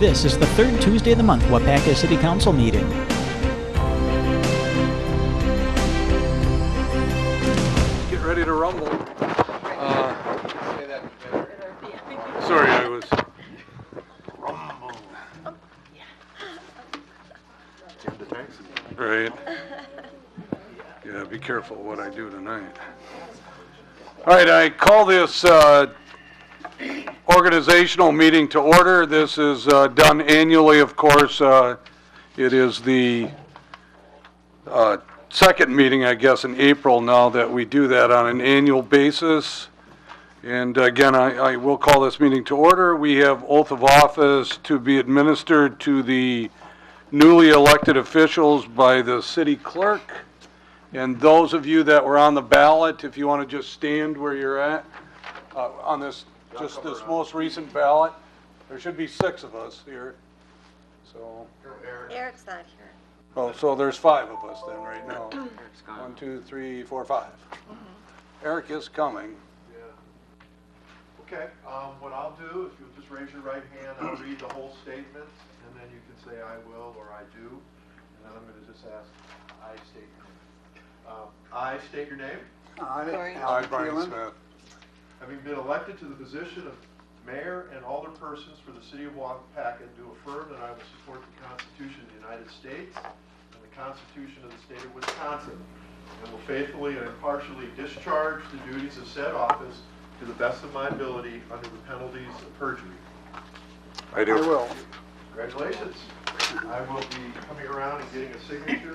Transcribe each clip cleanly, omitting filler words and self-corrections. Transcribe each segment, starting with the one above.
This is the third Tuesday of the month Waupaca City Council meeting. Get ready to rumble. Sorry, I was... Rumble. Right. Yeah, be careful what I do tonight. All right, I call this organizational meeting to order. This is done annually, of course. It is the second meeting, I guess, in April now that we do that on an annual basis. And again, I will call this meeting to order. We have oath of office to be administered to the newly elected officials by the city clerk. And those of you that were on the ballot, if you want to just stand where you're at on this, just this most recent ballot, there should be 6 of us here. So Eric's not here. Oh, so there's 5 of us then right now. 1, 2, 3, 4, 5. Eric is coming. Okay, what I'll do, if you'll just raise your right hand, I'll read the whole statement, and then you can say I will or I do, and then I'm going to just ask, I state your name. I state your name. Hi, Brian Smith. Having been elected to the position of mayor and alderpersons for the city of Waupaca, do affirm that I will support the Constitution of the United States and the Constitution of the state of Wisconsin, and will faithfully and impartially discharge the duties of said office to the best of my ability under the penalties of perjury. I do. I will. Congratulations. I will be coming around and getting a signature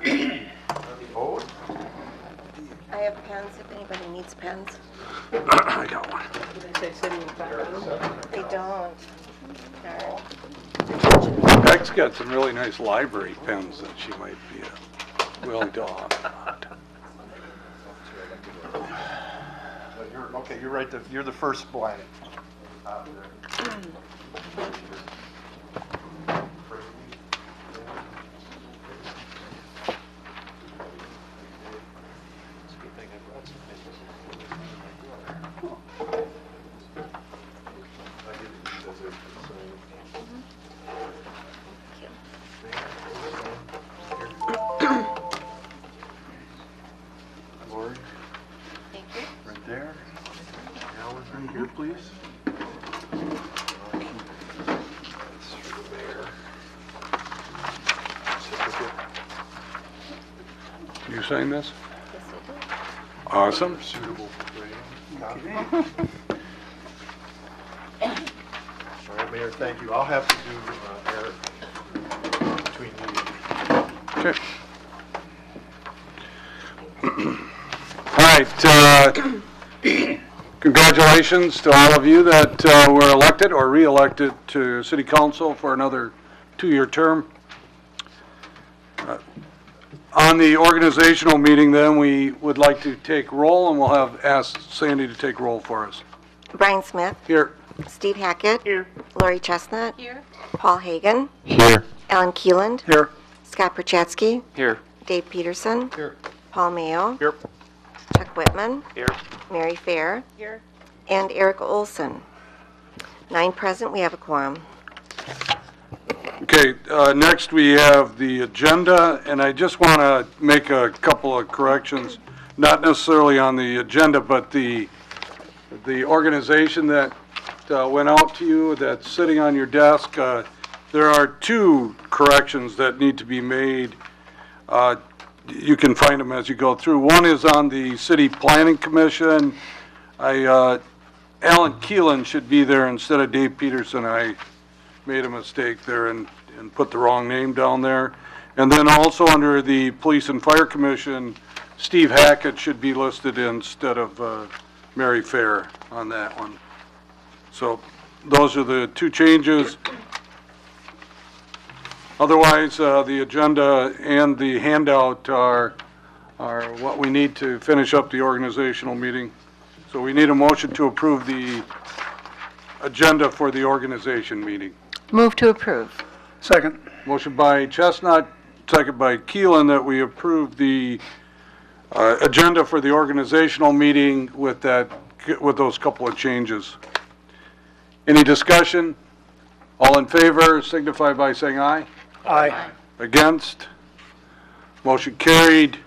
on the oath. I have pens if anybody needs pens. I got one. They don't. Darn. Beck's got some really nice library pens that she might be willing to offer. Okay, you're right. You're the first blank. Lori, Thank you. right there. Alan, right here, please. You sign this? Yes, I Awesome. Suitable for training. All right, Mayor, thank you. I'll have to do Eric between meetings. Okay. All right. Congratulations to all of you that were elected or re-elected to City Council for another 2-year term. On the organizational meeting, then, we would like to take roll, and we'll have asked Sandy to take roll for us. do. Brian Smith. Here. Steve Hackett. Here. Lori Chestnut. Here. Paul Hagan. Here. Alan Keeland. Here. Scott Perchatsky. Here. Dave Peterson. Here. Paul Mayo. Here. Chuck Whitman. Here. Mary Fair. Here. And Eric Olson. 9 present. We have a quorum. Okay, next we have the agenda, and I just want to make a couple of corrections, not necessarily on the agenda, but the organization that went out to you that's sitting on your desk. There are 2 corrections that need to be made. You can find them as you go through. One is on the City Planning Commission. Alan Keelan should be there instead of Dave Peterson. I made a mistake there and put the wrong name down there. And then also under the Police and Fire Commission, Steve Hackett should be listed instead of Mary Fair on that one. So those are the 2 changes. Otherwise, the agenda and the handout are what we need to finish up the organizational meeting. So we need a motion to approve the agenda for the organization meeting. Move to approve. Second. Motion by Chestnut, second by Keelan, that we approve the agenda for the organizational meeting with those couple of changes. Any discussion? All in favor signify by saying aye. Aye. Against? Motion carried.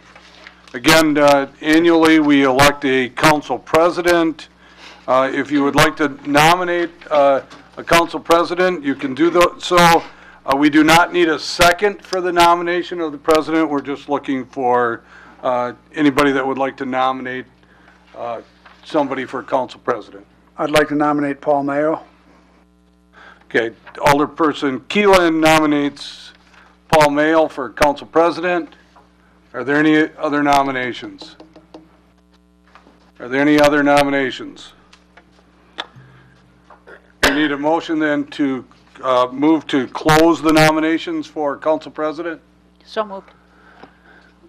Again, annually, we elect a council president. If you would like to nominate a council president, you can do so. We do not need a second for the nomination of the president. We're just looking for anybody that would like to nominate somebody for council president. I'd like to nominate Paul Mayo. Okay, Alderperson Keelan nominates Paul Mayo for council president. Are there any other nominations? Are there any other nominations? We need a motion then to move to close the nominations for council president. So moved.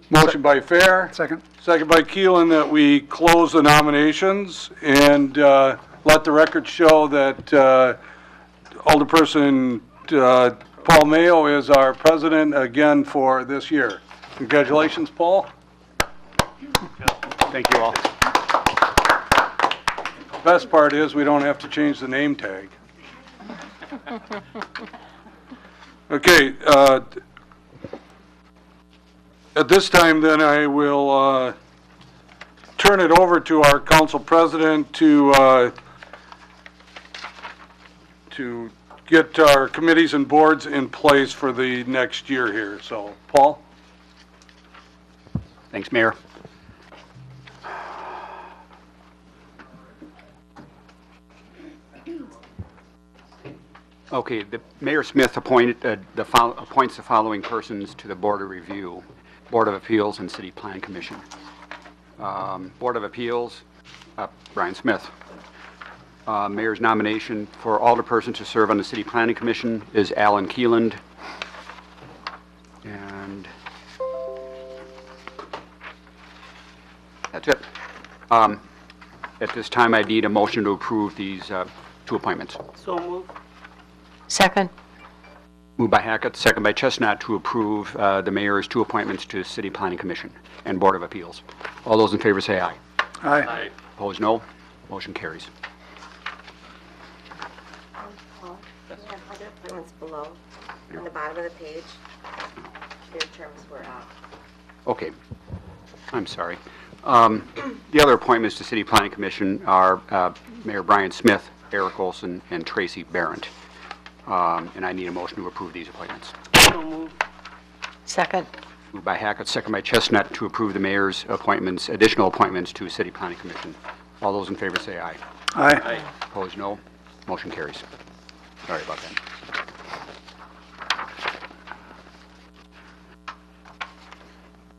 Motion by Fair, Second. second by Keelan, that we close the nominations and let the record show that Alderperson Paul Mayo is our president again for this year. Congratulations, Paul. Thank you all. Best part is we don't have to change the name tag. Okay, at this time then I will turn it over to our council president to get our committees and boards in place for the next year here. So, Paul? Thanks, Mayor. Okay, Mayor Smith appoints the following persons to the Board of Review, Board of Appeals, and City Plan Commission. Board of Appeals, Brian Smith. Mayor's nomination for alderperson to serve on the City Planning Commission is Alan Keeland. And that's it. At this time, I need a motion to approve these two appointments. So moved. Second. Moved by Hackett, second by Chestnut, to approve the mayor's two appointments to City Planning Commission and Board of Appeals. All those in favor say aye. Aye. Opposed, no. Motion carries. Paul, you have other appointments below, on the bottom of the page. Their terms were up. Okay. I'm sorry. The other appointments to City Planning Commission are Mayor Brian Smith, Eric Olson, and Tracy Barrett. And I need a motion to approve these appointments. So moved. Second. Moved by Hackett, second by Chestnut, to approve the mayor's appointments, additional appointments to City Planning Commission. All those in favor say aye. Aye. Opposed, no. Motion carries. Sorry about that.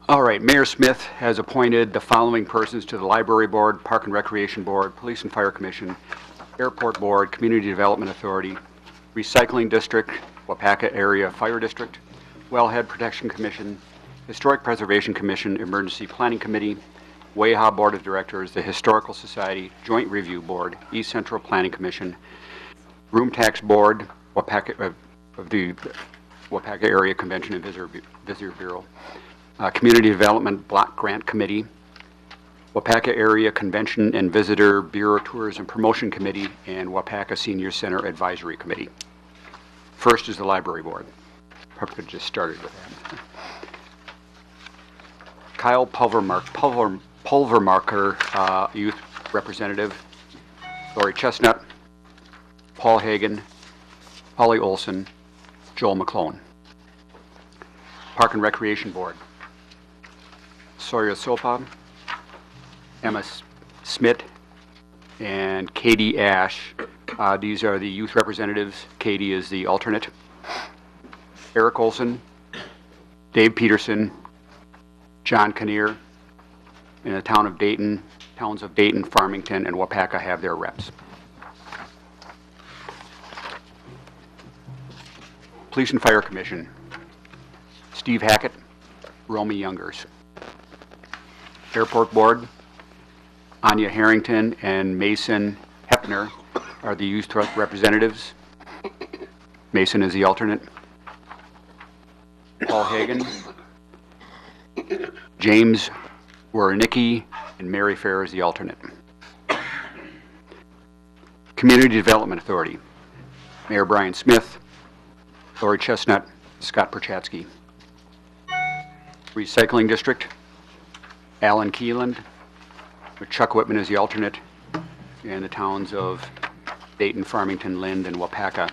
All right, Mayor Smith has appointed the following persons to the Library Board, Park and Recreation Board, Police and Fire Commission, Airport Board, Community Development Authority, Recycling District, Waupaca Area Fire District, Wellhead Protection Commission, Historic Preservation Commission, Emergency Planning Committee, WAHA Board of Directors, the Historical Society, Joint Review Board, East Central Planning Commission, Room Tax Board, Waupaca, of the Waupaca Area Convention and Visitor Bureau, Community Development Block Grant Committee, Waupaca Area Convention and Visitor Bureau Tourism Promotion Committee, and Waupaca Senior Center Advisory Committee. First is the Library Board. Probably just started with that. Kyle Pulvermarker, Youth Representative, Lori Chestnut, Paul Hagan, Holly Olson, Joel McClone. Park and Recreation Board, Sawyer Sopa, Emma Smith, and Katie Ash. These are the youth representatives. Katie is the alternate. Eric Olson, Dave Peterson, John Kinnear, in the towns of Dayton, Farmington, and Waupaca have their reps. Police and Fire Commission, Steve Hackett, Romy Youngers. Airport Board, Anya Harrington and Mason Hepner are the youth representatives. Mason is the alternate. Paul Hagan, James Wernicki, and Mary Fair is the alternate. Community Development Authority, Mayor Brian Smith, Lori Chestnut, Scott Perchatsky. Recycling District, Alan Keeland, with Chuck Whitman as the alternate, and the towns of Dayton, Farmington, Lind, and Waupaca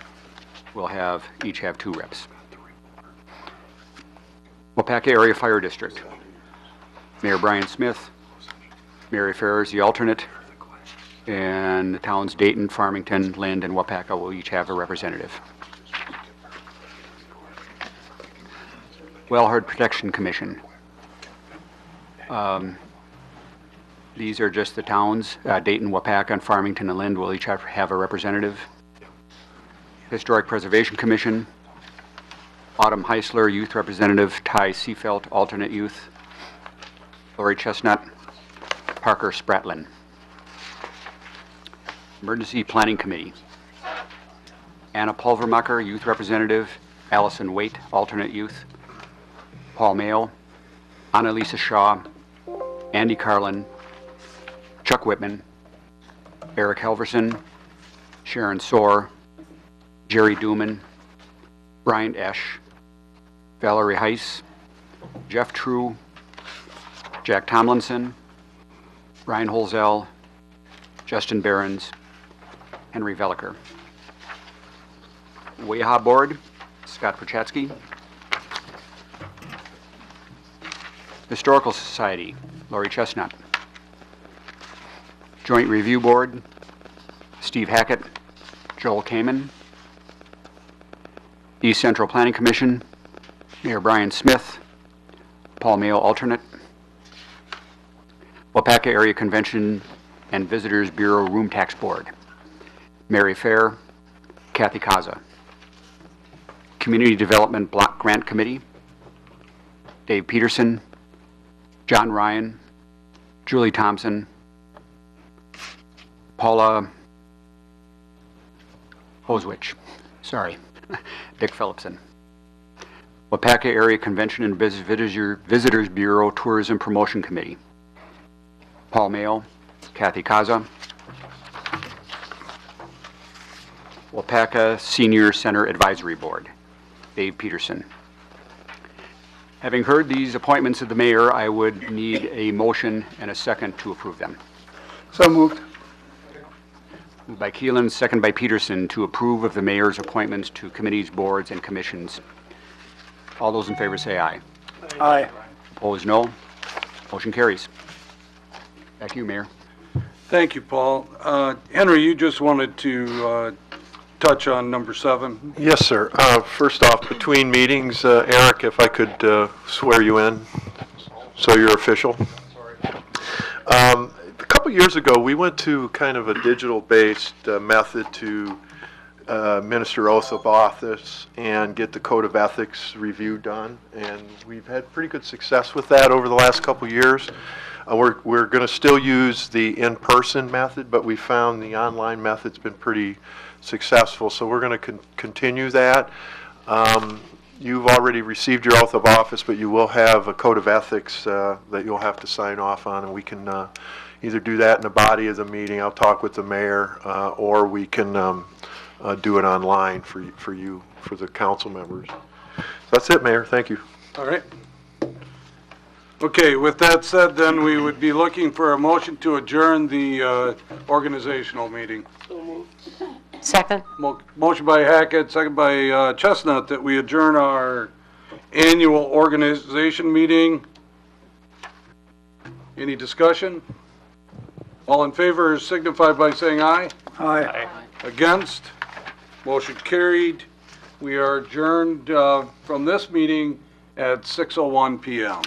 will each have 2 reps. Waupaca Area Fire District, Mayor Brian Smith, Mary Farrer is the alternate, and the towns Dayton, Farmington, Lind, and Waupaca will each have a representative. Wellhead Protection Commission. These are just the towns, Dayton, Waupaca, and Farmington and Lind will each have a representative. Historic Preservation Commission, Autumn Heisler, Youth Representative, Ty Seafelt, Alternate Youth, Lori Chestnut, Parker Spratlin. Emergency Planning Committee, Anna Pulvermacher, Youth Representative, Allison Waite, Alternate Youth, Paul Mayo, Annalisa Shaw, Andy Carlin, Chuck Whitman, Eric Helverson, Sharon Soar, Jerry Duman, Brian Esch, Valerie Heiss, Jeff True, Jack Tomlinson, Ryan Holzell, Justin Behrens, Henry Veliker. WAHA Board, Scott Perchatsky. Historical Society, Lori Chestnut. Joint Review Board, Steve Hackett, Joel Kamen. East Central Planning Commission, Mayor Brian Smith, Paul Mayo alternate. Waupaca Area Convention and Visitors Bureau Room Tax Board, Mary Fair, Kathy Kaza. Community Development Block Grant Committee, Dave Peterson, John Ryan, Julie Thompson, Paula Hoswich, Dick Phillipson. Waupaca Area Convention and Visitors Bureau Tourism Promotion Committee, Paul Mayo, Kathy Kaza. Waupaca Senior Center Advisory Board, Dave Peterson. Having heard these appointments of the mayor, I would need a motion and a second to approve them. So moved. Moved by Keelan, second by Peterson, to approve of the mayor's appointments to committees, boards, and commissions. All those in favor say aye. Aye. Opposed, no. Motion carries. Back to you, Mayor. Thank you, Paul. Henry, you just wanted to touch on number 7. Yes, sir. First off, between meetings, Eric, if I could swear you in so you're official. A couple years ago, we went to kind of a digital-based method to administer oath of office and get the code of ethics review done, and we've had pretty good success with that over the last couple years. We're going to still use the in-person method, but we found the online method's been pretty successful, so we're going to continue that. You've already received your oath of office, but you will have a code of ethics that you'll have to sign off on, and we can either do that in the body of the meeting. I'll talk with the mayor, or we can do it online for the council members. So that's it, Mayor. Thank you. All right. Okay, with that said, then we would be looking for a motion to adjourn the organizational meeting. Second. Motion by Hackett, second by Chestnut, that we adjourn our annual organization meeting. Any discussion? All in favor signify by saying aye. Aye. Against? Motion carried. We are adjourned from this meeting at 6:01 p.m.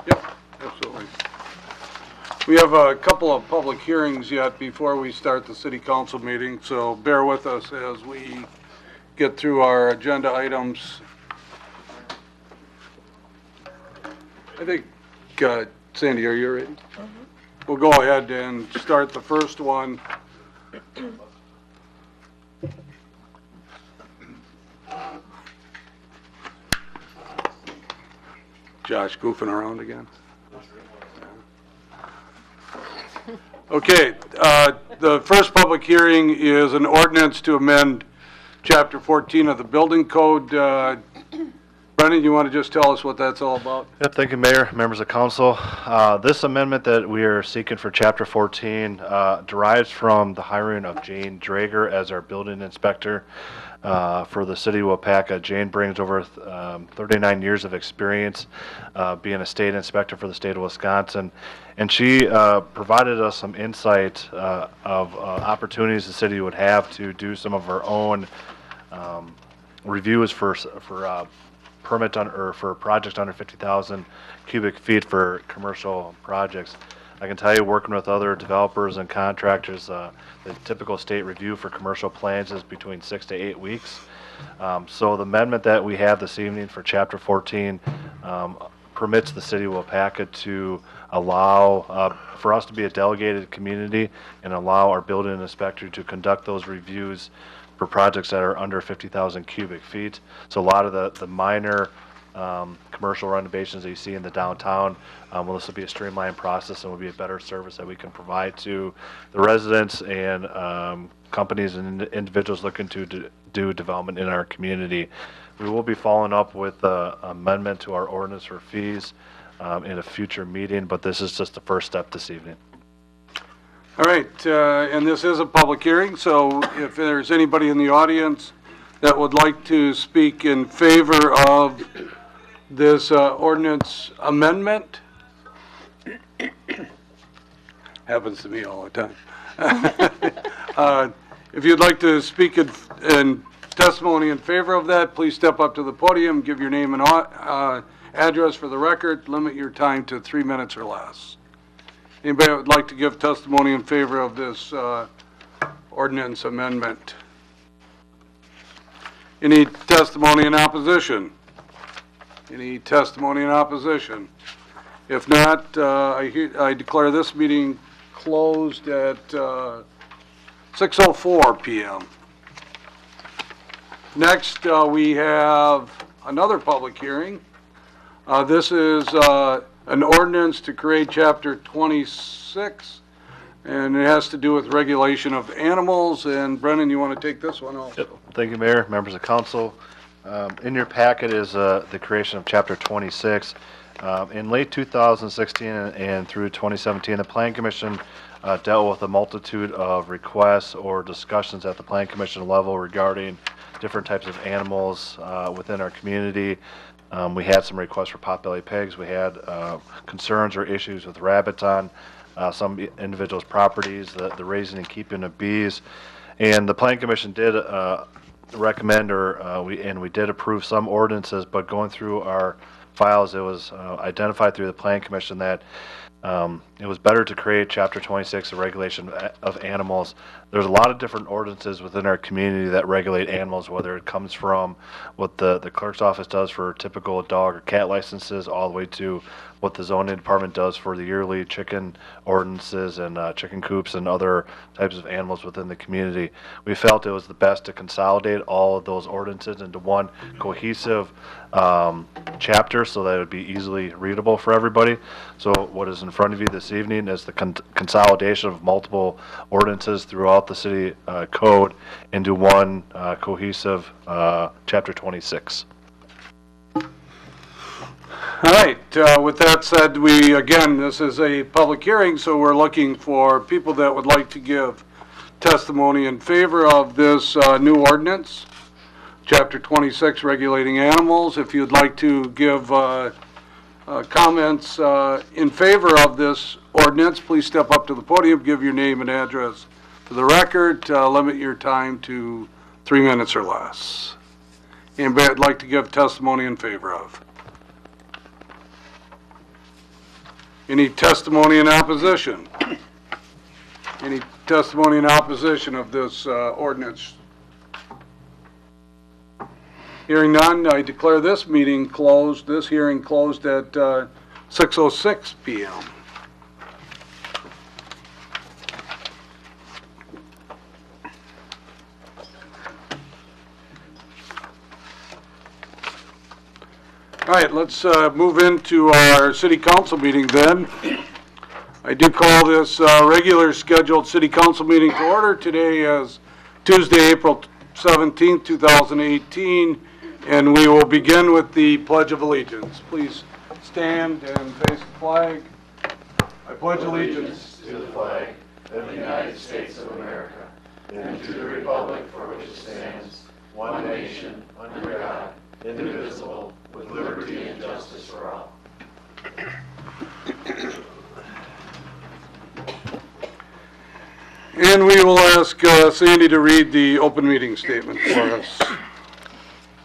Yep, absolutely. We have a couple of public hearings yet before we start the city council meeting, so bear with us as we get through our agenda items. I think, Sandy, are you ready? Mm-hmm. We'll go ahead and start the first one. Josh goofing around again. Okay, The first public hearing is an ordinance to amend Chapter 14 of the Building Code. Brendan, you want to just tell us what that's all about? Yep, thank you, Mayor, members of council. This amendment that we are seeking for Chapter 14 derives from the hiring of Jane Drager as our building inspector for the city of Waupaca. Jane brings over 39 years of experience being a state inspector for the state of Wisconsin, and she provided us some insight of opportunities the city would have to do some of her own reviews for permit or for projects under 50,000 cubic feet for commercial projects. I can tell you, working with other developers and contractors, the typical state review for commercial plans is between 6 to 8 weeks. So the amendment that we have this evening for Chapter 14 permits the city of Waupaca to allow for us to be a delegated community and allow our building inspector to conduct those reviews for projects that are under 50,000 cubic feet. So a lot of the minor commercial renovations that you see in the downtown, well, this will be a streamlined process and will be a better service that we can provide to the residents and companies and individuals looking to do development in our community. We will be following up with an amendment to our ordinance for fees in a future meeting, but this is just the first step this evening. All right, and this is a public hearing, so if there's anybody in the audience that would like to speak in favor of this ordinance amendment, happens to me all the time. If you'd like to speak in testimony in favor of that, please step up to the podium, give your name and address for the record, limit your time to 3 minutes or less. Anybody that would like to give testimony in favor of this ordinance amendment? Any testimony in opposition? Any testimony in opposition? If not, I declare this meeting closed at 6:04 p.m. Next, we have another public hearing. This is an ordinance to create Chapter 26, and it has to do with regulation of animals. And Brennan, you want to take this one also? Yep. Thank you, Mayor, members of council. In your packet is the creation of Chapter 26. In late 2016 and through 2017, the Plan Commission dealt with a multitude of requests or discussions at the Plan Commission level regarding different types of animals within our community. We had some requests for potbelly pigs. We had concerns or issues with rabbits on some individuals' properties, the raising and keeping of bees. And the Plan Commission did recommend we did approve some ordinances, but going through our files, it was identified through the Plan Commission that it was better to create Chapter 26, the regulation of animals. There's a lot of different ordinances within our community that regulate animals, whether it comes from what the clerk's office does for typical dog or cat licenses, all the way to what the zoning department does for the yearly chicken ordinances and chicken coops and other types of animals within the community. We felt it was the best to consolidate all of those ordinances into one cohesive chapter so that it would be easily readable for everybody. So what is in front of you this evening is the consolidation of multiple ordinances throughout the city code into one cohesive Chapter 26. All right, with that said, this is a public hearing, so we're looking for people that would like to give testimony in favor of this new ordinance, Chapter 26, regulating animals. If you'd like to give comments in favor of this ordinance, please step up to the podium, give your name and address for the record, limit your time to 3 minutes or less. Anybody would like to give testimony in favor of? Any testimony in opposition? Any testimony in opposition of this ordinance? Hearing none, I declare this meeting closed, this hearing closed at 6:06 p.m. All right, let's move into our city council meeting then. I do call this regular scheduled city council meeting to order. Today is Tuesday, April 17th, 2018, and we will begin with the Pledge of Allegiance. Please stand and face the flag. I pledge allegiance To the flag of the United States of America and to the republic for which it stands, one nation, under God, indivisible, with liberty and justice for all. And we will ask Sandy to read the open meeting statement for us.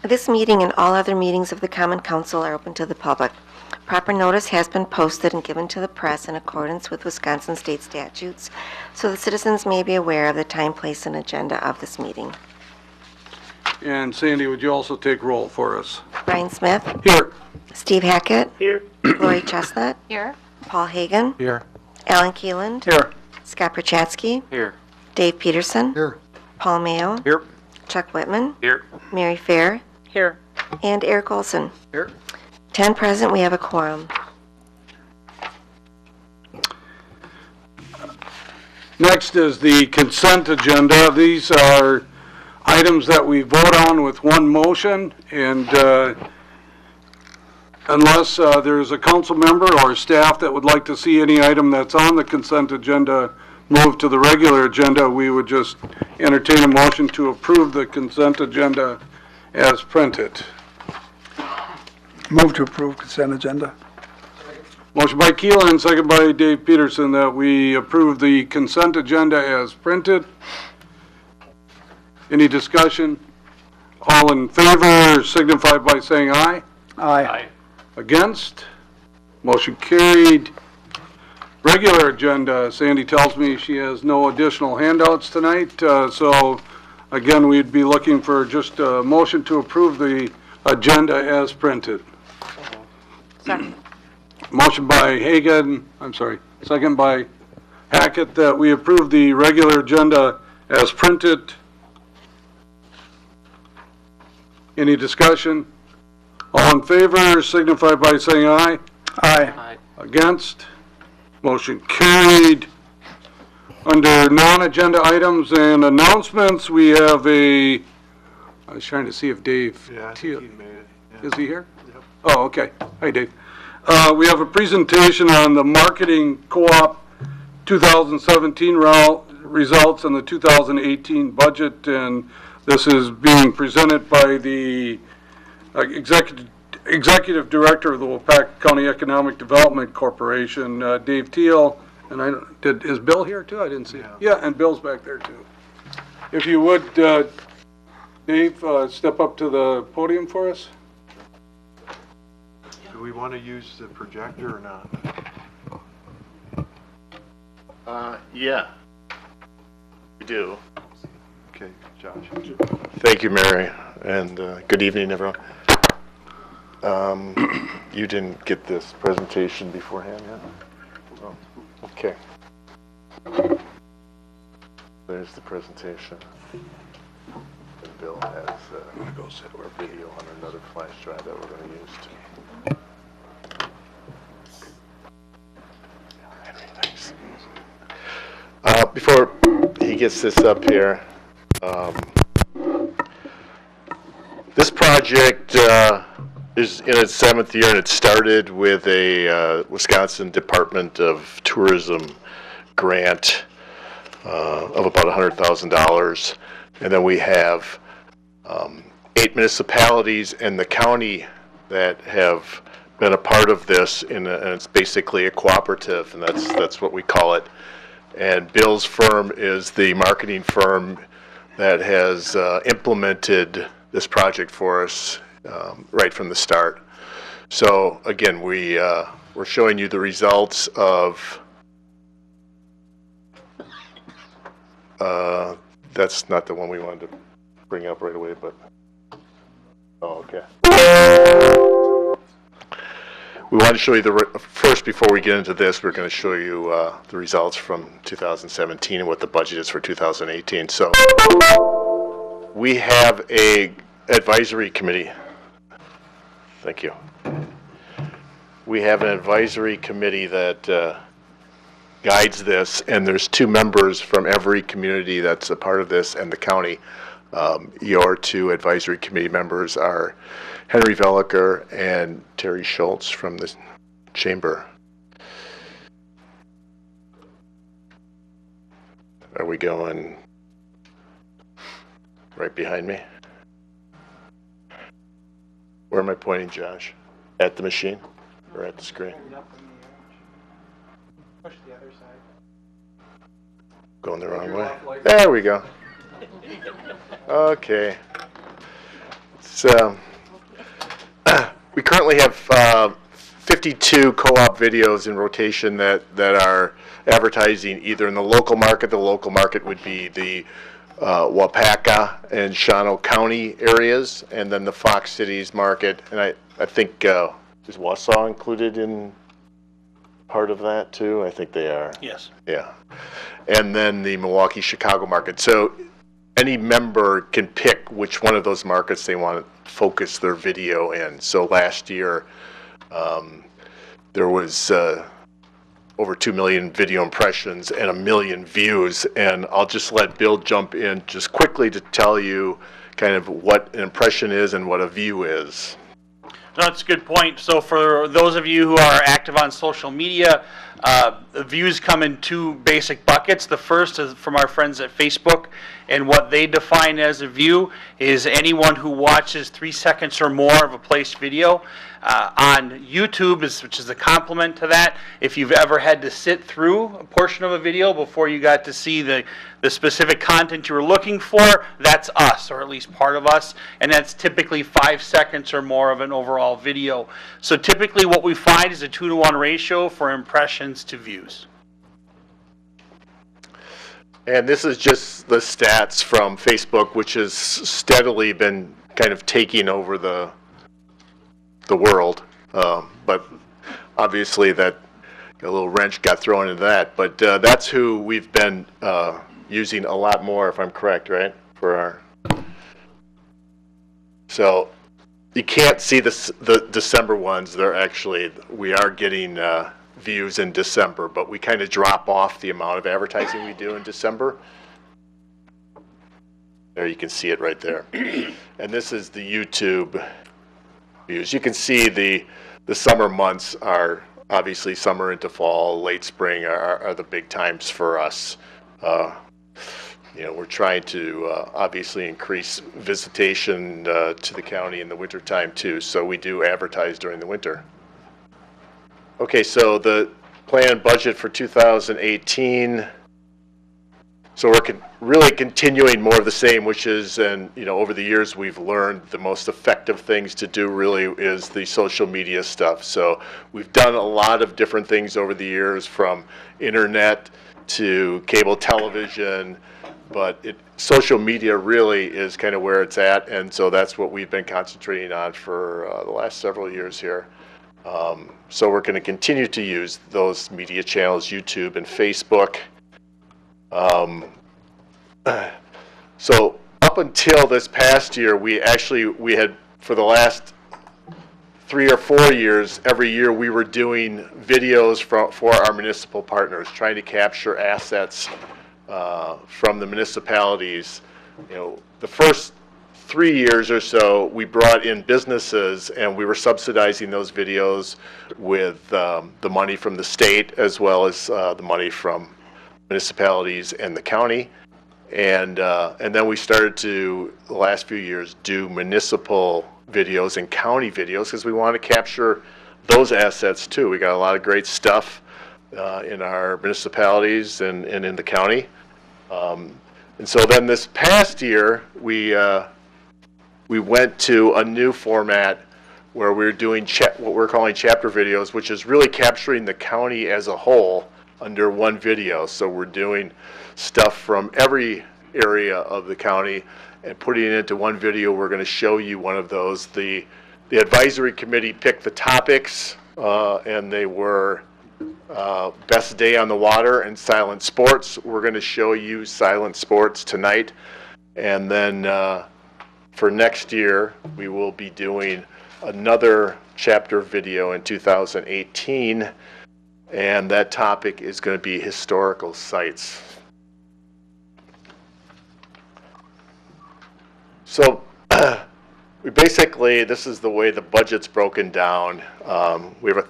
This meeting and all other meetings of the Common Council are open to the public. Proper notice has been posted and given to the press in accordance with Wisconsin state statutes, so the citizens may be aware of the time, place, and agenda of this meeting. And Sandy, would you also take roll for us? Brian Smith, Here. Steve Hackett, Here. Lori Chestnut, Here. Paul Hagan, Here. Alan Keeland, Here. Scott Prochatsky, Here. Dave Peterson, Here. Paul Mayo, Here. Chuck Whitman, Here. Mary Fair, Here. and Eric Olson. Here. 10 present, we have a quorum. Next is the consent agenda. These are items that we vote on with one motion, and unless there's a council member or staff that would like to see any item that's on the consent agenda moved to the regular agenda, we would just entertain a motion to approve the consent agenda as printed. Move to approve consent agenda. Motion by Keelan, second by Dave Peterson, that we approve the consent agenda as printed. Any discussion? All in favor signify by saying aye. Aye. Against? Motion carried. Regular agenda, Sandy tells me she has no additional handouts tonight, so again, we'd be looking for just a motion to approve the agenda as printed. Second. Motion by second by Hackett, that we approve the regular agenda as printed. Any discussion? All in favor signify by saying aye. Aye. Against? Motion carried. Under non-agenda items and announcements, we have I was trying to see if Dave Teal, made it. is he here? Oh, okay. Hi, Dave. We have a presentation on the marketing co-op 2017 results and the 2018 budget, and this is being presented by the executive director of the Waupaca County Economic Development Corporation, Dave Teal. And is Bill here too? I didn't see. Yeah, and Bill's back there too. If you would, Dave, step up to the podium for us. Do we want to use the projector or not? Yeah, we do. Okay, Josh. Thank you, Mary, and good evening, everyone. You didn't get this presentation beforehand yet? Oh, okay. There's the presentation. And Bill has our video on another flash drive that we're going to use too. Henry, thanks. Before he gets this up here, this project is in its 7th year, and it started with a Wisconsin Department of Tourism grant of about $100,000. And then we have 8 municipalities and the county that have been a part of this, and it's basically a cooperative, and that's what we call it. And Bill's firm is the marketing firm that has implemented this project for us right from the start. So again, we're showing you the results of, that's not the one we wanted to bring up right away, but, oh, okay. We want to show you first, before we get into this, we're going to show you the results from 2017 and what the budget is for 2018. So we have a advisory committee. Thank you. We have an advisory committee that guides this, and there's 2 members from every community that's a part of this and the county. Your 2 advisory committee members are Henry Velliker and Terry Schultz from the chamber. Are we going right behind me? Where am I pointing, Josh? At the machine or at the screen? Push the other side. Going the wrong way. There we go. Okay. So, we currently have 52 co-op videos in rotation that are advertising either in the local market. The local market would be the Waupaca and Shawano County areas, and then the Fox Cities market. And I think, is Wausau included in part of that too? I think they are. Yes. Yeah. And then the Milwaukee, Chicago market. So any member can pick which one of those markets they want to focus their video in. So last year, there was over 2 million video impressions and 1 million views. And I'll just let Bill jump in just quickly to tell you kind of what an impression is and what a view is. That's a good point. So for those of you who are active on social media, the views come in 2 basic buckets. The first is from our friends at Facebook, and what they define as a view is anyone who watches 3 seconds or more of a placed video. On YouTube, which is a complement to that, if you've ever had to sit through a portion of a video before you got to see the specific content you were looking for, that's us, or at least part of us, and that's typically 5 seconds or more of an overall video. So typically what we find is a 2-to-1 ratio for impressions to views. And this is just the stats from Facebook, which has steadily been kind of taking over the world, but obviously that a little wrench got thrown into that. But that's who we've been using a lot more, if I'm correct, right? For our, so you can't see the December ones. They're actually, we are getting views in December, but we kind of drop off the amount of advertising we do in December. There, you can see it right there. And this is the YouTube views. You can see the summer months are obviously summer into fall, late spring are the big times for us. You know, we're trying to obviously increase visitation to the county in the wintertime too, so we do advertise during the winter. Okay, so the planned budget for 2018. So we're really continuing more of the same, which is, and you know, over the years we've learned the most effective things to do really is the social media stuff. So we've done a lot of different things over the years, from internet to cable television, but social media really is kind of where it's at, and so that's what we've been concentrating on for the last several years here. So we're going to continue to use those media channels, YouTube and Facebook. So up until this past year, we had, for the last 3 or 4 years, every year we were doing videos for our municipal partners, trying to capture assets from the municipalities. You know, the first 3 years or so, we brought in businesses and we were subsidizing those videos with the money from the state as well as the money from municipalities and the county, and then we started to, the last few years, do municipal videos and county videos because we want to capture those assets too. We got a lot of great stuff in our municipalities and in the county, and so then this past year we went to a new format where we're doing what we're calling chapter videos, which is really capturing the county as a whole under one video. So we're doing stuff from every area of the county and putting it into one video. We're going to show you one of those. The advisory committee picked the topics, and they were best day on the water and silent sports. We're going to show you silent sports tonight, and then for next year we will be doing another chapter video in 2018. and that topic is going to be historical sites. So we basically, this is the way the budget's broken down. We have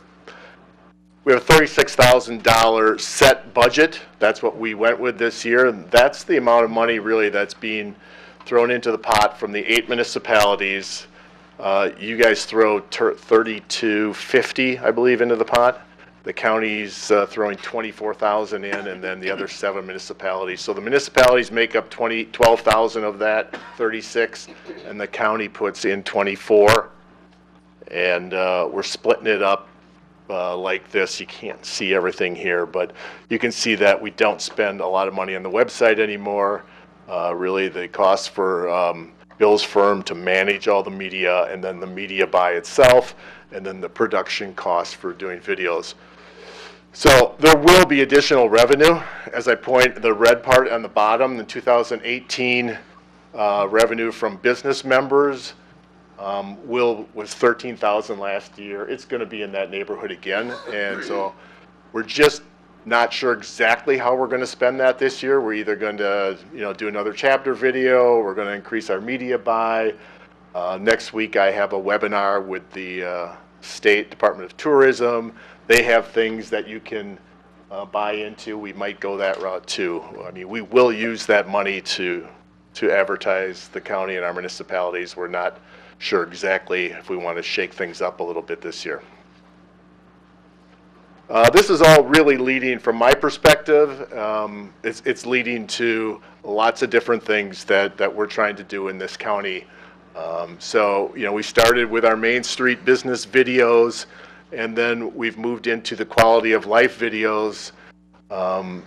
a $36,000 set budget. That's what we went with this year. That's the amount of money really that's being thrown into the pot from the 8 municipalities. You guys throw $32.50, I believe, into the pot. The county's throwing $24,000 in, and then the other 7 municipalities. So the municipalities make up $12,000 of that 36, and the county puts in 24. And we're splitting it up like this. You can't see everything here, but you can see that we don't spend a lot of money on the website anymore. Really, the cost for Bill's firm to manage all the media, and then the media by itself, and then the production cost for doing videos. So there will be additional revenue. As I point, the red part on the bottom, the 2018 revenue from business members was $13,000 last year. It's going to be in that neighborhood again, and so we're just not sure exactly how we're going to spend that this year. We're either going to, do another chapter video. We're going to increase our media buy. Next week, I have a webinar with the State Department of Tourism. They have things that you can buy into. We might go that route too. I mean, we will use that money to advertise the county and our municipalities. We're not sure exactly if we want to shake things up a little bit this year. This is all really leading, from my perspective, it's leading to lots of different things that we're trying to do in this county. So, we started with our Main Street business videos, and then we've moved into the quality of life videos. And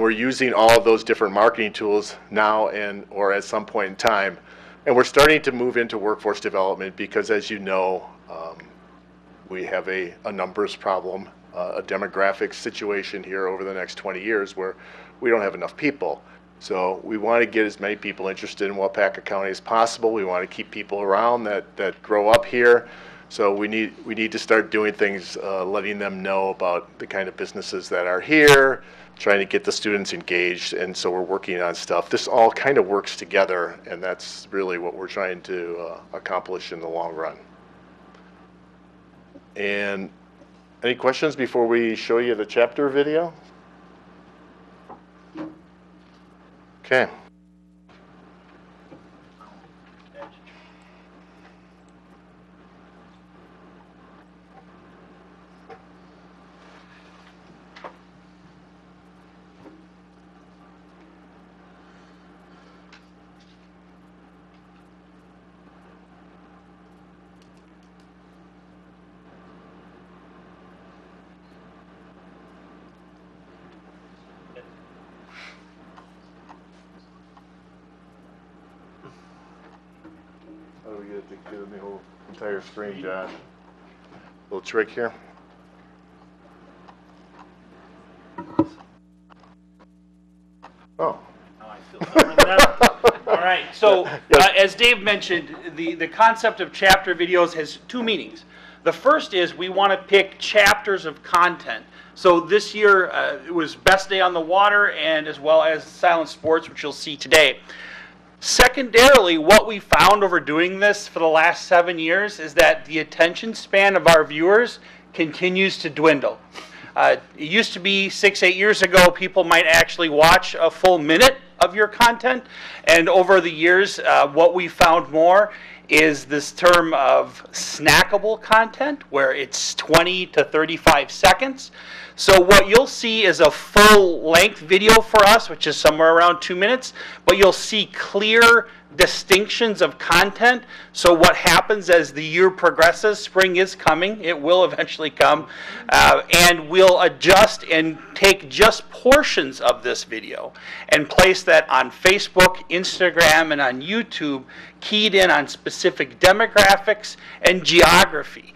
we're using all of those different marketing tools now or at some point in time. And we're starting to move into workforce development because, as you know, we have a numbers problem, a demographic situation here over the next 20 years where we don't have enough people. So we want to get as many people interested in Waupaca County as possible. We want to keep people around that grow up here. So we need to start doing things, letting them know about the kind of businesses that are here, trying to get the students engaged, and so we're working on stuff. This all kind of works together, and that's really what we're trying to accomplish in the long run. And any questions before we show you the chapter video? Okay. How do we get it to get in the whole entire screen, Josh? Little trick here. Oh. All right, so as Dave mentioned, the concept of chapter videos has 2 meanings. The first is we want to pick chapters of content. So this year it was Best Day on the Water, and as well as Silent Sports, which you'll see today. Secondarily, what we found over doing this for the last 7 years is that the attention span of our viewers continues to dwindle. It used to be 6-8 years ago, people might actually watch a full minute of your content, and over the years, what we found more is this term of snackable content, where it's 20 to 35 seconds. So what you'll see is a full-length video for us, which is somewhere around 2 minutes, but you'll see clear distinctions of content. So what happens as the year progresses, spring is coming, it will eventually come, and we'll adjust and take just portions of this video and place that on Facebook, Instagram, and on YouTube, keyed in on specific demographics and geography.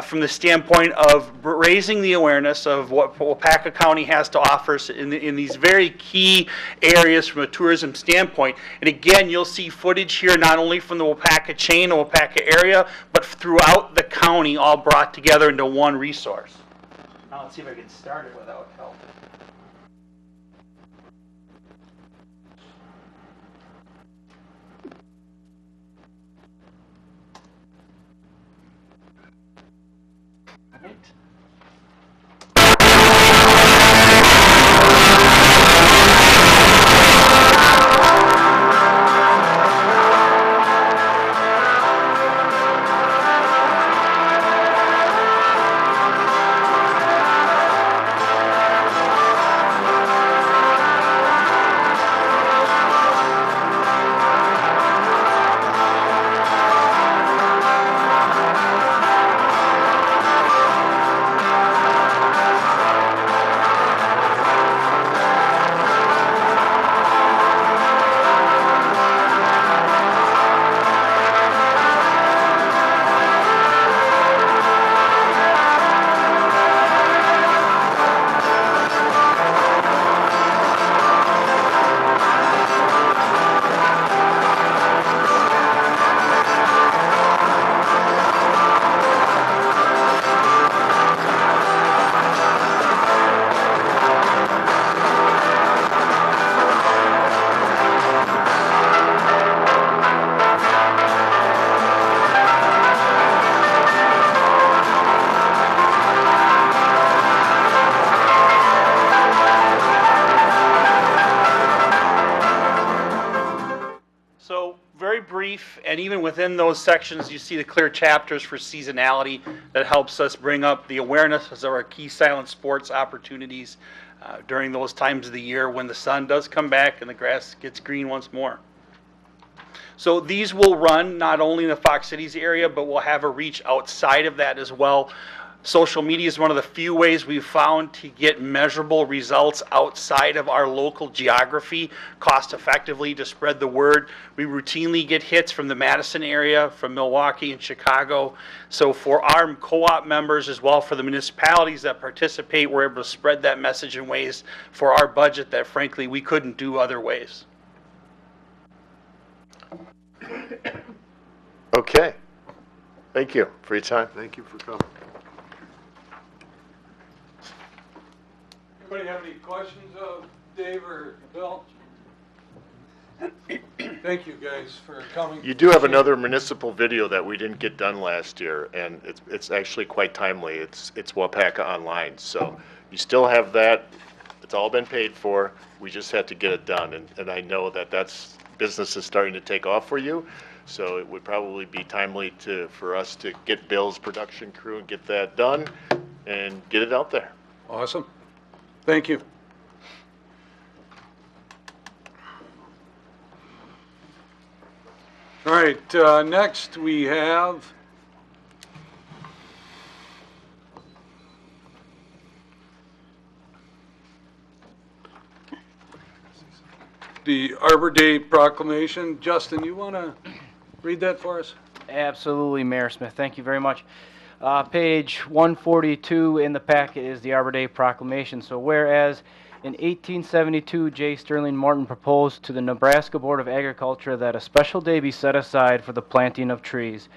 From the standpoint of raising the awareness of what Waupaca County has to offer in these very key areas from a tourism standpoint. And again, you'll see footage here not only from the Waupaca chain, the Waupaca area, but throughout the county, all brought together into one resource. Now let's see if I can start it without help. Right. So very brief, and even within those sections, you see the clear chapters for seasonality that helps us bring up the awareness of our key silent sports opportunities during those times of the year when the sun does come back and the grass gets green once more. So these will run not only in the Fox Cities area, but we'll have a reach outside of that as well. Social media is one of the few ways we've found to get measurable results outside of our local geography cost effectively to spread the word. We routinely get hits from the Madison area, from Milwaukee and Chicago. So for our co-op members as well, for the municipalities that participate, we're able to spread that message in ways for our budget that frankly we couldn't do other ways. Okay. Thank you for your time. Thank you for coming. Anybody have any questions of Dave or Bill? Thank you guys for coming. You do have another municipal video that we didn't get done last year, and it's actually quite timely. It's Waupaca Online, so you still have that. It's all been paid for. We just had to get it done, and I know that's business is starting to take off for you, so it would probably be timely for us to get Bill's production crew and get that done and get it out there. Awesome. Thank you. All right, next we have the Arbor Day proclamation. Justin, you want to read that for us? Absolutely, Mayor Smith. Thank you very much. Page 142 in the packet is the Arbor Day Proclamation. So whereas in 1872, J. Sterling Morton proposed to the Nebraska Board of Agriculture that a special day be set aside for the planting of trees.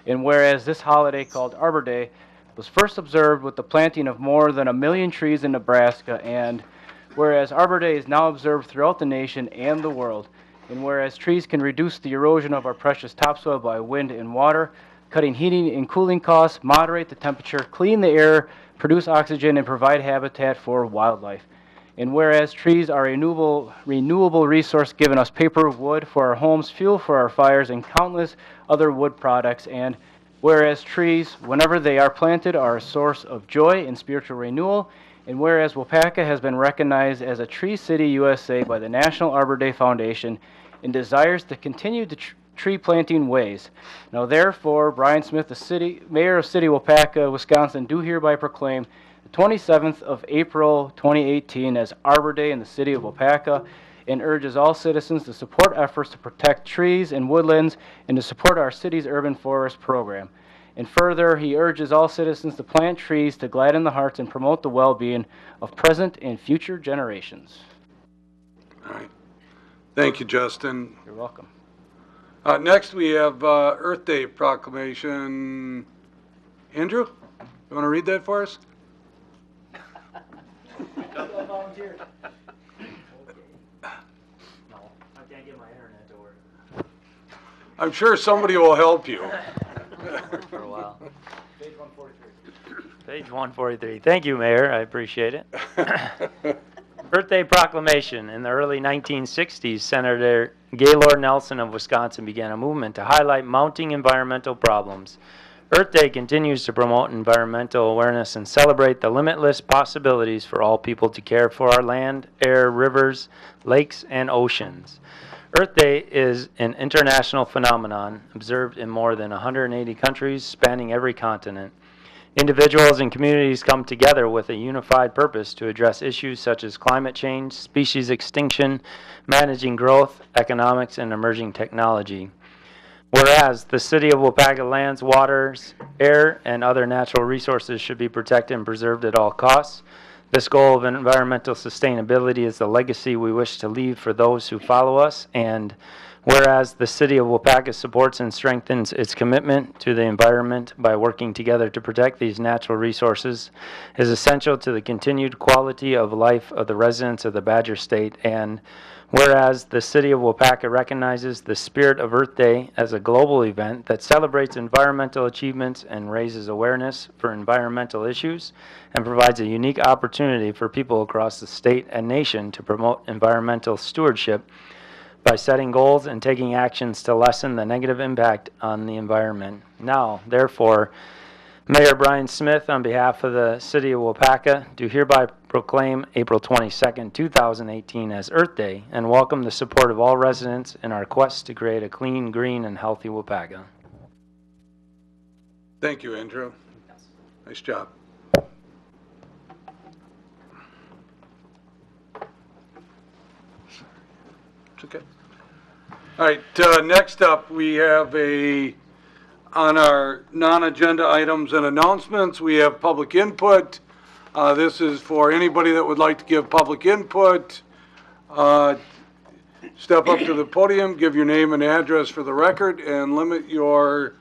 And whereas this holiday called Arbor Day was first observed with the planting of more than 1 million trees in Nebraska, and whereas Arbor Day is now observed throughout the nation and the world, and whereas trees can reduce the erosion of our precious topsoil by wind and water, cutting heating and cooling costs, moderate the temperature, clean the air, produce oxygen, and provide habitat for wildlife. And whereas trees are a renewable resource giving us paper, wood for our homes, fuel for our fires, and countless other wood products, and whereas trees, whenever they are planted, are a source of joy and spiritual renewal, and whereas Waupaca has been recognized as a Tree City USA by the National Arbor Day Foundation and desires to continue the tree planting ways. Now therefore, Brian Smith, the Mayor of City Waupaca, Wisconsin, do hereby proclaim the 27th of April 2018 as Arbor Day in the City of Waupaca, and urges all citizens to support efforts to protect trees and woodlands and to support our city's urban forest program. And further, he urges all citizens to plant trees to gladden the hearts and promote the well-being of present and future generations. All right. Thank you, Justin. You're welcome. Next, we have Earth Day proclamation. Andrew, you want to read that for us? volunteered. No, I can't get my internet to work. I'm sure somebody will help you. For a while. Page 143. Page 143. Thank you, Mayor. I appreciate it. Birthday proclamation. In the early 1960s, Senator Gaylord Nelson of Wisconsin began a movement to highlight mounting environmental problems. Earth Day continues to promote environmental awareness and celebrate the limitless possibilities for all people to care for our land, air, rivers, lakes, and oceans. Earth Day is an international phenomenon observed in more than 180 countries spanning every continent. Individuals and communities come together with a unified purpose to address issues such as climate change, species extinction, managing growth, economics, and emerging technology. Whereas the City of Waupaca lands, waters, air, and other natural resources should be protected and preserved at all costs. This goal of environmental sustainability is the legacy we wish to leave for those who follow us, and whereas the City of Waupaca supports and strengthens its commitment to the environment by working together to protect these natural resources is essential to the continued quality of life of the residents of the Badger State, and whereas the City of Waupaca recognizes the spirit of Earth Day as a global event that celebrates environmental achievements and raises awareness for environmental issues and provides a unique opportunity for people across the state and nation to promote environmental stewardship by setting goals and taking actions to lessen the negative impact on the environment. Now, therefore, Mayor Brian Smith, on behalf of the City of Waupaca, do hereby proclaim April 22nd, 2018 as Earth Day and welcome the support of all residents in our quest to create a clean, green, and healthy Waupaca. Thank you, Andrew. Nice job. It's okay. All right, next up we have on our non-agenda items and announcements, we have public input. This is for anybody that would like to give public input. Step up to the podium, give your name and address for the record, and limit your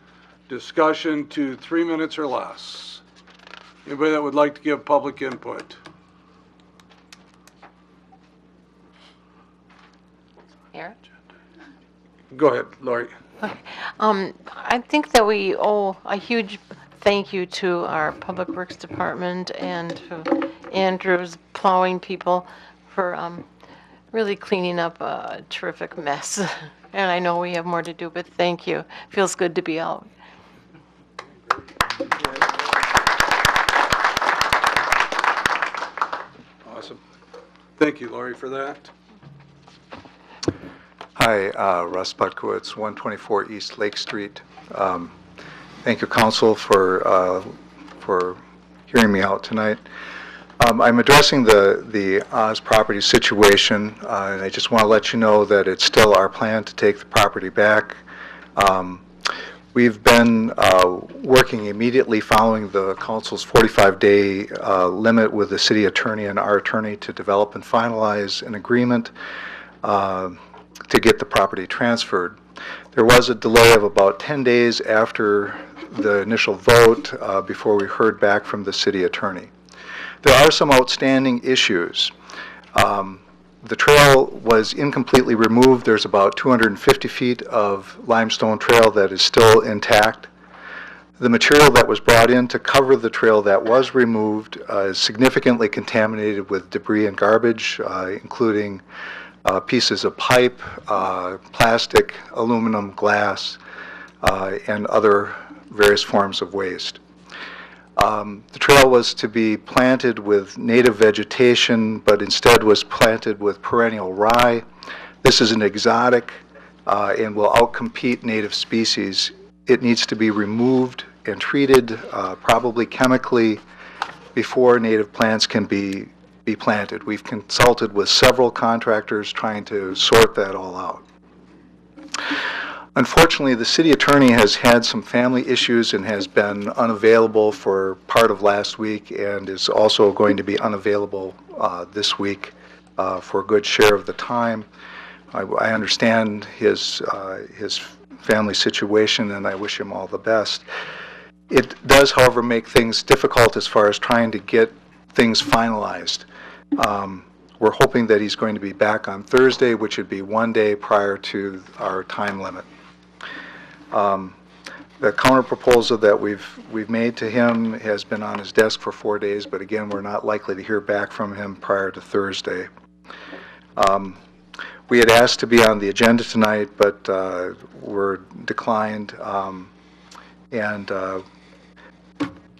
discussion to 3 minutes or less. Anybody that would like to give public input? Here. Go ahead, Lori. I think that we owe a huge thank you to our Public Works Department and to Andrew's plowing people for really cleaning up a terrific mess. And I know we have more to do, but thank you. Feels good to be out. Awesome. Thank you, Lori, for that. Hi, Russ Butkowitz, 124 East Lake Street. Thank you, Council, for hearing me out tonight. I'm addressing the Oz property situation, and I just want to let you know that it's still our plan to take the property back. We've been working immediately following the Council's 45-day limit with the City Attorney and our attorney to develop and finalize an agreement to get the property transferred. There was a delay of about 10 days after the initial vote before we heard back from the City Attorney. There are some outstanding issues. The trail was incompletely removed. There's about 250 feet of limestone trail that is still intact. The material that was brought in to cover the trail that was removed is significantly contaminated with debris and garbage, including pieces of pipe, plastic, aluminum, glass, and other various forms of waste. The trail was to be planted with native vegetation, but instead was planted with perennial rye. This is an exotic and will outcompete native species. It needs to be removed and treated, probably chemically, before native plants can be planted. We've consulted with several contractors trying to sort that all out. Unfortunately, the City Attorney has had some family issues and has been unavailable for part of last week and is also going to be unavailable this week for a good share of the time. I understand his family situation and I wish him all the best. It does, however, make things difficult as far as trying to get things finalized. We're hoping that he's going to be back on Thursday, which would be one day prior to our time limit. The counter proposal that we've made to him has been on his desk for 4 days, but again, we're not likely to hear back from him prior to Thursday. We had asked to be on the agenda tonight, but were declined, and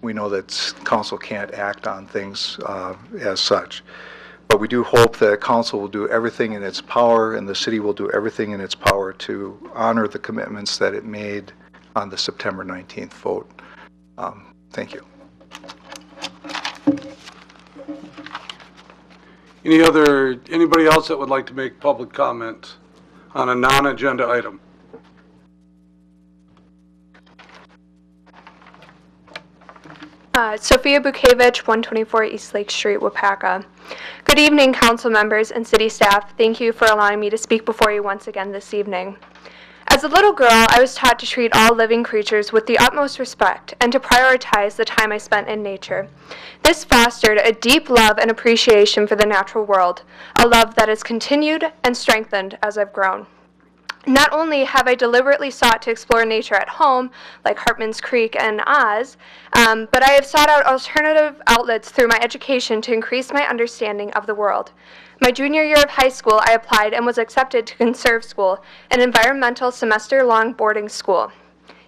we know that council can't act on things as such. But we do hope that council will do everything in its power, and the city will do everything in its power to honor the commitments that it made on the September 19th vote. Thank you. Anybody else that would like to make public comment on a non-agenda item? Sophia Bukevich, 124 East Lake Street, Waupaca. Good evening, council members and city staff. Thank you for allowing me to speak before you once again this evening. As a little girl, I was taught to treat all living creatures with the utmost respect and to prioritize the time I spent in nature. This fostered a deep love and appreciation for the natural world, a love that has continued and strengthened as I've grown. Not only have I deliberately sought to explore nature at home, like Hartman's Creek and Oz, but I have sought out alternative outlets through my education to increase my understanding of the world. My junior year of high school, I applied and was accepted to Conserve School, an environmental semester-long boarding school.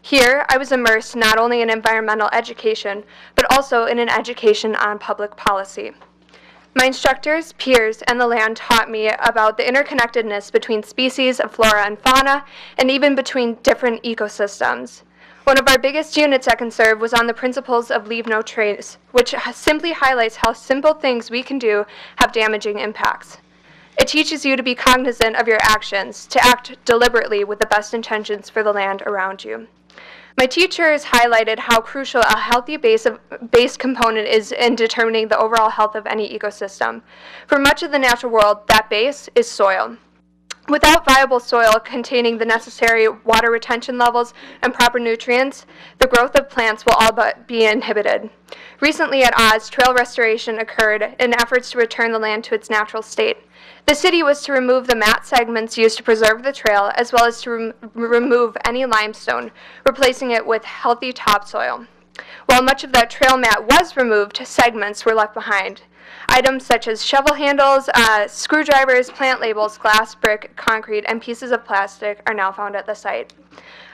Here, I was immersed not only in environmental education, but also in an education on public policy. My instructors, peers, and the land taught me about the interconnectedness between species of flora and fauna, and even between different ecosystems. One of our biggest units at Conserve was on the principles of leave no trace, which simply highlights how simple things we can do have damaging impacts. It teaches you to be cognizant of your actions, to act deliberately with the best intentions for the land around you. My teachers highlighted how crucial a healthy base component is in determining the overall health of any ecosystem. For much of the natural world, that base is soil. Without viable soil containing the necessary water retention levels and proper nutrients, the growth of plants will all but be inhibited. Recently at Oz, trail restoration occurred in efforts to return the land to its natural state. The city was to remove the mat segments used to preserve the trail, as well as to remove any limestone, replacing it with healthy topsoil. While much of that trail mat was removed, segments were left behind. Items such as shovel handles, screwdrivers, plant labels, glass, brick, concrete, and pieces of plastic are now found at the site.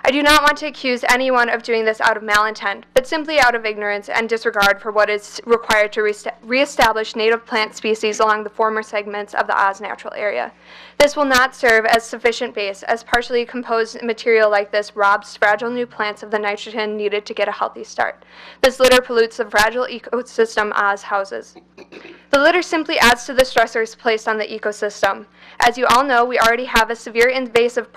I do not want to accuse anyone of doing this out of malintent, but simply out of ignorance and disregard for what is required to reestablish native plant species along the former segments of the Oz natural area. This will not serve as sufficient base, as partially composed material like this robs fragile new plants of the nitrogen needed to get a healthy start. This litter pollutes the fragile ecosystem Oz houses. The litter simply adds to the stressors placed on the ecosystem. As you all know, we already have a severe invasive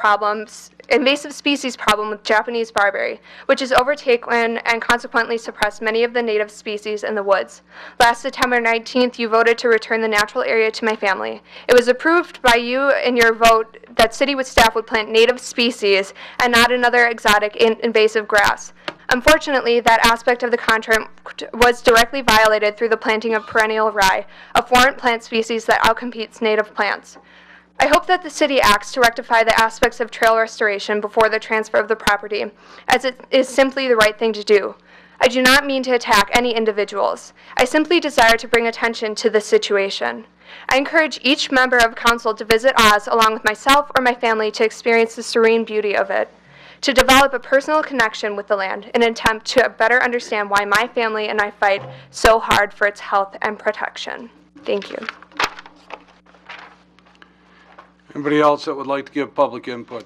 species problem with Japanese barberry, which has overtaken and consequently suppressed many of the native species in the woods. Last September 19th, you voted to return the natural area to my family. It was approved by you in your vote that city staff would plant native species and not another exotic invasive grass. Unfortunately, that aspect of the contract was directly violated through the planting of perennial rye, a foreign plant species that outcompetes native plants. I hope that the city acts to rectify the aspects of trail restoration before the transfer of the property, as it is simply the right thing to do. I do not mean to attack any individuals. I simply desire to bring attention to this situation. I encourage each member of council to visit Oz along with myself or my family to experience the serene beauty of it, to develop a personal connection with the land in an attempt to better understand why my family and I fight so hard for its health and protection. Thank you. Anybody else that would like to give public input?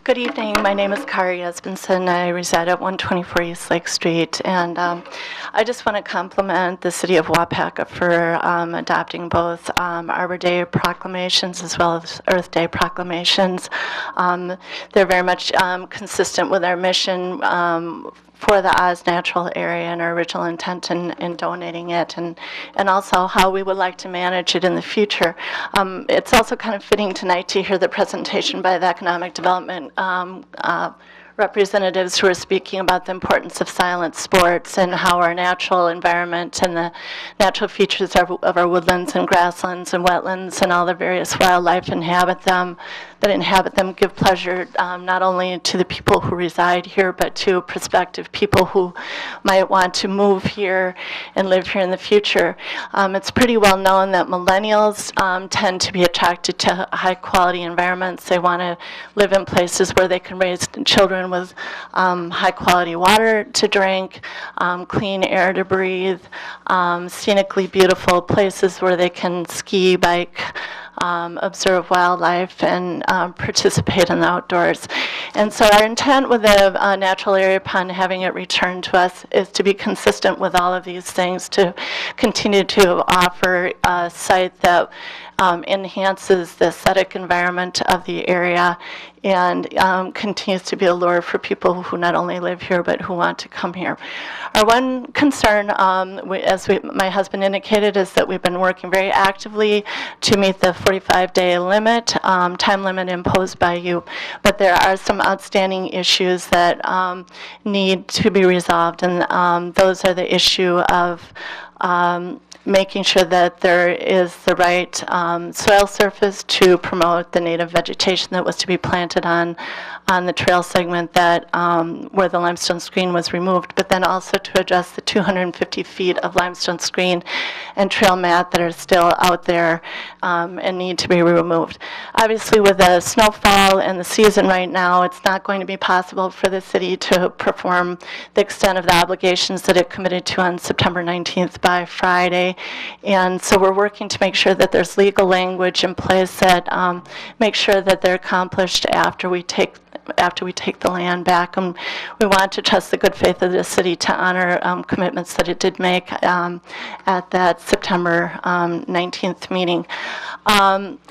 Good evening. My name is Kari Esbenson. I reside at 124 East Lake Street, and I just want to compliment the City of Waupaca for adopting both Arbor Day proclamations as well as Earth Day proclamations. They're very much consistent with our mission for the Oz natural area and our original intent in donating it, and also how we would like to manage it in the future. It's also kind of fitting tonight to hear the presentation by the Economic Development representatives who were speaking about the importance of silent sports and how our natural environment and the natural features of our woodlands and grasslands and wetlands and all the various wildlife that inhabit them give pleasure not only to the people who reside here, but to prospective people who might want to move here and live here in the future. It's pretty well known that millennials tend to be attracted to high-quality environments. They want to live in places where they can raise children with high-quality water to drink, clean air to breathe, scenically beautiful places where they can ski, bike, observe wildlife, and participate in the outdoors. And so our intent with the natural area pond, having it returned to us, is to be consistent with all of these things, to continue to offer a site that enhances the aesthetic environment of the area and continues to be a lure for people who not only live here but who want to come here. Our one concern, my husband indicated, is that we've been working very actively to meet the 45-day limit, time limit imposed by you, but there are some outstanding issues that need to be resolved, and those are the issue of making sure that there is the right soil surface to promote the native vegetation that was to be planted on the trail segment that where the limestone screen was removed, but then also to address the 250 feet of limestone screen and trail mat that are still out there and need to be removed. Obviously, with the snowfall and the season right now, it's not going to be possible for the city to perform the extent of the obligations that it committed to on September 19th by Friday. And so we're working to make sure that there's legal language in place that make sure that they're accomplished after we take the land back. And we want to trust the good faith of the city to honor commitments that it did make at that September 19th meeting.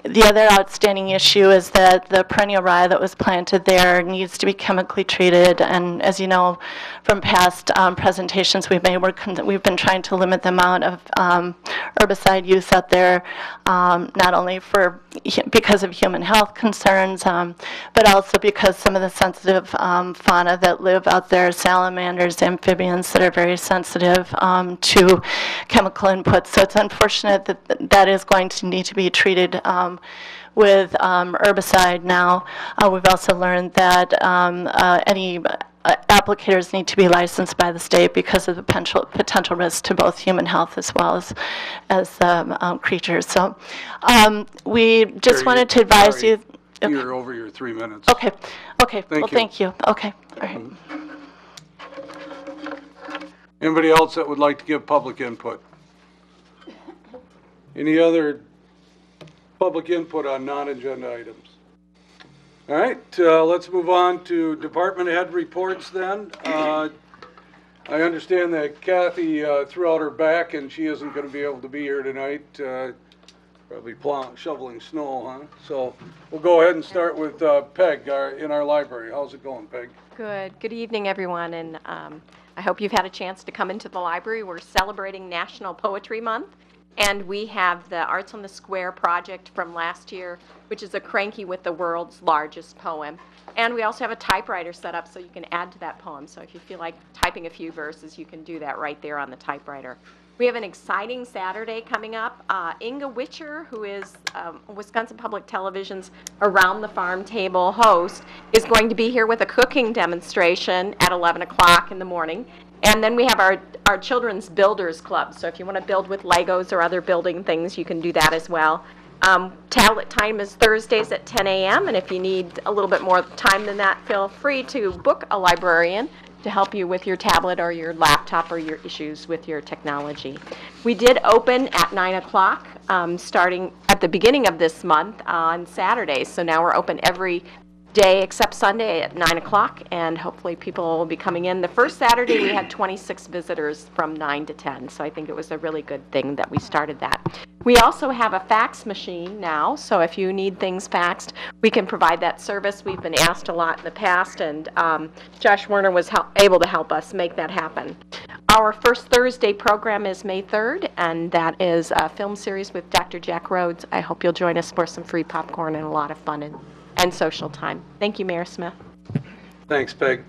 The other outstanding issue is that the perennial rye that was planted there needs to be chemically treated. And as you know from past presentations we've made, we've been trying to limit the amount of herbicide use out there, not only because of human health concerns, but also because some of the sensitive fauna that live out there, salamanders, amphibians, that are very sensitive to chemical inputs. So it's unfortunate that that is going to need to be treated with herbicide now. We've also learned that any applicators need to be licensed by the state because of the potential risk to both human health as well as creatures. So we just wanted to advise you. You're over your 3 minutes. Okay. Thank you. Okay. All right. Anybody else that would like to give public input? Any other public input on non-agenda items? All right, let's move on to department head reports then. I understand that Kathy threw out her back and she isn't going to be able to be here tonight. Probably shoveling snow, huh? So we'll go ahead and start with Peg in our library. How's it going, Peg? Good evening, everyone, and I hope you've had a chance to come into the library. We're celebrating National Poetry Month, and we have the Arts on the Square project from last year, which is a cranky with the world's largest poem. And we also have a typewriter set up so you can add to that poem. So if you feel like typing a few verses, you can do that right there on the typewriter. We have an exciting Saturday coming up. Inga Witcher, who is Wisconsin Public Television's Around the Farm Table host, is going to be here with a cooking demonstration at 11 o'clock in the morning. And then we have our Children's Builders Club. So if you want to build with Legos or other building things, you can do that as well. Tablet time is Thursdays at 10 a.m. And if you need a little bit more time than that, feel free to book a librarian to help you with your tablet or your laptop or your issues with your technology. We did open at 9 o'clock starting at the beginning of this month on Saturdays. So now we're open every day except Sunday at 9 o'clock, and hopefully people will be coming in. The first Saturday we had 26 visitors from 9 to 10, so I think it was a really good thing that we started that. We also have a fax machine now, so if you need things faxed, we can provide that service. We've been asked a lot in the past, and Josh Werner was able to help us make that happen. Our first Thursday program is May 3rd, and that is a film series with Dr. Jack Rhodes. I hope you'll join us for some free popcorn and a lot of fun and social time. Thank you, Mayor Smith. Thanks, Peg.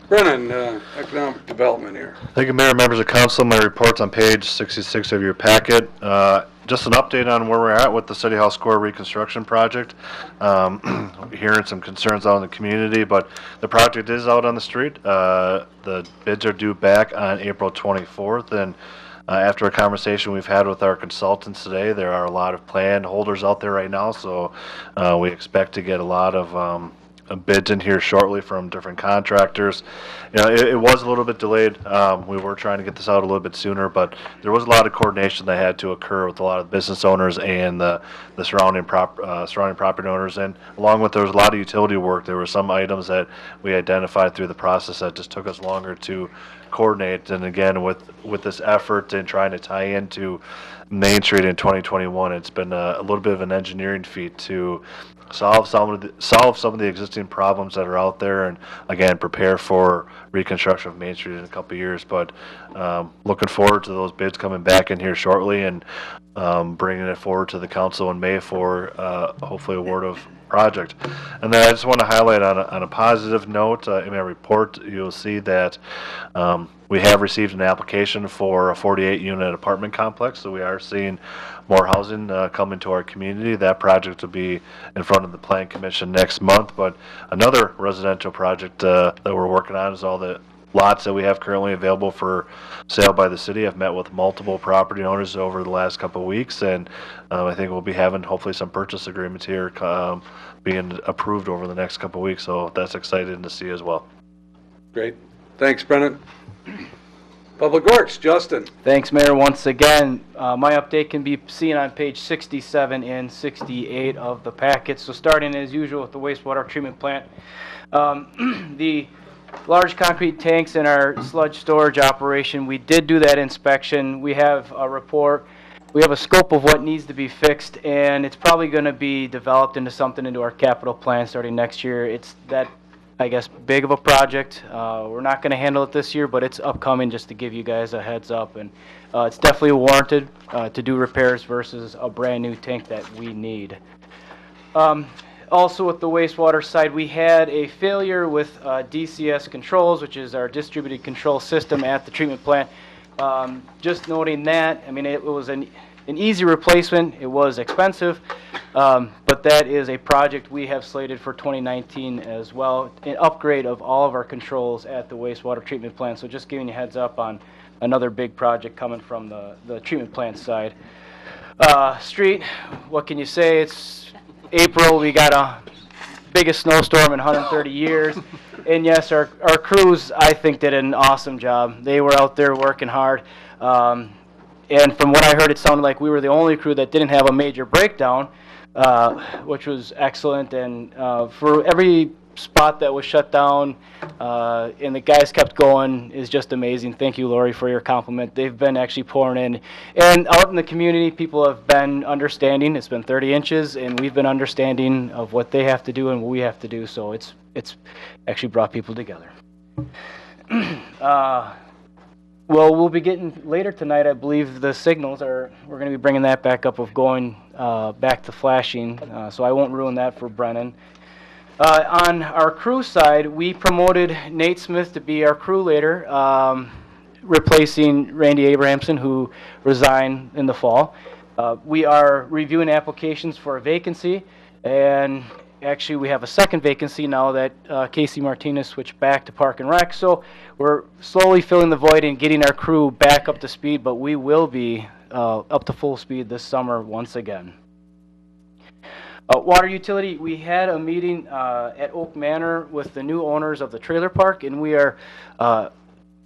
Brennan, Economic Development here. Thank you, Mayor, members of council. My report's on page 66 of your packet. Just an update on where we're at with the City Hall Square reconstruction project. Hearing some concerns out in the community, but the project is out on the street. The bids are due back on April 24th, and after a conversation we've had with our consultants today, there are a lot of plan holders out there right now, so we expect to get a lot of bids in here shortly from different contractors. You know, it was a little bit delayed. We were trying to get this out a little bit sooner, but there was a lot of coordination that had to occur with a lot of business owners and the surrounding property owners, and along with there was a lot of utility work. There were some items that we identified through the process that just took us longer to coordinate. And again, with this effort and trying to tie into Main Street in 2021, it's been a little bit of an engineering feat to solve some of the existing problems that are out there, and again prepare for reconstruction of Main Street in a couple of years. But looking forward to those bids coming back in here shortly and bringing it forward to the council in May for hopefully award of project. And then I just want to highlight on a positive note, in my report you'll see that we have received an application for a 48-unit apartment complex, so we are seeing more housing come into our community. That project will be in front of the Plan Commission next month. But another residential project that we're working on is all the lots that we have currently available for sale by the city. I've met with multiple property owners over the last couple of weeks, and I think we'll be having hopefully some purchase agreements here being approved over the next couple of weeks, so that's exciting to see as well. Great. Thanks, Brennan. Public Works, Justin. Thanks, Mayor. Once again, my update can be seen on page 67 and 68 of the packet. So starting as usual with the wastewater treatment plant. The large concrete tanks in our sludge storage operation, we did do that inspection. We have a report. We have a scope of what needs to be fixed, and it's probably going to be developed into something into our capital plan starting next year. It's that, I guess, big of a project. We're not going to handle it this year, but it's upcoming, just to give you guys a heads up. And it's definitely warranted to do repairs versus a brand new tank that we need. Also with the wastewater side, we had a failure with DCS controls, which is our distributed control system at the treatment plant. Just noting that, I mean, it was an easy replacement. It was expensive, but that is a project we have slated for 2019 as well, an upgrade of all of our controls at the wastewater treatment plant. So just giving you a heads up on another big project coming from the treatment plant side. Street, what can you say? It's April. We got a biggest snowstorm in 130 years. And yes, our crews, I think, did an awesome job. They were out there working hard. And from what I heard, it sounded like we were the only crew that didn't have a major breakdown, which was excellent. And for every spot that was shut down and the guys kept going is just amazing. Thank you, Lori, for your compliment. They've been actually pouring in. And out in the community, people have been understanding. It's been 30 inches, and we've been understanding of what they have to do and what we have to do. So it's actually brought people together. Well, we'll be getting later tonight, I believe, the signals we're going to be bringing that back up of going back to flashing, so I won't ruin that for Brennan. On our crew side, we promoted Nate Smith to be our crew leader, replacing Randy Abrahamson, who resigned in the fall. We are reviewing applications for a vacancy, and actually we have a second vacancy now that Casey Martinez switched back to Park and Rec. So we're slowly filling the void and getting our crew back up to speed, but we will be up to full speed this summer once again. Water utility, we had a meeting at Oak Manor with the new owners of the trailer park, and we are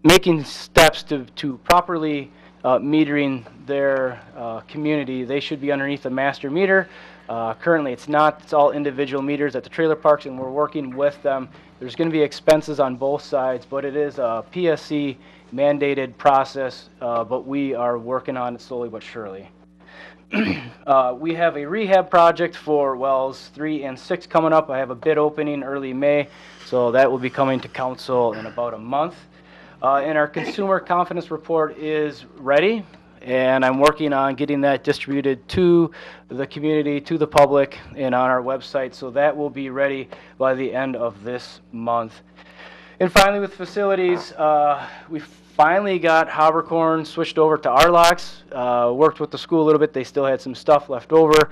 making steps to properly metering their community. They should be underneath a master meter. Currently it's not. It's all individual meters at the trailer parks, and we're working with them. There's going to be expenses on both sides, but it is a PSC mandated process, but we are working on it slowly but surely. We have a rehab project for wells 3 and 6 coming up. I have a bid opening early May, so that will be coming to council in about a month. And our consumer confidence report is ready. and I'm working on getting that distributed to the community, to the public, and on our website, so that will be ready by the end of this month. And finally, with facilities, we finally got Habercorn switched over to our locks. Worked with the school a little bit. They still had some stuff left over.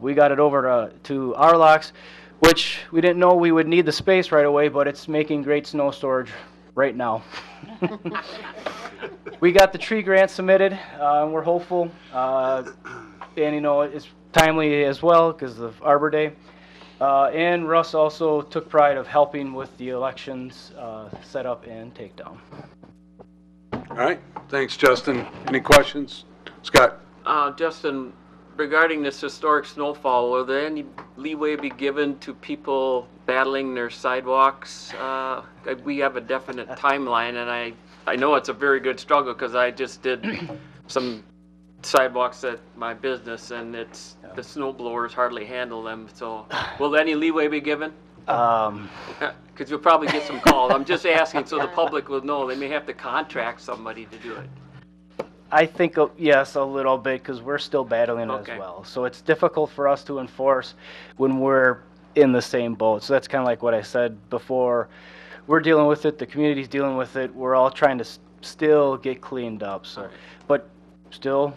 We got it over to our locks, which we didn't know we would need the space right away, but it's making great snow storage right now. We got the tree grant submitted, and we're hopeful. And, you know, it's timely as well because of Arbor Day. And Russ also took pride of helping with the elections setup and takedown. All right, thanks, Justin. Any questions? Scott? Justin, regarding this historic snowfall, will there any leeway be given to people battling their sidewalks? We have a definite timeline, and I know it's a very good struggle because I just did some sidewalks at my business, and the snow blowers hardly handle them. So, will any leeway be given? Because you'll probably get some calls. I'm just asking so the public will know. They may have to contract somebody to do it. I think, yes, a little bit, because we're still battling as well. So it's difficult for us to enforce when we're in the same boat. So that's kind of like what I said before. We're dealing with it. The community's dealing with it. We're all trying to still get cleaned up. So, but still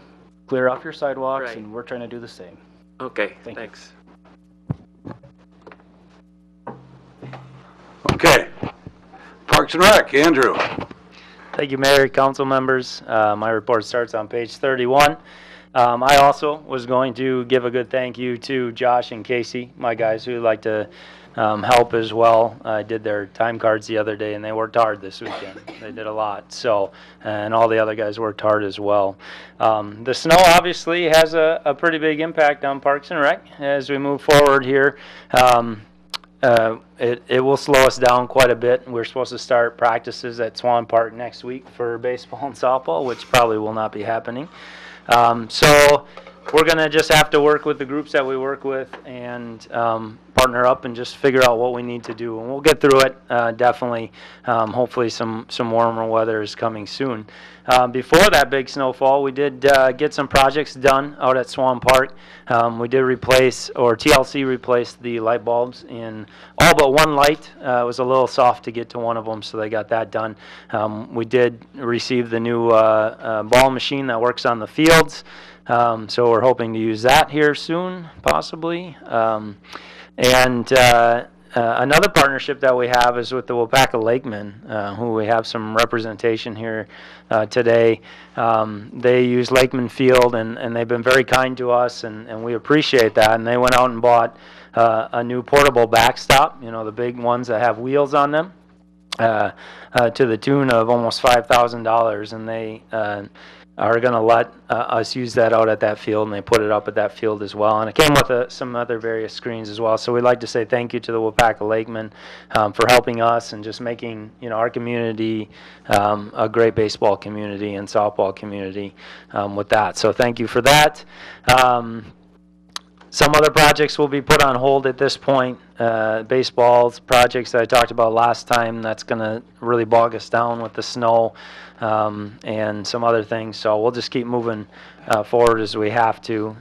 clear off your sidewalks, and we're trying to do the same. Okay, thanks. Okay. Parks and Rec, Andrew. Thank you, Mayor, council members. My report starts on page 31. I also was going to give a good thank you to Josh and Casey, my guys who like to help as well. I did their time cards the other day, and they worked hard this weekend. They did a lot. So, and all the other guys worked hard as well. The snow obviously has a pretty big impact on Parks and Rec as we move forward here. It will slow us down quite a bit. We're supposed to start practices at Swan Park next week for baseball and softball, which probably will not be happening. So we're going to just have to work with the groups that we work with and partner up and just figure out what we need to do. And we'll get through it, definitely. Hopefully some warmer weather is coming soon. Before that big snowfall, we did get some projects done out at Swan Park. We did replace, or TLC replaced the light bulbs in all but one light. It was a little soft to get to one of them, so they got that done. We did receive the new ball machine that works on the fields. So we're hoping to use that here soon, possibly. Another partnership that we have is with the Waupaca Lakemen, who we have some representation here today. They use Lakeman Field, and they've been very kind to us, and we appreciate that. And they went out and bought a new portable backstop, you know, the big ones that have wheels on them, to the tune of almost $5,000, and they are going to let us use that out at that field, and they put it up at that field as well. And it came with some other various screens as well. So we'd like to say thank you to the Waupaca Lakemen for helping us and just making, you know, our community a great baseball community and softball community with that. So thank you for that. Some other projects will be put on hold at this point. Baseball's projects that I talked about last time, that's going to really bog us down with the snow and some other things. So we'll just keep moving forward as we have to.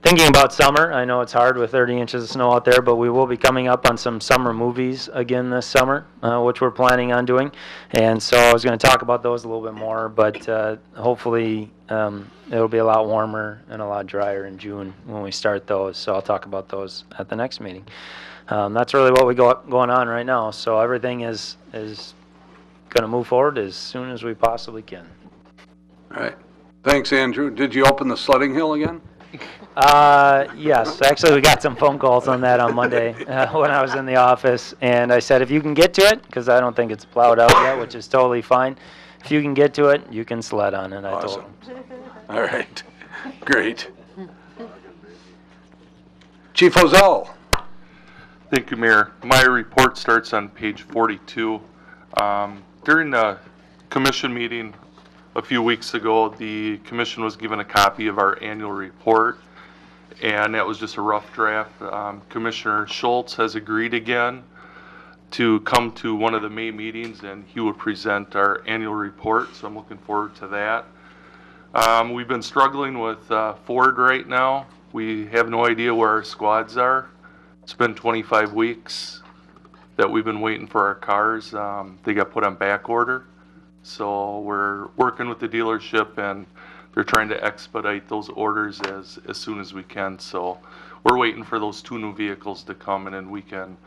Thinking about summer, I know it's hard with 30 inches of snow out there, but we will be coming up on some summer movies again this summer, which we're planning on doing. And so I was going to talk about those a little bit more, but hopefully it'll be a lot warmer and a lot drier in June when we start those. So I'll talk about those at the next meeting. That's really what we got going on right now. So everything is going to move forward as soon as we possibly can. All right. Thanks, Andrew. Did you open the sledding hill again? Yes, actually we got some phone calls on that on Monday when I was in the office, and I said if you can get to it, because I don't think it's plowed out yet, which is totally fine. If you can get to it, you can sled on it, I told him. All right, great. Chief Ozell. Thank you, Mayor. My report starts on page 42. During the commission meeting a few weeks ago, the commission was given a copy of our annual report, and that was just a rough draft. Commissioner Schultz has agreed again to come to one of the May meetings, and he will present our annual report, so I'm looking forward to that. We've been struggling with Ford right now. We have no idea where our squads are. It's been 25 weeks that we've been waiting for our cars. They got put on back order. So we're working with the dealership, and they're trying to expedite those orders as soon as we can. So we're waiting for those 2 new vehicles to come, and then we can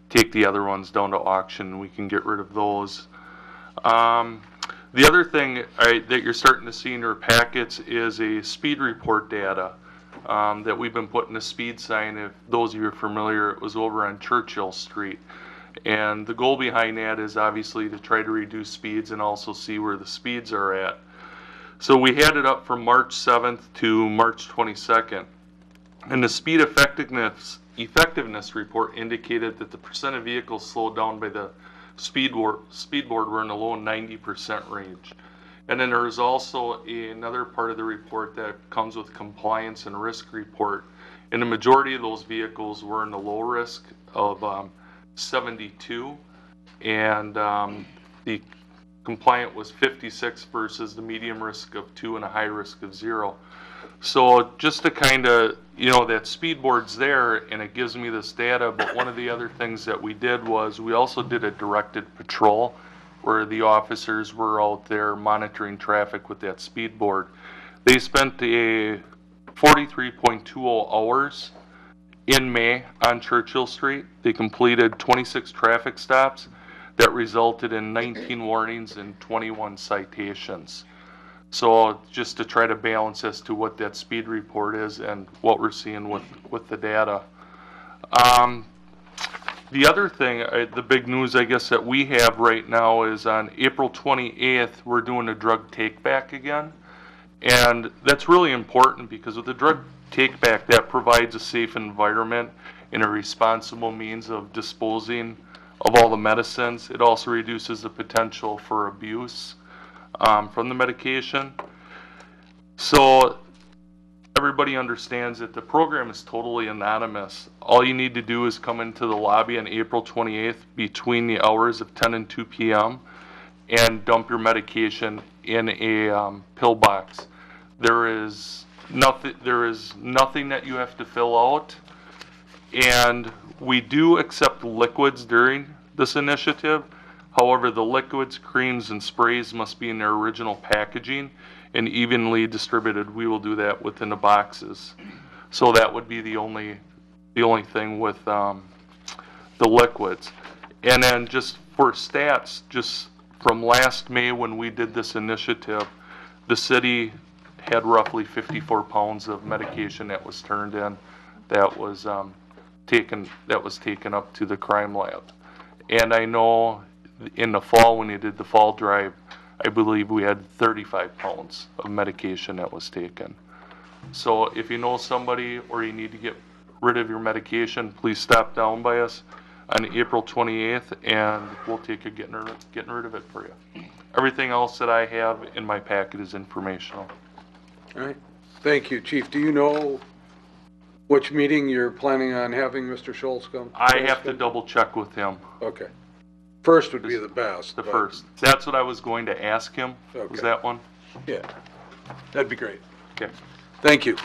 take the other ones down to auction, and we can get rid of those. The other thing that you're starting to see in your packets is a speed report data that we've been putting a speed sign. If those of you are familiar, it was over on Churchill Street. And the goal behind that is obviously to try to reduce speeds and also see where the speeds are at. So we had it up from March 7th to March 22nd. And the speed effectiveness report indicated that the percent of vehicles slowed down by the speed board were in the low 90% range. And then there is also another part of the report that comes with compliance and risk report. And the majority of those vehicles were in the low risk of 72, and the compliant was 56 versus the medium risk of 2 and a high risk of 0. So just to kind of, that speed board's there and it gives me this data, but one of the other things that we did was we also did a directed patrol where the officers were out there monitoring traffic with that speed board. They spent a 43.20 hours in May on Churchill Street. They completed 26 traffic stops that resulted in 19 warnings and 21 citations. So just to try to balance as to what that speed report is and what we're seeing with the data. The other thing, the big news I guess that we have right now is on April 28th, we're doing a drug take back again. And that's really important because with the drug take back, that provides a safe environment and a responsible means of disposing of all the medicines. It also reduces the potential for abuse from the medication. So everybody understands that the program is totally anonymous. All you need to do is come into the lobby on April 28th between the hours of 10 and 2 p.m. and dump your medication in a pill box. There is nothing that you have to fill out, and we do accept liquids during this initiative. However, the liquids, creams, and sprays must be in their original packaging and evenly distributed. We will do that within the boxes. So that would be the only thing with the liquids. And then just for stats, just from last May when we did this initiative, the city had roughly 54 pounds of medication that was turned in that was taken up to the crime lab. And I know in the fall when you did the fall drive, I believe we had 35 pounds of medication that was taken. So if you know somebody or you need to get rid of your medication, please stop down by us on April 28th and we'll take a getting rid of it for you. Everything else that I have in my packet is informational. All right. Thank you, Chief. Do you know which meeting you're planning on having Mr. Schultz come? I have to double check with him. Okay. First would be the best. The first. That's what I was going to ask him. Okay. Was that one? Yeah. That'd be great. Okay. Thank you.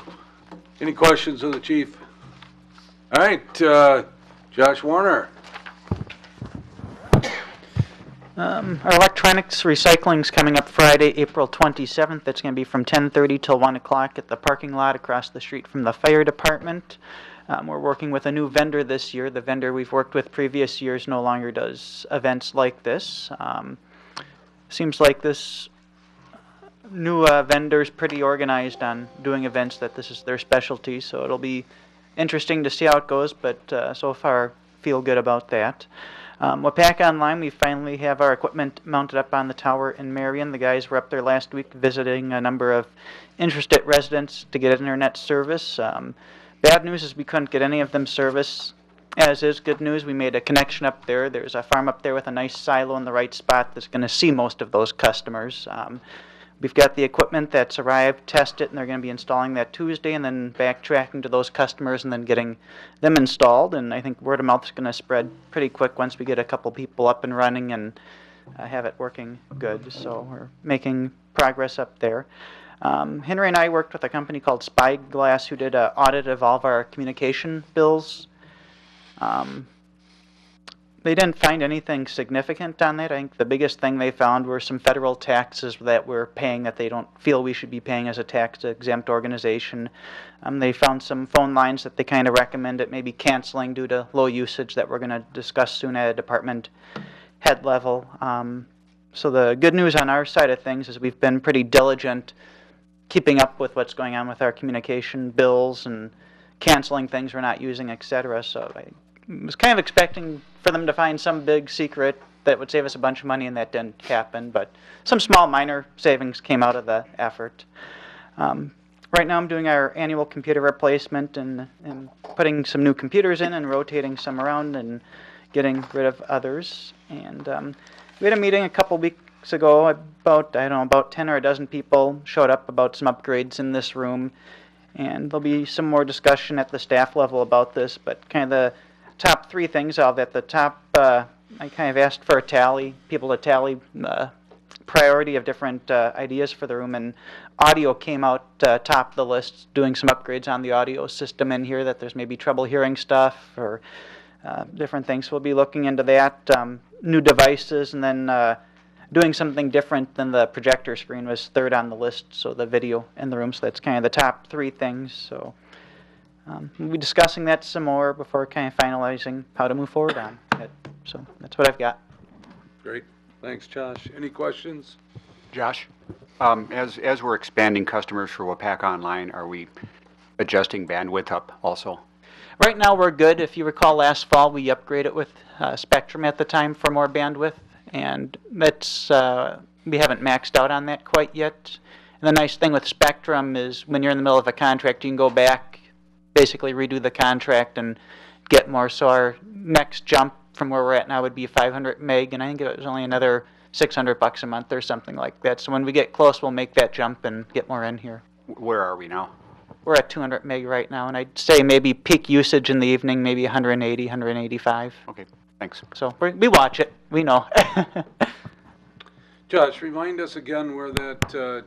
Any questions of the chief? All right, Josh Warner. Our electronics recycling's coming up Friday, April 27th. That's going to be from 10:30 till 1 o'clock at the parking lot across the street from the fire department. We're working with a new vendor this year. The vendor we've worked with previous years no longer does events like this. Seems like this new vendor's pretty organized on doing events that this is their specialty, so it'll be interesting to see how it goes, but so far feel good about that. Waupaca Online, we finally have our equipment mounted up on the tower in Marion. The guys were up there last week visiting a number of interested residents to get internet service. Bad news is we couldn't get any of them service. As is good news, we made a connection up there. There's a farm up there with a nice silo in the right spot that's going to see most of those customers. We've got the equipment that's arrived, tested, and they're going to be installing that Tuesday, and then backtracking to those customers and then getting them installed. And I think word of mouth is going to spread pretty quick once we get a couple people up and running and have it working good. So we're making progress up there. Henry and I worked with a company called Spyglass who did an audit of all of our communication bills. They didn't find anything significant on that. I think the biggest thing they found were some federal taxes that we're paying that they don't feel we should be paying as a tax-exempt organization. They found some phone lines that they kind of recommended maybe canceling due to low usage that we're going to discuss soon at a department head level. So the good news on our side of things is we've been pretty diligent keeping up with what's going on with our communication bills and canceling things we're not using, etc. So I was kind of expecting for them to find some big secret that would save us a bunch of money, and that didn't happen, but some small minor savings came out of the effort. Right now I'm doing our annual computer replacement and putting some new computers in and rotating some around and getting rid of others. And we had a meeting a couple weeks ago, about 10 or a dozen people showed up about some upgrades in this room, and there'll be some more discussion at the staff level about this, but kind of the top three things out at the top, I kind of asked for a tally, people to tally priority of different ideas for the room, and audio came out top of the list, doing some upgrades on the audio system in here, that there's maybe trouble hearing stuff or different things. So we'll be looking into that. New devices, and then doing something different than the projector screen was third on the list, so the video in the room. So that's kind of the top three things. So we'll be discussing that some more before kind of finalizing how to move forward on it. So that's what I've got. Great. Thanks, Josh. Any questions? Josh, as we're expanding customers for Waupaca Online, are we adjusting bandwidth up also? Right now we're good. If you recall, last fall we upgraded with Spectrum at the time for more bandwidth, and that's we haven't maxed out on that quite yet. And the nice thing with Spectrum is when you're in the middle of a contract, you can go back, basically redo the contract and get more. So our next jump from where we're at now would be 500 meg, and I think it was only another $600 a month or something like that. So when we get close, we'll make that jump and get more in here. Where are we now? We're at 200 meg right now, and I'd say maybe peak usage in the evening, maybe 180, 185. Okay, thanks. So we watch it. We know. Josh, remind us again where that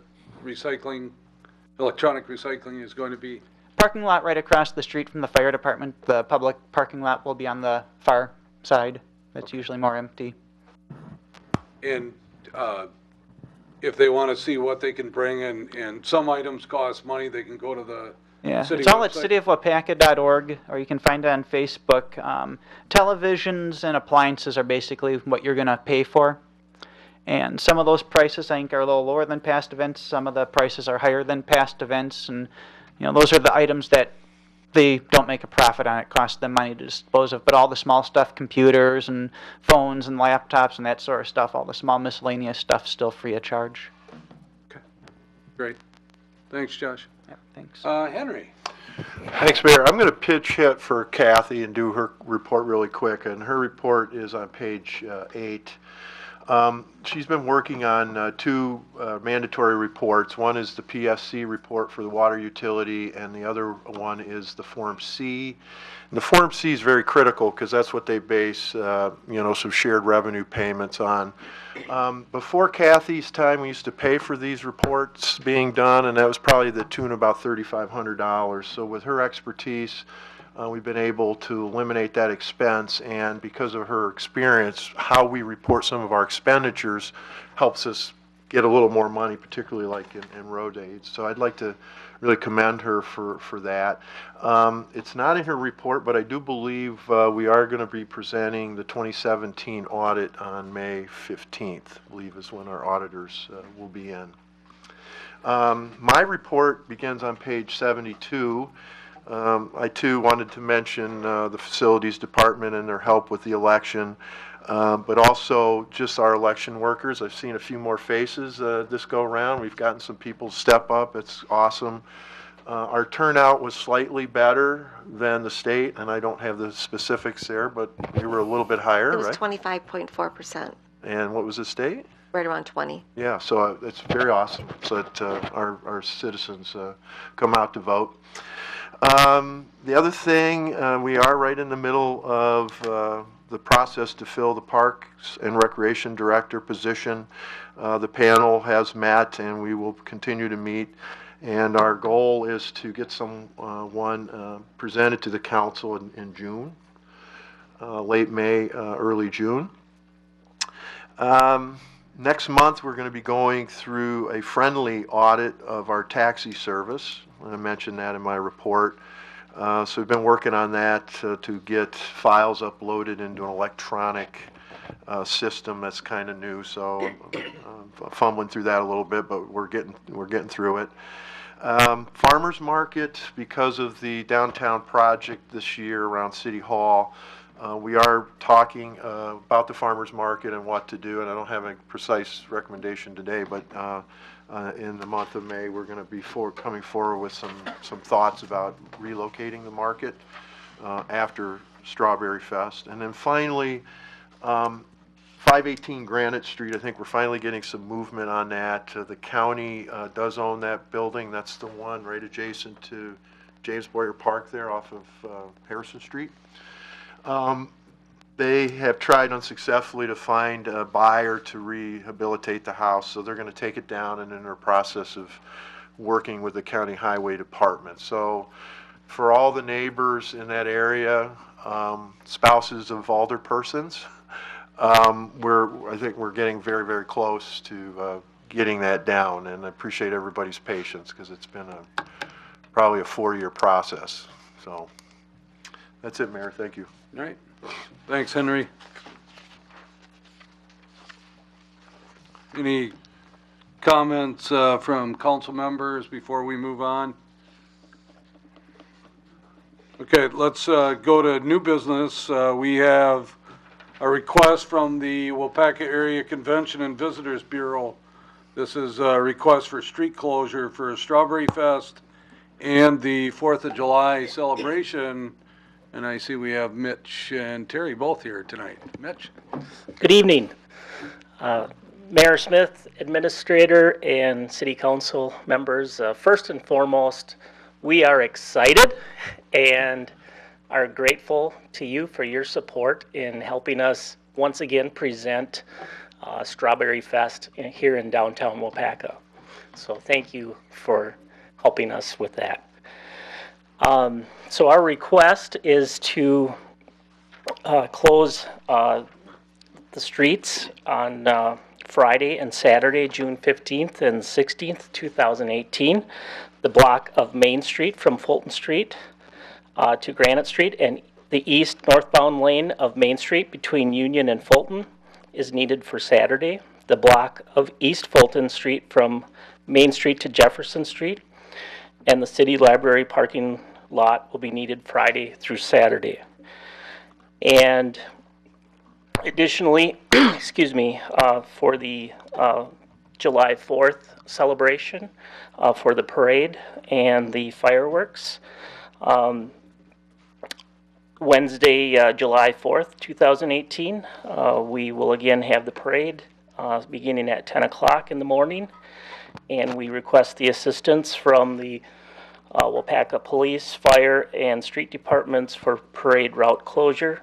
electronic recycling is going to be. Parking lot right across the street from the fire department. The public parking lot will be on the far side. That's usually more empty. And if they want to see what they can bring, and some items cost money, they can go to the city it's all website. at cityofwaupaca.org, or you can find it on Facebook. Televisions and appliances are basically what you're going to pay for. And some of those prices, I think, are a little lower than past events. Some of the prices are higher than past events. And, those are the items that they don't make a profit on. It costs them money to dispose of. But all the small stuff, computers and phones and laptops and that sort of stuff, all the small miscellaneous stuff, still free of charge. Okay, great. Thanks, Josh. Yep, thanks. Henry. Thanks, Mayor. I'm going to pitch hit for Kathy and do her report really quick. And her report is on page 8. She's been working on two mandatory reports. One is the PSC report for the water utility, and the other one is the Form C. And the Form C is very critical because that's what they base, some shared revenue payments on. Before Kathy's time, we used to pay for these reports being done, and that was probably the tune of about $3,500. So with her expertise, we've been able to eliminate that expense, and because of her experience, how we report some of our expenditures helps us get a little more money, particularly like in road aids. So I'd like to really commend her for that. It's not in her report, but I do believe we are going to be presenting the 2017 audit on May 15th, I believe is when our auditors will be in. My report begins on page 72. I too wanted to mention the facilities department and their help with the election, but also just our election workers. I've seen a few more faces this go around. We've gotten some people to step up. It's awesome. Our turnout was slightly better than the state, and I don't have the specifics there, but we were a little bit higher, It was right? 25.4%. And what was the state? Right around 20. Yeah, so it's very awesome so that our citizens come out to vote. The other thing, we are right in the middle of the process to fill the Parks and Recreation Director position. The panel has met and we will continue to meet. And our goal is to get someone presented to the council in June, late May, early June. Next month, we're going to be going through a friendly audit of our taxi service. I mentioned that in my report. So we've been working on that to get files uploaded into an electronic system that's kind of new. So I'm fumbling through that a little bit, but we're getting through it. Farmers Market, because of the downtown project this year around City Hall, we are talking about the farmers market and what to do, and I don't have a precise recommendation today, but in the month of May, we're going to be coming forward with some thoughts about relocating the market after Strawberry Fest. And then finally, 518 Granite Street, I think we're finally getting some movement on that. The county does own that building. That's the one right adjacent to James Boyer Park there off of Harrison Street. They have tried unsuccessfully to find a buyer to rehabilitate the house, so they're going to take it down and in their process of working with the county highway department. So for all the neighbors in that area, spouses of alderpersons, I think we're getting very, very close to getting that down, and I appreciate everybody's patience because it's been probably a 4-year process. So that's it, Mayor. Thank you. All right. Thanks, Henry. Any comments from council members before we move on? Okay, let's go to new business. We have a request from the Waupaca Area Convention and Visitors Bureau. This is a request for street closure for Strawberry Fest and the 4th of July celebration. And I see we have Mitch and Terry both here tonight. Mitch? Good evening. Mayor Smith, Administrator, and City Council members. First and foremost, we are excited and are grateful to you for your support in helping us once again present Strawberry Fest here in downtown Waupaca. So thank you for helping us with that. So our request is to close the streets on Friday and Saturday, June 15th and 16th, 2018. The block of Main Street from Fulton Street to Granite Street, and the east northbound lane of Main Street between Union and Fulton is needed for Saturday. The block of East Fulton Street from Main Street to Jefferson Street and the City Library parking lot will be needed Friday through Saturday. And additionally, excuse me, for the July 4th celebration, for the parade and the fireworks, Wednesday, July 4th, 2018, we will again have the parade beginning at 10 o'clock in the morning, and we request the assistance from the Waupaca Police, Fire, and Street Departments for parade route closure.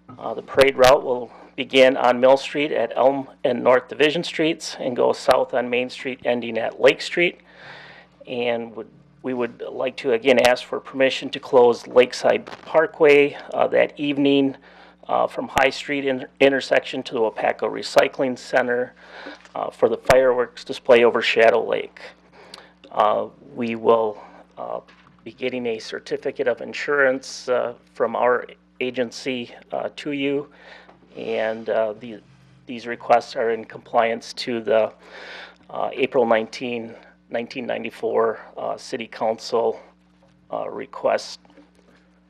The parade route will begin on Mill Street at Elm and North Division Streets and go south on Main Street ending at Lake Street. And we would like to again ask for permission to close Lakeside Parkway that evening from High Street intersection to the Waupaca Recycling Center for the fireworks display over Shadow Lake. We will be getting a certificate of insurance from our agency to you, and these requests are in compliance to the April 19, 1994 City Council request.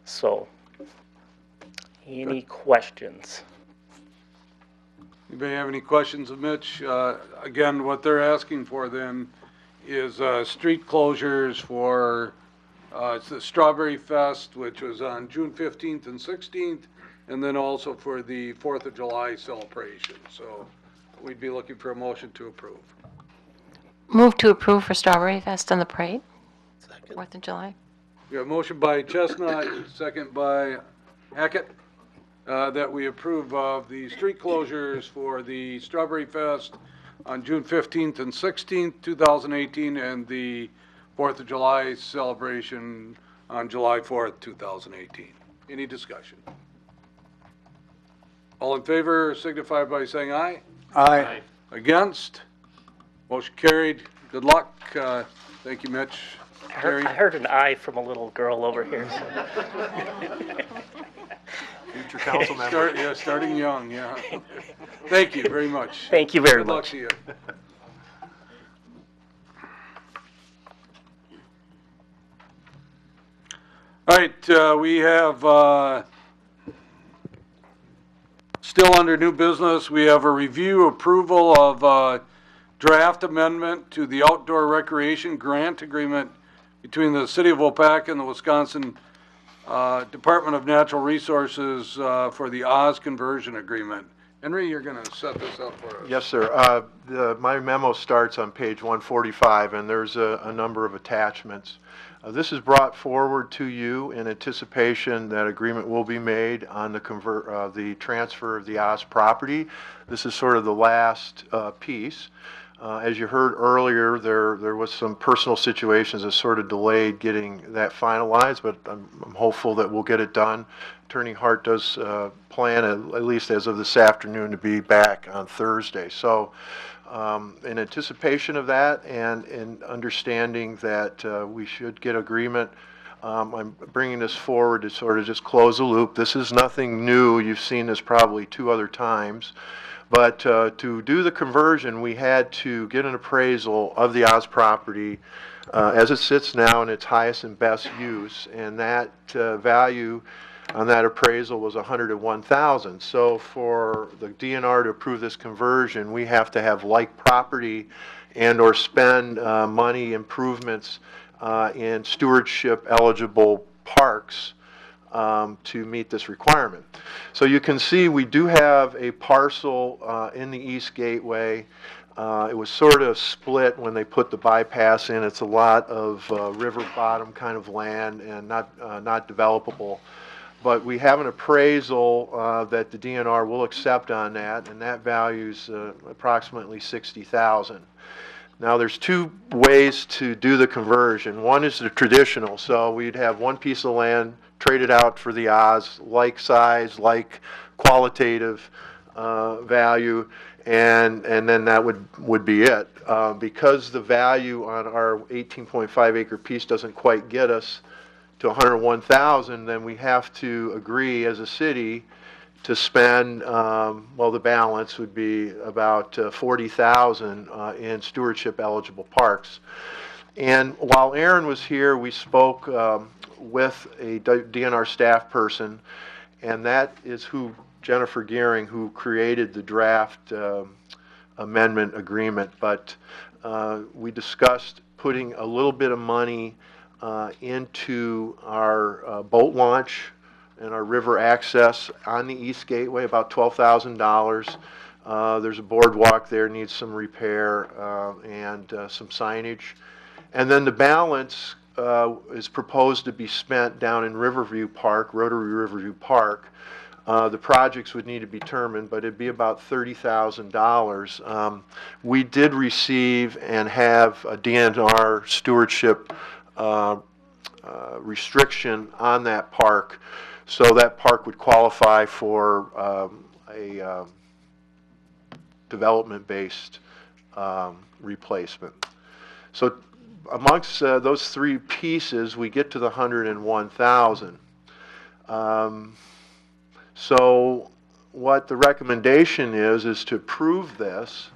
So, any questions? Anybody have any questions of Mitch? Again, what they're asking for then is street closures for it's the Strawberry Fest, which was on June 15th and 16th, and then also for the 4th of July celebration. So we'd be looking for a motion to approve. Move to approve for Strawberry Fest and the parade. 4th of July. We have a motion by Chestnut, second by Hackett, that we approve of the street closures for the Strawberry Fest on June 15th and 16th, 2018, and the 4th of July celebration on July 4th, 2018. Any discussion? All in favor signify by saying aye. Aye. Against? Motion carried. Good luck. Thank you, Mitch. I heard an aye from a little girl over here. Future council member. Starting young, yeah. Thank you very much. Thank you very Good luck much. to you. All right, we have, still under new business, we have a review approval of draft amendment to the outdoor recreation grant agreement between the City of Waupaca and the Wisconsin Department of Natural Resources for the Oz conversion agreement. Henry, you're going to set this up for us. Yes, sir. My memo starts on page 145, and there's a number of attachments. This is brought forward to you in anticipation that agreement will be made on the transfer of the Oz property. This is sort of the last piece. As you heard earlier, there was some personal situations that sort of delayed getting that finalized, but I'm hopeful that we'll get it done. Attorney Hart does plan, at least as of this afternoon, to be back on Thursday. So in anticipation of that and in understanding that we should get agreement, I'm bringing this forward to sort of just close the loop. This is nothing new. You've seen this probably 2 other times. But to do the conversion, we had to get an appraisal of the Oz property as it sits now in its highest and best use, and that value on that appraisal was $101,000. So for the DNR to approve this conversion, we have to have like property and or spend money improvements in stewardship eligible parks to meet this requirement. So you can see we do have a parcel in the East Gateway. It was sort of split when they put the bypass in. It's a lot of river bottom kind of land and not developable. But we have an appraisal that the DNR will accept on that, and that values approximately $60,000. Now there's 2 ways to do the conversion. One is the traditional, so we'd have one piece of land traded out for the Oz, like size, like qualitative value, and then that would be it. Because the value on our 18.5 acre piece doesn't quite get us to 101,000, then we have to agree as a city to spend, well, the balance would be about 40,000 in stewardship eligible parks. And while Aaron was here, we spoke with a DNR staff person, and that is Jennifer Gearing, who created the draft amendment agreement. But we discussed putting a little bit of money into our boat launch and our river access on the East Gateway, about $12,000. There's a boardwalk there, needs some repair and some signage. And then the balance is proposed to be spent down in Riverview Park, Rotary Riverview Park. The projects would need to be determined, but it'd be about $30,000. We did receive and have a DNR stewardship restriction on that park, so that park would qualify for a development-based replacement. So amongst those 3 pieces, we get to the 101,000. So what the recommendation is to approve this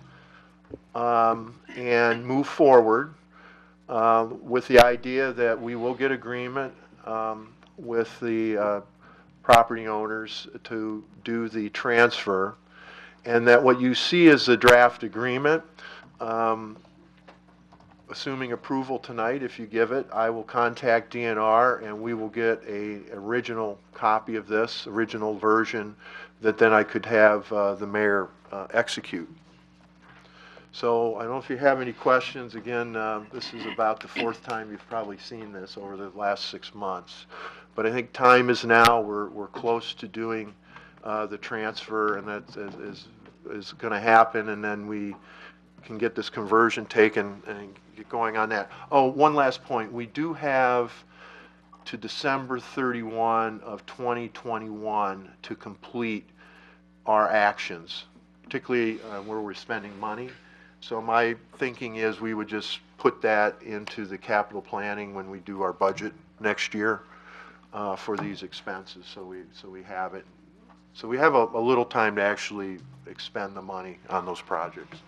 and move forward with the idea that we will get agreement with the property owners to do the transfer, and that what you see is the draft agreement. Assuming approval tonight, if you give it, I will contact DNR and we will get a original copy of this, original version, that then I could have the mayor execute. So I don't know if you have any questions. Again, this is about the fourth time you've probably seen this over the last 6 months. But I think time is now. We're close to doing the transfer, and that is going to happen, and then we can get this conversion taken and get going on that. Oh, one last point. We do have to December 31 of 2021 to complete our actions, particularly where we're spending money. So my thinking is we would just put that into the capital planning when we do our budget next year for these expenses, so we have it. So we have a little time to actually expend the money on those projects.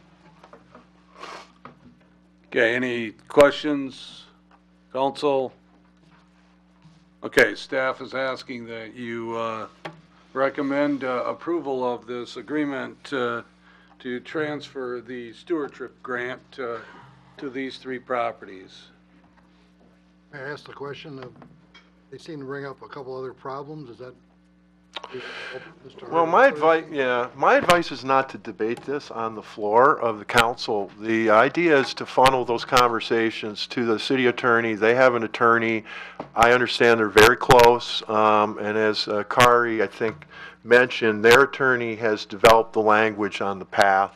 Okay, any questions, council? Okay, staff is asking that you recommend approval of this agreement to transfer the stewardship grant to these 3 properties. May I ask the question of, they seem to bring up a couple other problems, is that? Well, my advice is not to debate this on the floor of the council. The idea is to funnel those conversations to the city attorney. They have an attorney. I understand they're very close, and as Kari, I think, mentioned, their attorney has developed the language on the path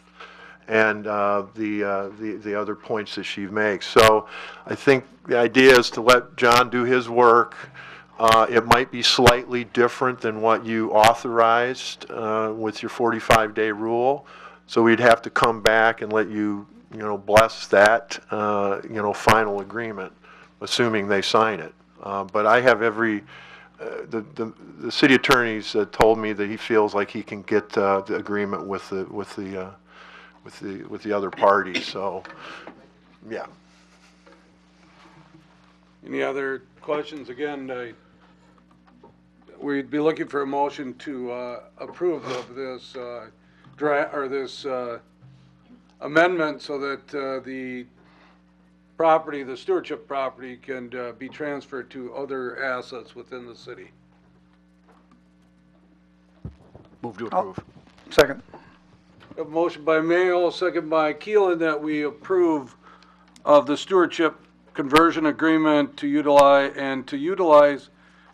and the other points that she makes. So I think the idea is to let John do his work. It might be slightly different than what you authorized with your 45-day rule. So we'd have to come back and let you, bless that, final agreement, assuming they sign it. But I have the city attorney's told me that he feels like he can get the agreement with the other parties. So, yeah. Any other questions? Again, we'd be looking for a motion to approve of this this amendment so that the stewardship property can be transferred to other assets within the city. Move to approve. Second. A motion by Mayo, second by Keelan, that we approve of the stewardship conversion agreement to utilize,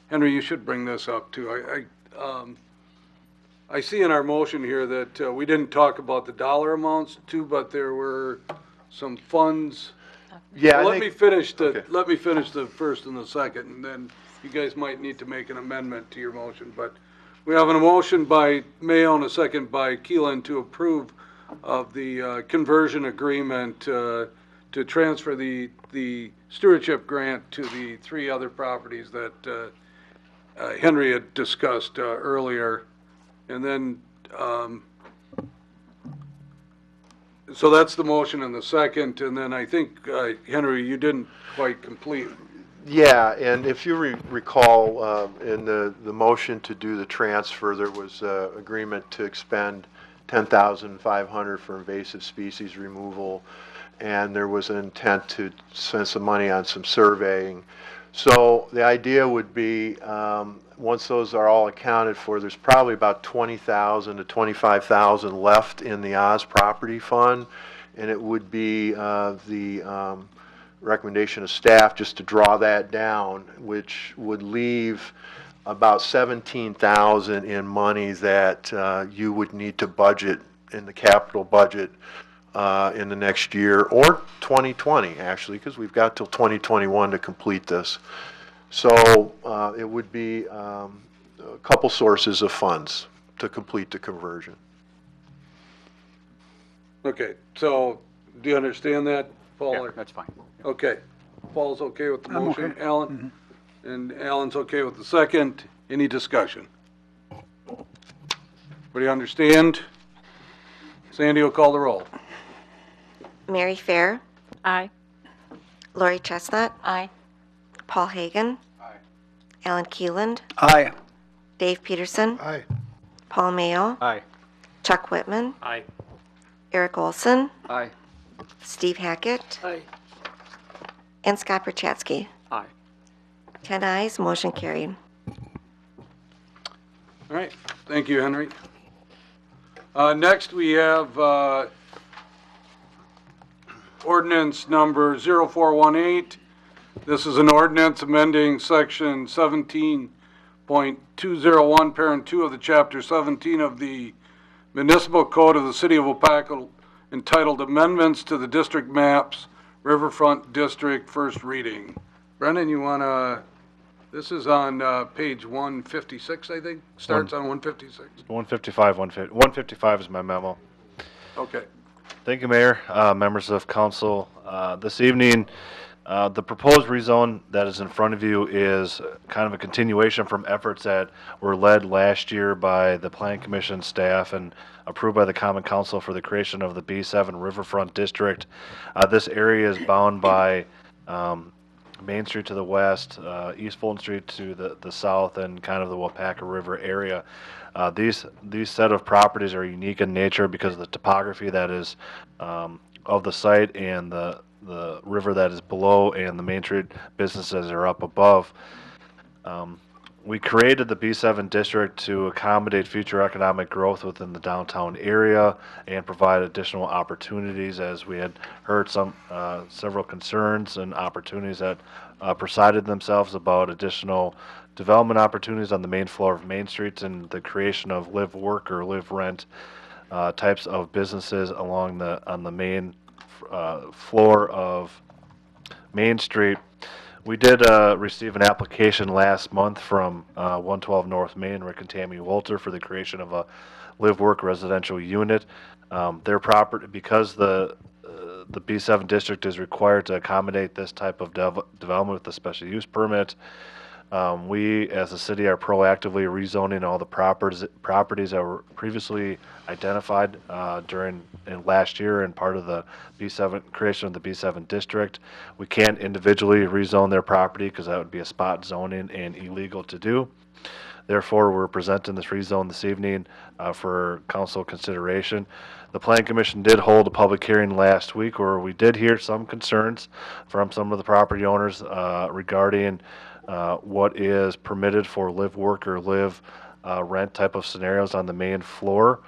Henry, you should bring this up too. I see in our motion here that we didn't talk about the dollar amounts too, but there were some funds. Yeah. Well, let me finish the first and the second, and then you guys might need to make an amendment to your motion. But we have a motion by Mayo and a second by Keelan to approve of the conversion agreement to transfer the stewardship grant to the 3 other properties that Henry had discussed earlier. And then, so that's the motion and the second. And then I think, Henry, you didn't quite complete. Yeah, and if you recall, in the motion to do the transfer, there was agreement to expend $10,500 for invasive species removal, and there was an intent to spend some money on some surveying. So the idea would be, once those are all accounted for, there's probably about $20,000 to $25,000 left in the Oz property fund, and it would be the recommendation of staff just to draw that down, which would leave about $17,000 in money that you would need to budget in the capital budget in the next year, or 2020 actually, because we've got till 2021 to complete this. So it would be a couple sources of funds to complete the conversion. Okay, so do you understand that, Paul? Yeah, that's fine. Okay. Paul's okay with the I'm motion. okay. Alan? And Alan's okay with the second. Any discussion? Everybody understand? Sandy will call the roll. Mary Fair, Aye. Lori Chestnut, Aye. Paul Hagan, Alan Keeland, Aye. Dave Peterson, Aye. Paul Mayo, Aye. Chuck Whitman, Aye. Eric Olson, Aye. Steve Hackett, Aye. and Scott Perchatsky. Aye. 10 ayes, motion carried. All right. Thank you, Henry. Next, we have ordinance number 0418. This is an ordinance amending section 17.201, parent 2 of the chapter 17 of the Municipal Code of the City of Waupaca entitled Amendments to the District Maps, Riverfront District, first reading. Brendan, you want to, this is on page 156, I think? Starts on 156. 155, 155 is my memo. Okay. Thank you, Mayor, members of council. This evening, the proposed rezone that is in front of you is kind of a continuation from efforts that were led last year by the Planning Commission staff and approved by the Common Council for the creation of the B7 Riverfront District. This area is bound by Main Street to the west, East Fulton Street to the south, and kind of the Waupaca River area. These set of properties are unique in nature because of the topography that is of the site and the river that is below and the Main Street businesses are up above. We created the B7 district to accommodate future economic growth within the downtown area and provide additional opportunities, as we had heard several concerns and opportunities that presented themselves about additional development opportunities on the main floor of Main Street and the creation of live work or live rent types of businesses on the main floor of Main Street. We did receive an application last month from 112 North Main, Rick and Tammy Wolter, for the creation of a live-work residential unit. Their property, because the B7 district is required to accommodate this type of development with a special use permit, we, as a city, are proactively rezoning all the properties that were previously identified during last year and part of the B7 creation of the B7 district. We can't individually rezone their property because that would be a spot zoning and illegal to do. Therefore, we're presenting this rezone this evening for council consideration. The Planning Commission did hold a public hearing last week where we did hear some concerns from some of the property owners regarding what is permitted for live work or live rent type of scenarios on the main floor.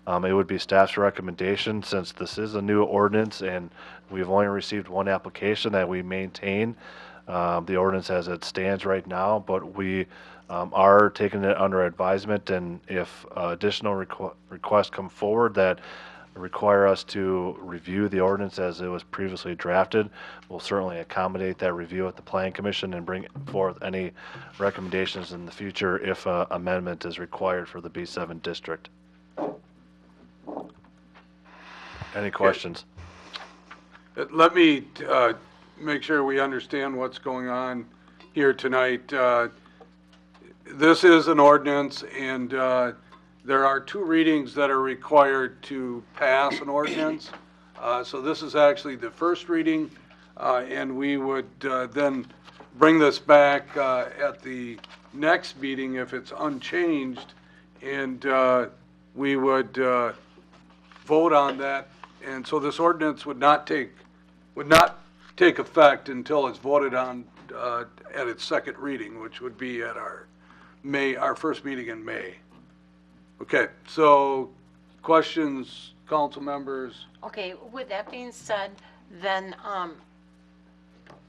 It would be staff's recommendation, since this is a new ordinance and we've only received one application, that we maintain the ordinance as it stands right now, but we are taking it under advisement, and if additional requests come forward that require us to review the ordinance as it was previously drafted, we'll certainly accommodate that review at the Planning Commission and bring forth any recommendations in the future if amendment is required for the B7 district. Any questions? Let me make sure we understand what's going on here tonight. This is an ordinance, and there are two readings that are required to pass an ordinance. So this is actually the first reading, and we would then bring this back at the next meeting if it's unchanged, and we would vote on that. And so this ordinance would not take effect until it's voted on at its second reading, which would be at our first meeting in May. Okay, so questions, council members? Okay, with that being said, then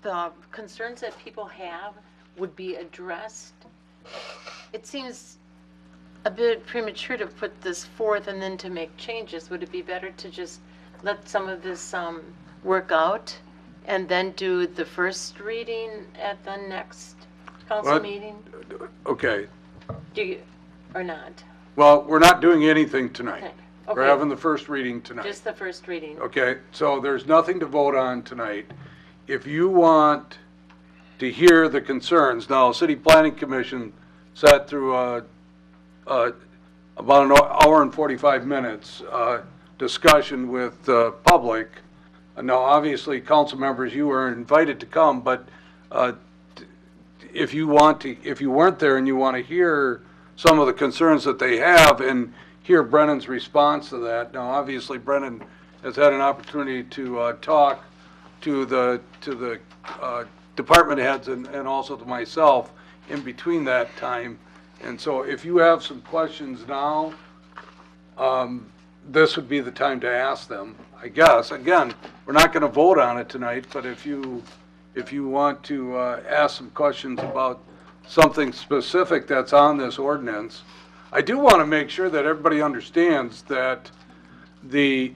the concerns that people have would be addressed. It seems a bit premature to put this forth and then to make changes. Would it be better to just let some of this work out and then do the first reading at the next council meeting? Okay. Do you, or not? Well, we're not doing anything tonight. Okay. We're having the first reading tonight. Just the first reading. Okay, so there's nothing to vote on tonight. If you want to hear the concerns, now, City Planning Commission sat through about an hour and 45 minutes discussion with the public. Now, obviously, council members, you are invited to come, but if you weren't there and you want to hear some of the concerns that they have and hear Brennan's response to that. Now, obviously, Brennan has had an opportunity to talk to the department heads and also to myself in between that time. And so if you have some questions now, this would be the time to ask them, I guess. Again, we're not going to vote on it tonight, but if you want to ask some questions about something specific that's on this ordinance, I do want to make sure that everybody understands that the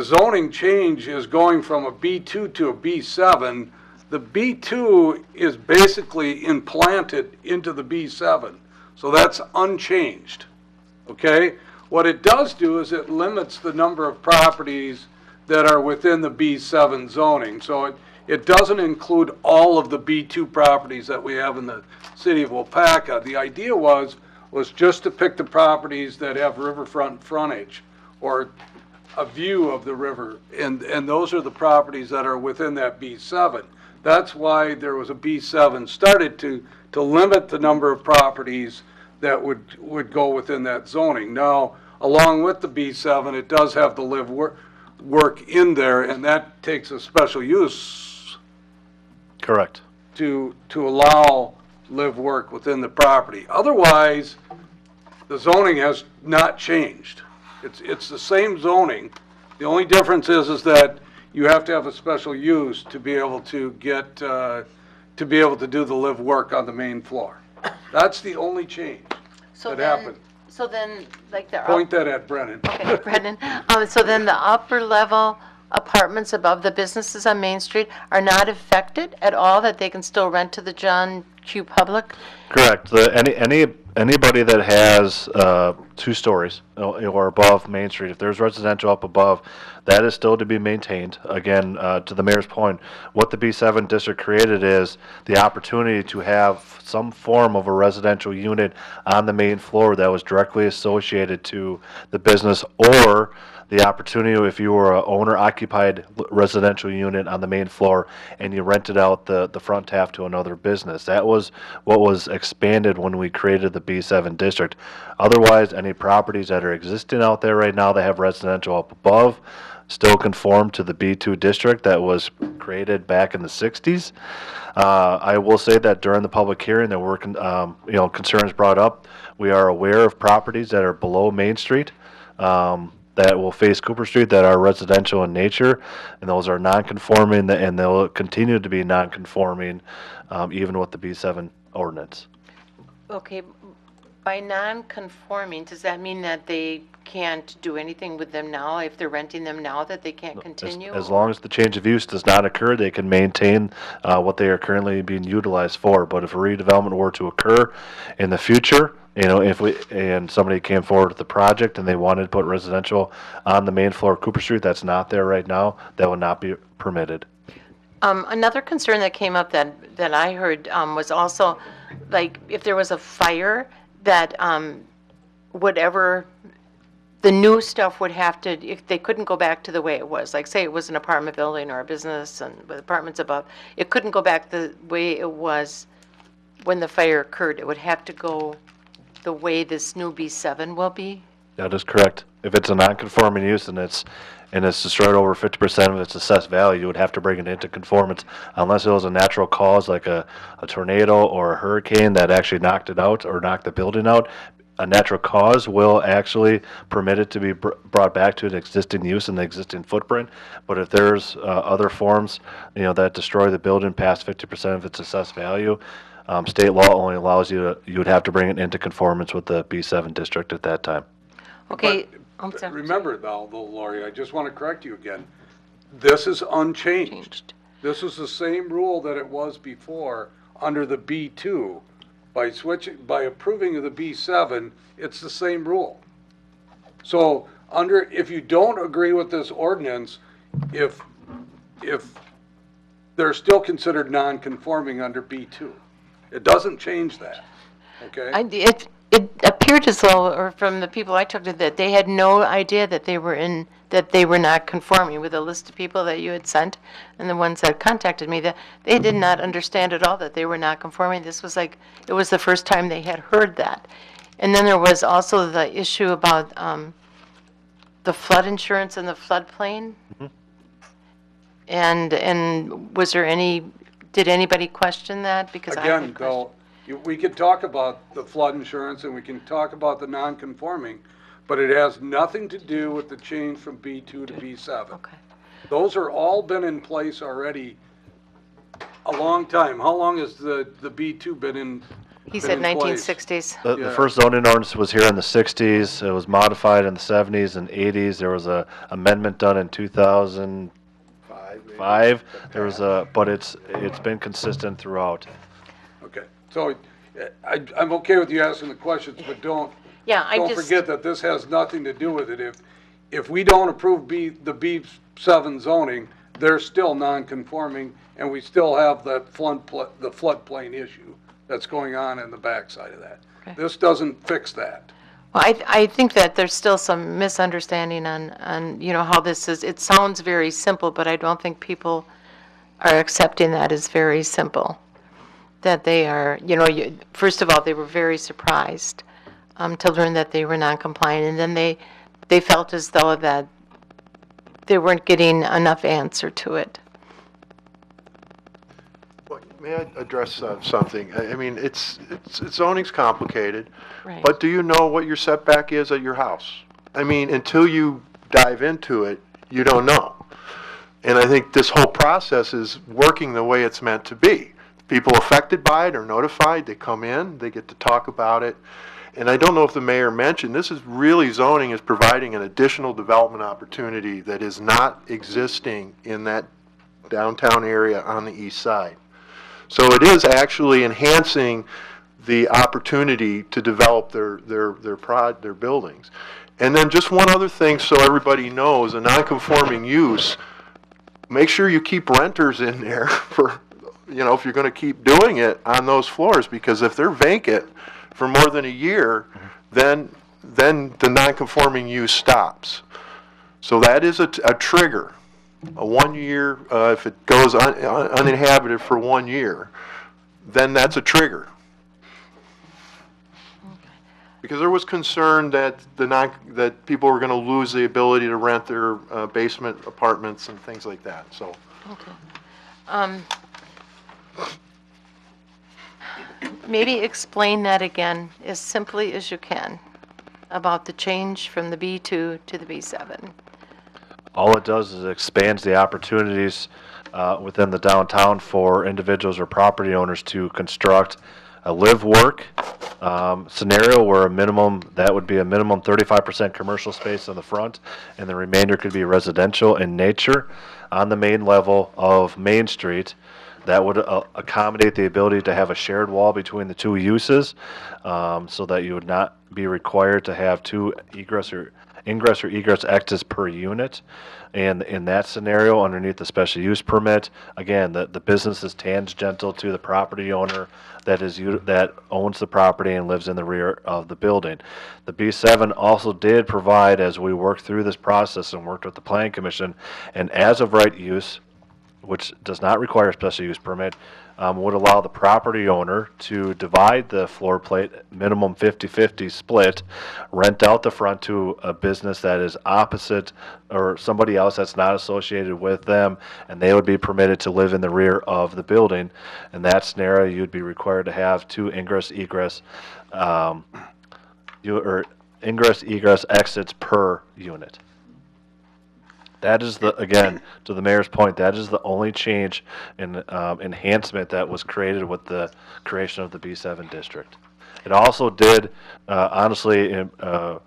zoning change is going from a B2 to a B7. The B2 is basically implanted into the B7, so that's unchanged, okay? What it does do is it limits the number of properties that are within the B7 zoning. So it doesn't include all of the B2 properties that we have in the city of Waupaca. The idea was just to pick the properties that have riverfront frontage or a view of the river, and those are the properties that are within that B7. That's why there was a B7 started to limit the number of properties that would go within that zoning. Now, along with the B7, it does have the live work in there, and that takes a special use. Correct. To allow live work within the property. Otherwise, the zoning has not changed. It's the same zoning. The only difference is that you have to have a special use to be able to get, to be able to do the live work on the main floor. That's the only change that happened. So then, like the... Point that at Brennan. Okay, Brennan. So then the upper level apartments above the businesses on Main Street are not affected at all, that they can still rent to the John Q. Public? Correct. Anybody that has 2 stories or above Main Street, if there's residential up above, that is still to be maintained. Again, to the mayor's point, what the B7 district created is the opportunity to have some form of a residential unit on the main floor that was directly associated to the business, or the opportunity if you were an owner-occupied residential unit on the main floor and you rented out the front half to another business. That was what was expanded when we created the B7 district. Otherwise, any properties that are existing out there right now that have residential up above still conform to the B2 district that was created back in the 60s. I will say that during the public hearing there were concerns brought up. We are aware of properties that are below Main Street that will face Cooper Street that are residential in nature, and those are non-conforming, and they'll continue to be non-conforming even with the B7 ordinance. Okay, by non-conforming, does that mean that they can't do anything with them now? If they're renting them now, that they can't continue? As long as the change of use does not occur, they can maintain what they are currently being utilized for. But if a redevelopment were to occur in the future, if somebody came forward with the project and they wanted to put residential on the main floor of Cooper Street, that's not there right now, that would not be permitted. Another concern that came up that I heard was also, like, if there was a fire, that whatever the new stuff would have to, if they couldn't go back to the way it was, like say it was an apartment building or a business and with apartments above, it couldn't go back the way it was when the fire occurred. It would have to go the way this new B7 will be? That is correct. If it's a non-conforming use and it's destroyed over 50% of its assessed value, you would have to bring it into conformance unless it was a natural cause like a tornado or a hurricane that actually knocked it out or knocked the building out. A natural cause will actually permit it to be brought back to an existing use in the existing footprint. But if there's other forms, that destroy the building past 50% of its assessed value, state law only allows you would have to bring it into conformance with the B7 district at that time. Okay. But remember though, Lori, I just want to correct you again. This is unchanged. This is the same rule that it was before under the B2. By approving of the B7, it's the same rule. So if you don't agree with this ordinance, if they're still considered non-conforming under B2. It doesn't change that, okay? It appeared as though, or from the people I talked to, that they had no idea that they were not conforming with the list of people that you had sent, and the ones that contacted me, that they did not understand at all that they were not conforming. This was like, it was the first time they had heard that. And then there was also the issue about the flood insurance and the floodplain. Mm-hmm. And was there did anybody question that? Because again, though, we could talk about the flood insurance and we can talk about the non-conforming, but it has nothing to do with the change from B2 to B7. Okay. Those are all been in place already a long time. How long has the B2 been in? He said 1960s. The first zoning ordinance was here in the 60s. It was modified in the 70s and 80s. There was a amendment done in 2005. There was but it's been consistent throughout. Okay, so I'm okay with you asking the questions, but don't forget that this has nothing to do with it. If we don't approve the B7 zoning, they're still non-conforming, and we still have the floodplain issue that's going on in the backside of that. Okay. This doesn't fix that. Well, I think that there's still some misunderstanding on how this is. It sounds very simple, but I don't think people are accepting that as very simple. That they are, first of all, they were very surprised to learn that they were non-compliant, and then they felt as though that they weren't getting enough answer to it. May I address something? I mean, zoning's complicated, Right. but do you know what your setback is at your house? I mean, until you dive into it, you don't know. And I think this whole process is working the way it's meant to be. People affected by it are notified, they come in, they get to talk about it. And I don't know if the mayor mentioned, this is really zoning is providing an additional development opportunity that is not existing in that downtown area on the east side. So it is actually enhancing the opportunity to develop their buildings. And then just one other thing so everybody knows, a non-conforming use, make sure you keep renters in there for, if you're going to keep doing it on those floors, because if they're vacant for more than a year, then the non-conforming use stops. So that is a trigger. A 1 year, if it goes uninhabited for 1 year, then that's a trigger. Because there was concern that that people were going to lose the ability to rent their basement apartments and things like that. So. Okay. Maybe explain that again as simply as you can about the change from the B2 to the B7. All it does is it expands the opportunities within the downtown for individuals or property owners to construct a live-work scenario where that would be a minimum 35% commercial space on the front, and the remainder could be residential in nature on the main level of Main Street. That would accommodate the ability to have a shared wall between the two uses, so that you would not be required to have two ingress or egress exits per unit. And in that scenario, underneath the special use permit, again, the business is tangential to the property owner that owns the property and lives in the rear of the building. The B7 also did provide, as we worked through this process and worked with the Planning Commission, an as-of-right use, which does not require a special use permit, would allow the property owner to divide the floor plate, minimum 50-50 split, rent out the front to a business that is opposite or somebody else that's not associated with them, and they would be permitted to live in the rear of the building. In that scenario, you'd be required to have two ingress-egress exits per unit. That is again, to the mayor's point, that is the only change in enhancement that was created with the creation of the B7 district. It also did, honestly, the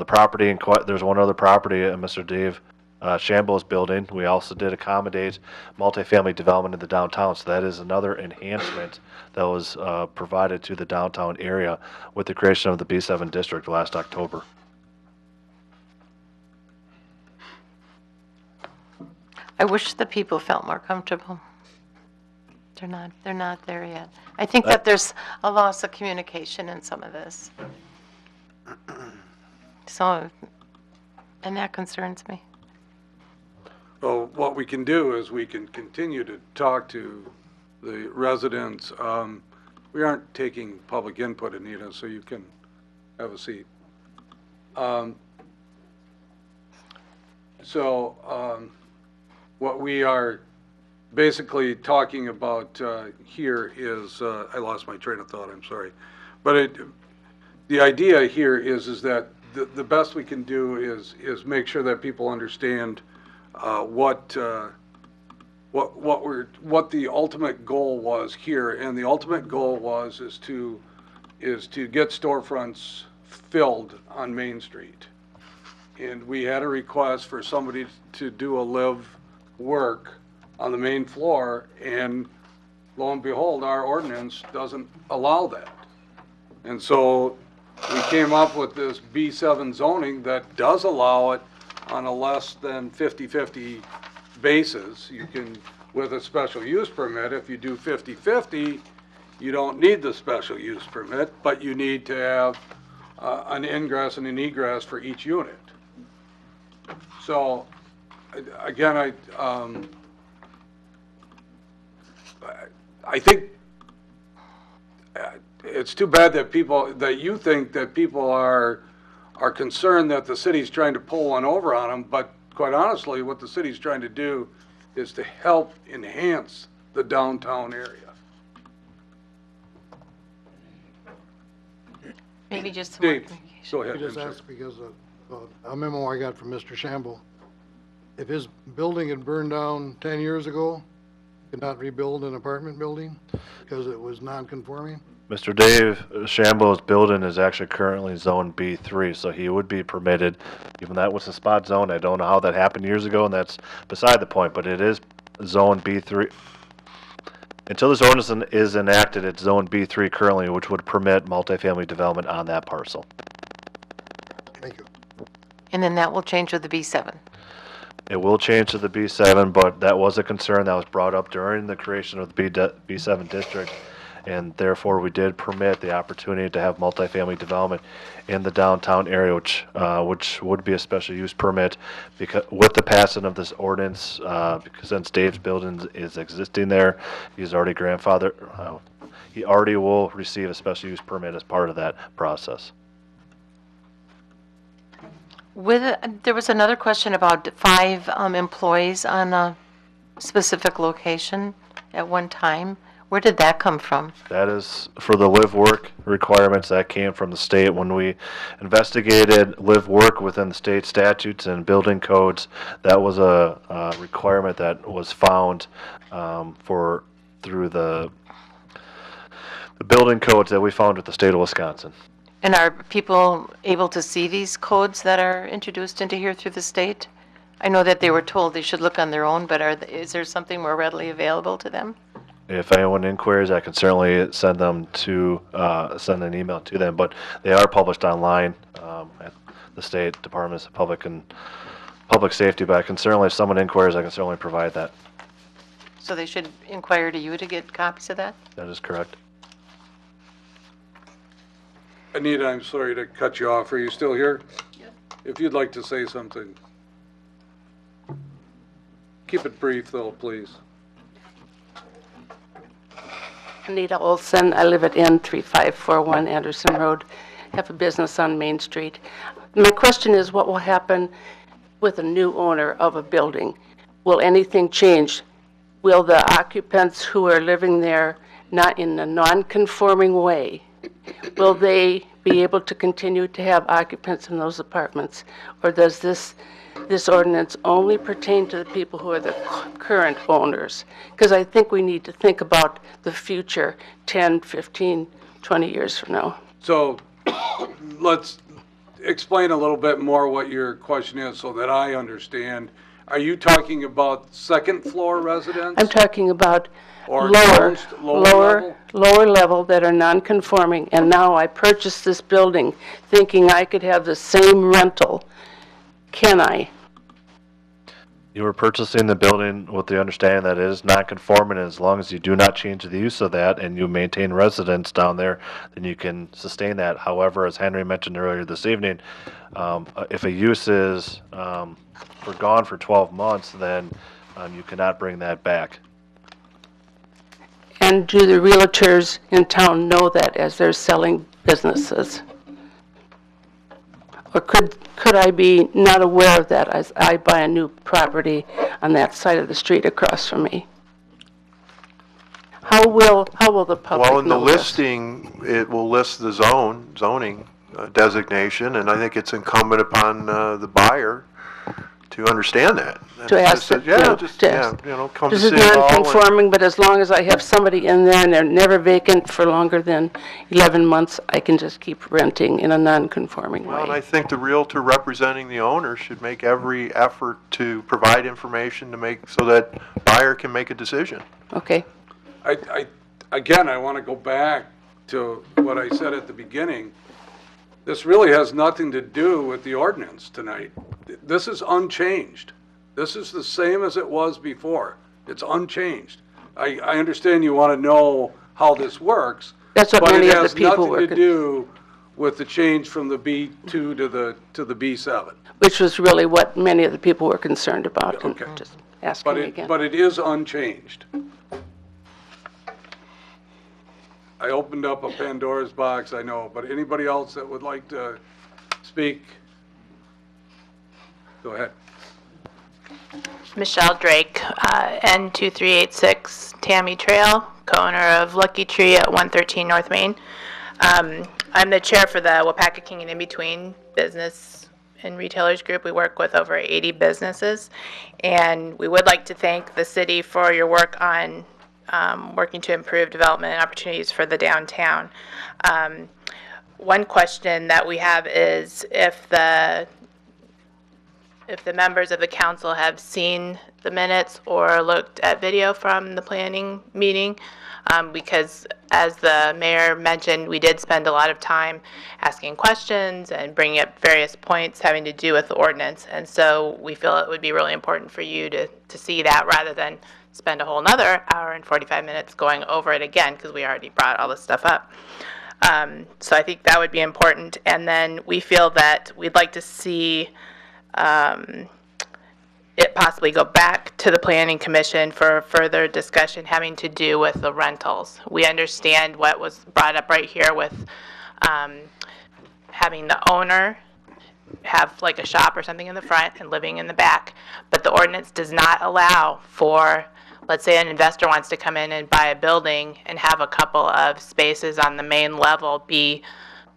property, there's one other property, Mr. Dave Shambo's building. We also did accommodate multifamily development in the downtown, so that is another enhancement that was provided to the downtown area with the creation of the B7 district last October. I wish the people felt more comfortable. They're not there yet. I think that there's a loss of communication in some of this. So, and that concerns me. Well, what we can do is we can continue to talk to the residents. We aren't taking public input, Anita, so you can have a seat. What we are basically talking about here is, I lost my train of thought, I'm sorry. But the idea here is that the best we can do is make sure that people understand what the ultimate goal was here, and the ultimate goal is to get storefronts filled on Main Street. And we had a request for somebody to do a live work on the main floor, and lo and behold, our ordinance doesn't allow that. And so we came up with this B7 zoning that does allow it on a less than 50-50 basis. You can, with a special use permit, if you do 50-50, you don't need the special use permit, but you need to have an ingress and an egress for each unit. So, again, I think it's too bad that you think that people are concerned that the city's trying to pull one over on them, but quite honestly, what the city's trying to do is to help enhance the downtown area. Maybe just some Dave, go ahead. I just asked because of a memo I got from Mr. Shamble. If his building had burned down 10 years ago, could not rebuild an apartment building because it was non-conforming? Mr. Dave Shamble's building is actually currently zone B3, so he would be permitted, even that was a spot zone. I don't know how that happened years ago, and that's beside the point, but it is zone B3. Until this ordinance is enacted, it's zone B3 currently, which would permit multifamily development on that parcel. Thank you. And then that will change with the B7. It will change to the B7, but that was a concern that was brought up during the creation of the B7 district, and therefore we did permit the opportunity to have multifamily development in the downtown area, which would be a special use permit because with the passing of this ordinance, because since Dave's building is existing there, he's already grandfathered. He already will receive a special use permit as part of that process. There was another question about 5 employees on a specific location at one time. Where did that come from? That is for the live work requirements that came from the state when we investigated live work within the state statutes and building codes. That was a requirement that was found through the building codes that we found with the state of Wisconsin. And are people able to see these codes that are introduced into here through the state? I know that they were told they should look on their own, but is there something more readily available to them? If anyone inquires, I can certainly send them to send an email to them. But they are published online at the State Departments of Public Safety. But I can certainly, if someone inquires, I can certainly provide that. So they should inquire to you to get copies of that? That is correct. Anita, I'm sorry to cut you off. Are you still here? Yes. If you'd like to say something. Keep it brief, though, please. Anita Olson. I live at N3541 Anderson Road. I have a business on Main Street. My question is, what will happen with a new owner of a building? Will anything change? Will the occupants who are living there not in a non-conforming way, will they be able to continue to have occupants in those apartments? Or does this ordinance only pertain to the people who are the current owners? Because I think we need to think about the future 10, 15, 20 years from now. So let's explain a little bit more what your question is so that I understand. Are you talking about second floor residents? I'm talking about Or lower level that are non-conforming, and now I purchased this building thinking I could have the same rental. Can I? You were purchasing the building with the understanding that it is non-conforming, and as long as you do not change the use of that and you maintain residence down there, then you can sustain that. However, as Henry mentioned earlier this evening, if a use is gone for 12 months, then you cannot bring that back. And do the realtors in town know that as they're selling businesses? Or could I be not aware of that as I buy a new property on that side of the street across from me? How will the public know Well, in the this? listing, it will list the zoning, designation, and I think it's incumbent upon the buyer to understand that. And To it's ask just it, that, you know, yeah, just, to yeah, ask. you know, come to This is City Hall. and- non-conforming, but as long as I have somebody in there and they're never vacant for longer than 11 months, I can just keep renting in a non-conforming Well, and I way. think the realtor representing the owner should make every effort to provide information to make, so that buyer can make a decision. Okay. Again, I want to go back to what I said at the beginning. This really has nothing to do with the ordinance tonight. This is unchanged. This is the same as it was before. It's unchanged. I understand you want to know how this works. That's what many of the people But it has nothing to do with the change from the B2 to the B7. Which was really what many of the people were concerned about. And Okay. just asking again. But it is unchanged. I opened up a Pandora's box, I know, but anybody else that would like to speak? Go ahead. Michelle Drake, N2386 Tammy Trail, co-owner of Lucky Tree at 113 North Main. I'm the chair for the Waupaca King and In Between Business and Retailers Group. We work with over 80 businesses, and we would like to thank the city for your work on working to improve development and opportunities for the downtown. One question that we have is if the members of the council have seen the minutes or looked at video from the planning meeting, because as the mayor mentioned, we did spend a lot of time asking questions and bringing up various points having to do with the ordinance. And so we feel it would be really important for you to see that rather than spend a whole nother hour and 45 minutes going over it again, because we already brought all this stuff up. So I think that would be important. And then we feel that we'd like to see it possibly go back to the Planning Commission for further discussion having to do with the rentals. We understand what was brought up right here with having the owner have like a shop or something in the front and living in the back, but the ordinance does not allow for, let's say an investor wants to come in and buy a building and have a couple of spaces on the main level be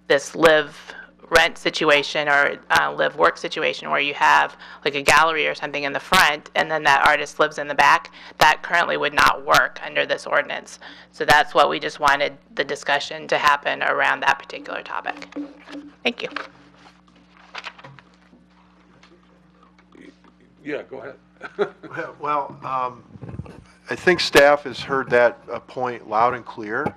this live rent situation or live work situation where you have like a gallery or something in the front and then that artist lives in the back. That currently would not work under this ordinance. So that's what we just wanted the discussion to happen around that particular topic. Thank you. Yeah, go ahead. Well, I think staff has heard that point loud and clear,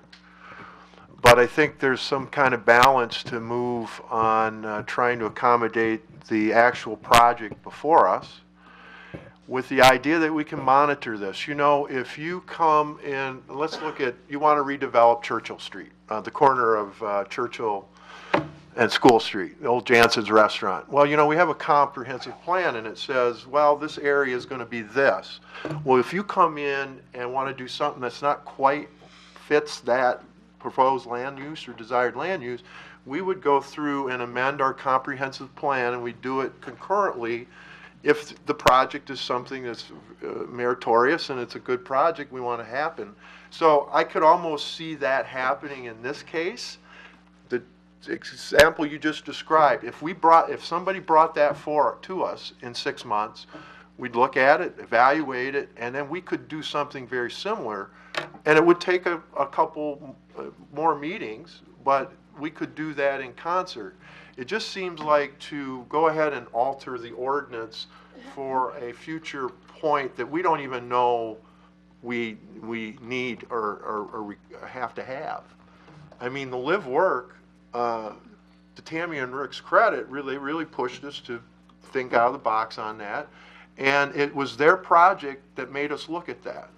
but I think there's some kind of balance to move on trying to accommodate the actual project before us with the idea that we can monitor this. You know, if you come in, let's look at, you want to redevelop Churchill Street, the corner of Churchill and School Street, the old Jansen's restaurant. Well, you know, we have a comprehensive plan and it says, well, this area is going to be this. Well, if you come in and want to do something that's not quite fits that proposed land use or desired land use, we would go through and amend our comprehensive plan, and we do it concurrently. If the project is something that's meritorious and it's a good project, we want to happen. So I could almost see that happening in this case. The example you just described, if somebody brought that to us in 6 months, we'd look at it, evaluate it, and then we could do something very similar. And it would take a couple more meetings, but we could do that in concert. It just seems like to go ahead and alter the ordinance for a future point that we don't even know we need or we have to have. I mean, the live work, to Tammy and Rick's credit, really pushed us to think out of the box on that. And it was their project that made us look at that.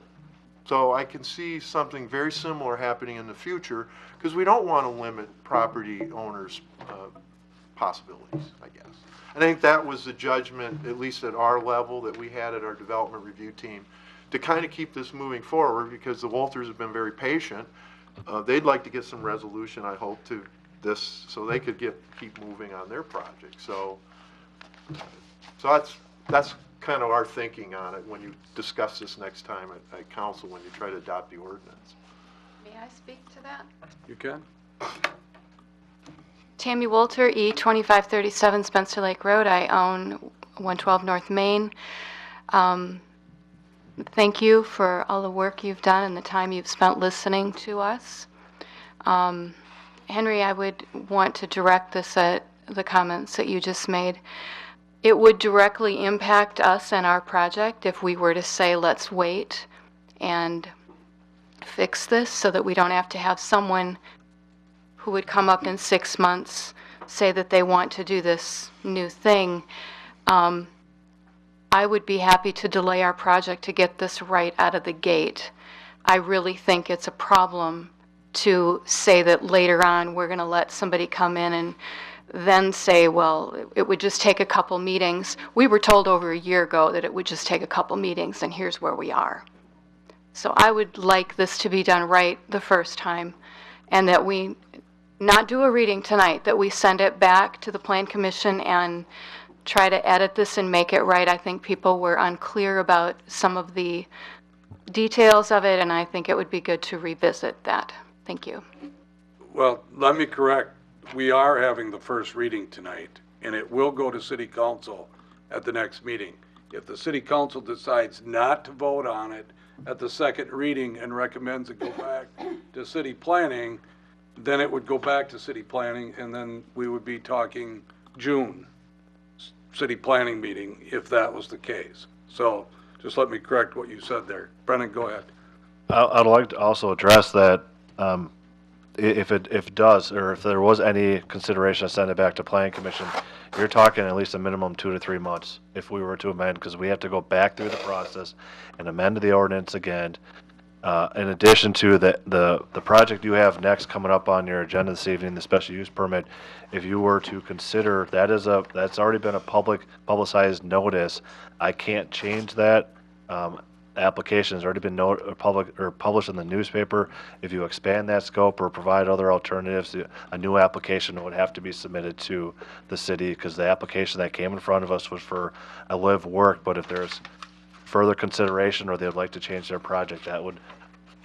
So I can see something very similar happening in the future, because we don't want to limit property owners' possibilities, I guess. And I think that was the judgment, at least at our level, that we had at our development review team, to kind of keep this moving forward, because the Walters have been very patient. They'd like to get some resolution, I hope, to this, so they could keep moving on their project. So that's kind of our thinking on it when you discuss this next time at council, when you try to adopt the ordinance. May I speak to that? You can. Tammy Wolter, E2537 Spencer Lake Road. I own 112 North Main. Thank you for all the work you've done and the time you've spent listening to us. Henry, I would want to direct this at the comments that you just made. It would directly impact us and our project if we were to say, let's wait and fix this so that we don't have to have someone who would come up in 6 months say that they want to do this new thing. I would be happy to delay our project to get this right out of the gate. I really think it's a problem to say that later on we're going to let somebody come in and then say, well, it would just take a couple meetings. We were told over a year ago that it would just take a couple meetings, and here's where we are. So I would like this to be done right the first time, and that we not do a reading tonight, that we send it back to the Plan Commission and try to edit this and make it right. I think people were unclear about some of the details of it, and I think it would be good to revisit that. Thank you. Well, let me correct. We are having the first reading tonight, and it will go to City Council at the next meeting. If the City Council decides not to vote on it at the second reading and recommends it go back to City Planning, then it would go back to City Planning, and then we would be talking June City Planning meeting if that was the case. So just let me correct what you said there. Brennan, go ahead. I'd like to also address that if it does, or if there was any consideration to send it back to Planning Commission, you're talking at least a minimum 2 to 3 months if we were to amend, because we have to go back through the process and amend the ordinance again. In addition to the project you have next coming up on your agenda this evening, the special use permit, if you were to consider, that's already been a publicized notice. I can't change that. Application has already been published in the newspaper. If you expand that scope or provide other alternatives, a new application would have to be submitted to the city, because the application that came in front of us was for a live work. But if there's further consideration or they'd like to change their project, that would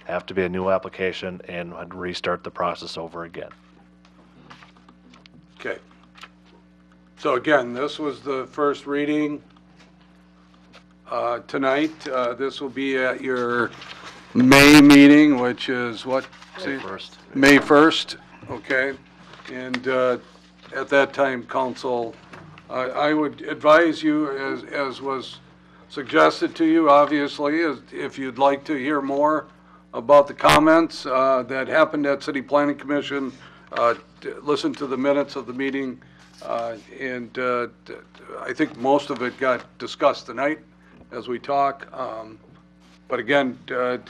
have to be a new application and would restart the process over again. Okay. So again, this was the first reading. Tonight, this will be at your May meeting, which is what? May 1st. May 1st, okay. And at that time, council, I would advise you, as was suggested to you, obviously, if you'd like to hear more about the comments that happened at City Planning Commission, listen to the minutes of the meeting, and I think most of it got discussed tonight as we talk. But again,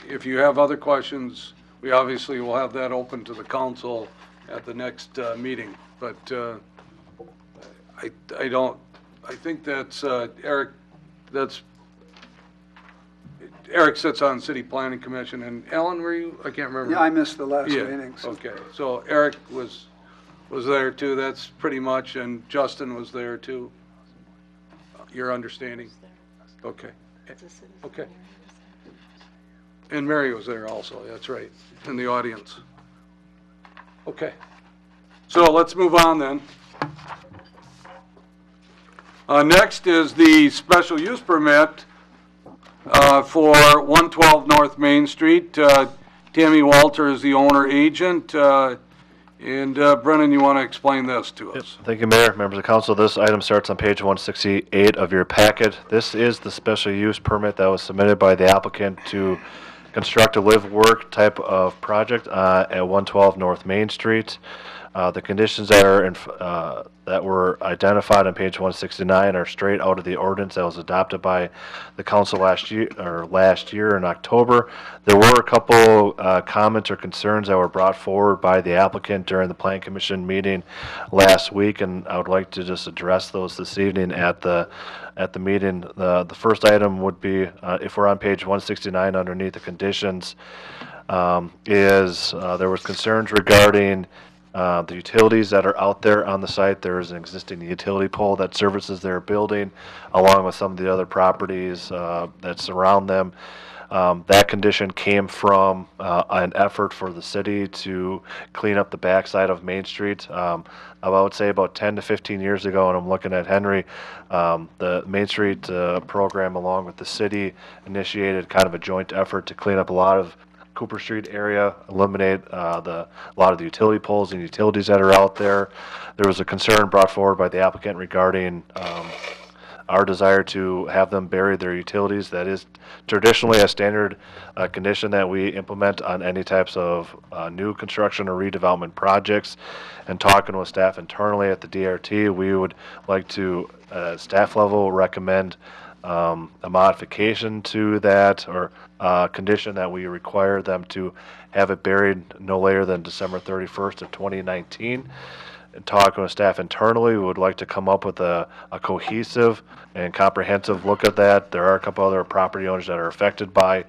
if you have other questions, we obviously will have that open to the council at the next meeting. But I think that's, Eric, Eric sits on City Planning Commission, and Alan, were you? I can't remember. Yeah, I missed the last Yeah, meetings. okay. So Eric was there too, that's pretty much, and Justin was there too. Your understanding? Okay. Okay. And Mary was there also, that's right, in the audience. Okay. So let's move on then. Next is the special use permit for 112 North Main Street. Tammy Walter is the owner agent. And Brennan, you want to explain this to us? Yep. Thank you, Mayor, members of council. This item starts on page 168 of your packet. This is the special use permit that was submitted by the applicant to construct a live-work type of project at 112 North Main Street. The conditions that are that were identified on page 169 are straight out of the ordinance that was adopted by the council last year in October. There were a couple comments or concerns that were brought forward by the applicant during the Plan Commission meeting last week, and I would like to just address those this evening at the meeting. The first item would be, if we're on page 169 underneath the conditions, there was concerns regarding the utilities that are out there on the site. There is an existing utility pole that services their building, along with some of the other properties that surround them. That condition came from an effort for the city to clean up the backside of Main Street. I would say about 10 to 15 years ago, and I'm looking at Henry, the Main Street program along with the city initiated kind of a joint effort to clean up a lot of Cooper Street area, eliminate a lot of the utility poles and utilities that are out there. There was a concern brought forward by the applicant regarding our desire to have them bury their utilities. That is traditionally a standard condition that we implement on any types of new construction or redevelopment projects. And talking with staff internally at the DRT, we would like to, staff level, recommend a modification to that, or condition that we require them to have it buried no later than December 31st of 2019. And talking with staff internally, we would like to come up with a cohesive and comprehensive look at that. There are a couple other property owners that are affected by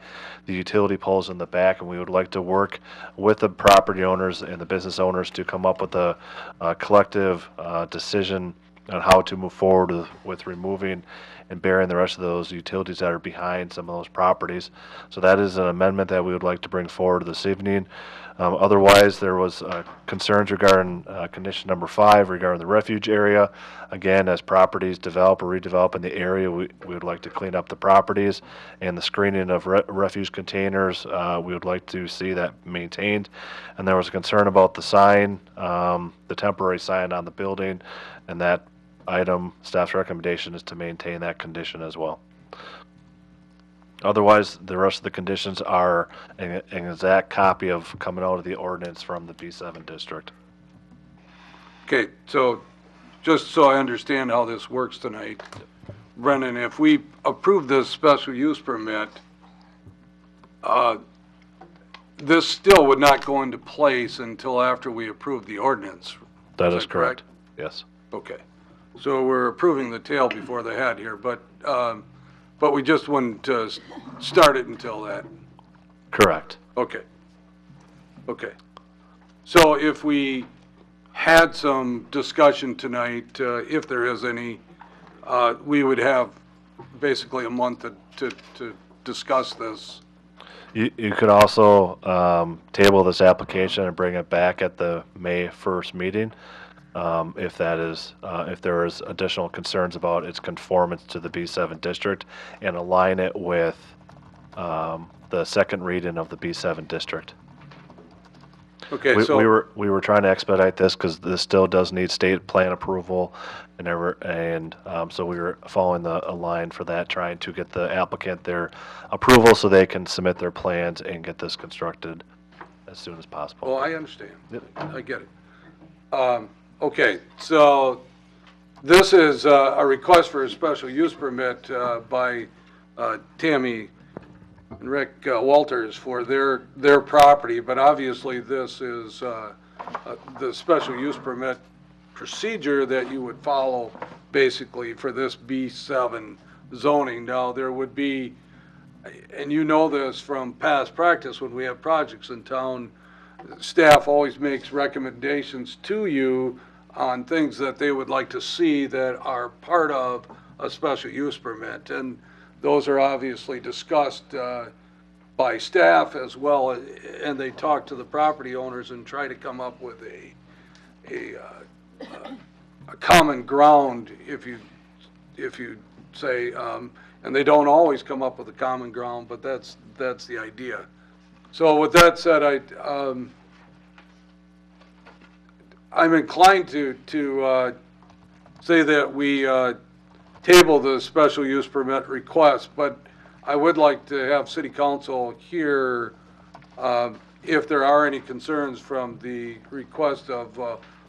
the utility poles in the back, and we would like to work with the property owners and the business owners to come up with a collective decision on how to move forward with removing and burying the rest of those utilities that are behind some of those properties. So that is an amendment that we would like to bring forward this evening. Otherwise, there was concerns regarding condition number 5 regarding the refuge area. Again, as properties develop or redevelop in the area, we would like to clean up the properties and the screening of refuge containers. We would like to see that maintained. And there was a concern about the sign, the temporary sign on the building, and that item, staff's recommendation is to maintain that condition as well. Otherwise, the rest of the conditions are an exact copy of coming out of the ordinance from the B7 district. Okay, so just so I understand how this works tonight, Brendan, if we approve this special use permit, this still would not go into place until after we approve the ordinance. That is correct. Yes. Okay. So we're approving the tail before the head here, but we just wouldn't start it until that. Correct. Okay. Okay. So if we had some discussion tonight, if there is any, we would have basically a month to discuss this. You could also table this application and bring it back at the May 1st meeting. If that is, if there is additional concerns about its conformance to the B7 district, and align it with the second reading of the B7 district. Okay, we were trying to expedite this because this still does need state plan approval, and so we were following a line for that, trying to get the applicant their approval so they can submit their plans and get this constructed as soon as possible. Well, I understand. Yep. I get it. Okay, so this is a request for a special use permit by Tammy and Rick Walters for their property, but obviously this is the special use permit procedure that you would follow basically for this B7 zoning. Now, there would be, and you know this from past practice, when we have projects in town, staff always makes recommendations to you on things that they would like to see that are part of a special use permit. And those are obviously discussed by staff as well, and they talk to the property owners and try to come up with a common ground, if you say, and they don't always come up with a common ground, but that's the idea. So with that said, I'm inclined to say that we table the special use permit request, but I would like to have City Council hear if there are any concerns from the request of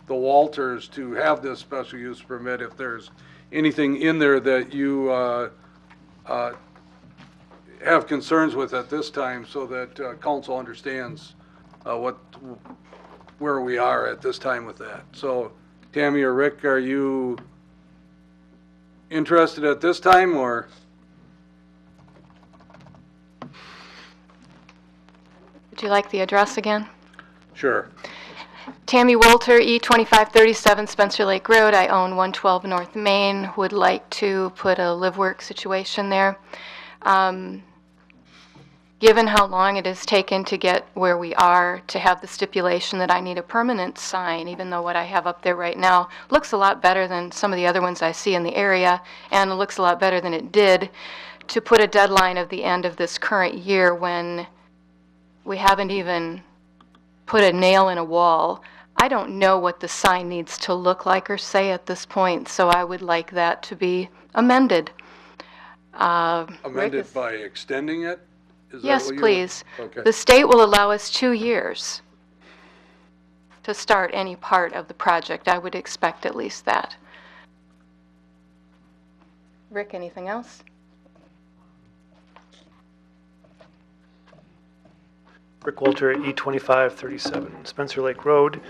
the Walters to have this special use permit, if there's anything in there that you have concerns with at this time, so that council understands where we are at this time with that. So, Tammy or Rick, are you interested at this time, or? Would you like the address again? Sure. Tammy Walter, E2537 Spencer Lake Road. I own 112 North Main. Would like to put a live-work situation there. given how long it has taken to get where we are, to have the stipulation that I need a permanent sign, even though what I have up there right now looks a lot better than some of the other ones I see in the area, and it looks a lot better than it did, to put a deadline of the end of this current year when we haven't even put a nail in a wall. I don't know what the sign needs to look like or say at this point, so I would like that to be amended. Amended by extending it? Is that Yes, what you please. want? Okay. The state will allow us 2 years to start any part of the project. I would expect at least that. Rick, anything else? Rick Walter, E2537 Spencer Lake Road.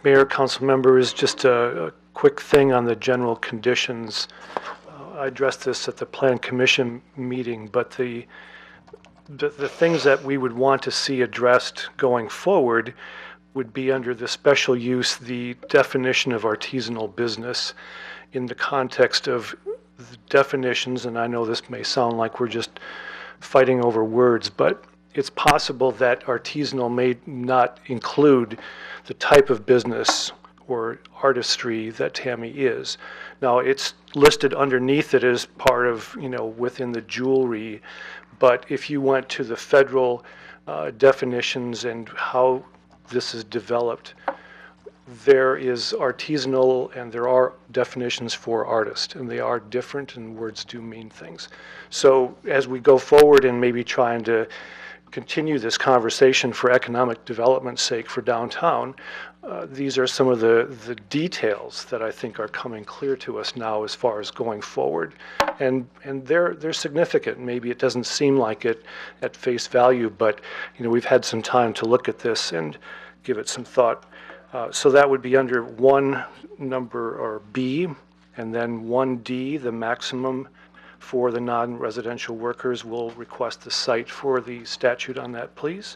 Mayor, council members, just a quick thing on the general conditions. I addressed this at the Plan Commission meeting, but the things that we would want to see addressed going forward would be under the special use, the definition of artisanal business in the context of the definitions, and I know this may sound like we're just fighting over words, but it's possible that artisanal may not include the type of business or artistry that Tammy is. Now, it's listed underneath it as part of, within the jewelry, but if you went to the federal definitions and how this is developed, there is artisanal and there are definitions for artist, and they are different, and words do mean things. So as we go forward and maybe trying to continue this conversation for economic development's sake for downtown, these are some of the details that I think are coming clear to us now as far as going forward. And they're significant. Maybe it doesn't seem like it at face value, but we've had some time to look at this and give it some thought. So that would be under 1 number or B, and then 1D, the maximum for the non-residential workers. Will request the site for the statute on that, please.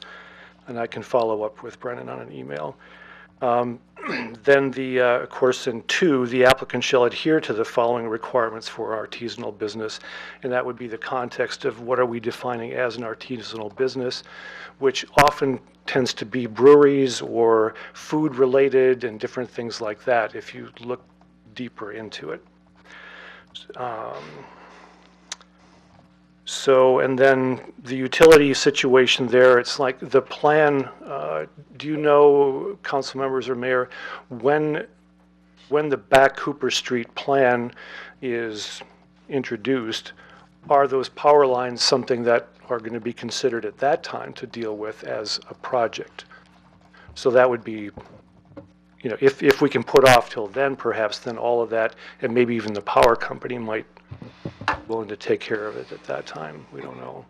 And I can follow up with Brennan on an email. Then of course, in 2, the applicant shall adhere to the following requirements for artisanal business. And that would be the context of what are we defining as an artisanal business, which often tends to be breweries or food related and different things like that if you look deeper into it. So, and then the utility situation there, it's like the plan, do you know, council members or mayor, when the back Cooper Street plan is introduced, are those power lines something that are going to be considered at that time to deal with as a project? So that would be, if we can put off till then, perhaps then all of that, and maybe even the power company might willing to take care of it at that time. We don't know.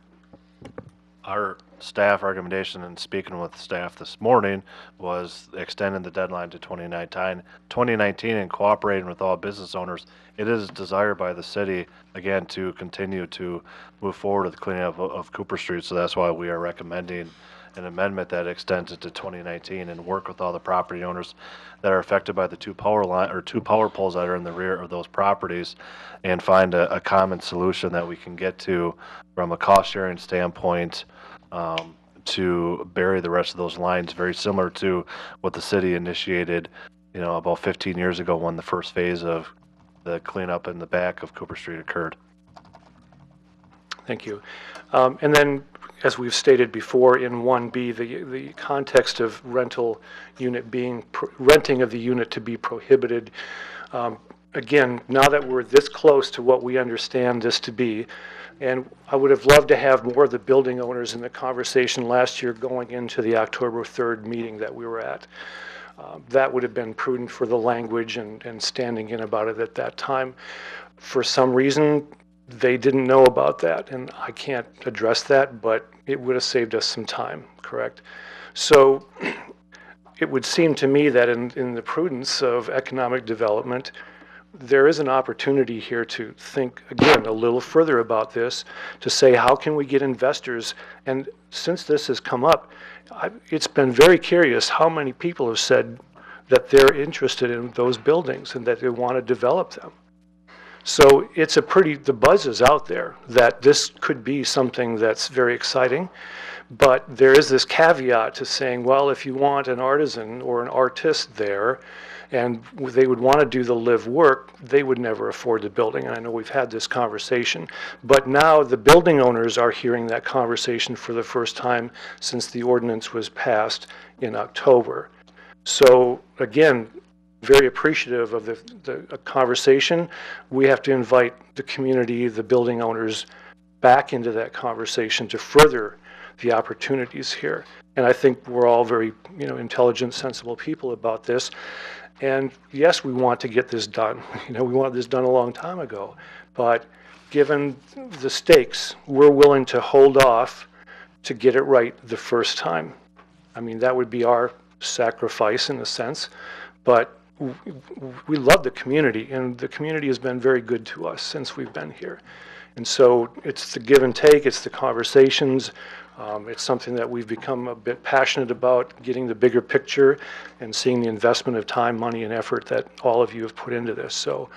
Our staff recommendation, and speaking with staff this morning, was extending the deadline to 2019 and cooperating with all business owners. It is desired by the city, again, to continue to move forward with the cleaning up of Cooper Street. So that's why we are recommending an amendment that extends it to 2019 and work with all the property owners that are affected by the 2 power poles that are in the rear of those properties, and find a common solution that we can get to from a cost sharing standpoint, to bury the rest of those lines, very similar to what the city initiated, about 15 years ago when the first phase of the cleanup in the back of Cooper Street occurred. Thank you. And then, as we've stated before, in 1B, the context of renting of the unit to be prohibited. Again, now that we're this close to what we understand this to be, and I would have loved to have more of the building owners in the conversation last year going into the October 3rd meeting that we were at. That would have been prudent for the language and standing in about it at that time. For some reason, they didn't know about that, and I can't address that, but it would have saved us some time, correct? So it would seem to me that in the prudence of economic development, there is an opportunity here to think, again, a little further about this, to say, how can we get investors? And since this has come up, it's been very curious how many people have said that they're interested in those buildings and that they want to develop them. So it's the buzz is out there that this could be something that's very exciting. But there is this caveat to saying, well, if you want an artisan or an artist there, and they would want to do the live work, they would never afford the building. And I know we've had this conversation. But now the building owners are hearing that conversation for the first time since the ordinance was passed in October. So again, very appreciative of the conversation. We have to invite the community, the building owners, back into that conversation to further the opportunities here. And I think we're all very, intelligent, sensible people about this. And yes, we want to get this done. We wanted this done a long time ago. But given the stakes, we're willing to hold off to get it right the first time. I mean, that would be our sacrifice in a sense. But we love the community, and the community has been very good to us since we've been here. And so it's the give and take, it's the conversations. It's something that we've become a bit passionate about, getting the bigger picture and seeing the investment of time, money, and effort that all of you have put into this. So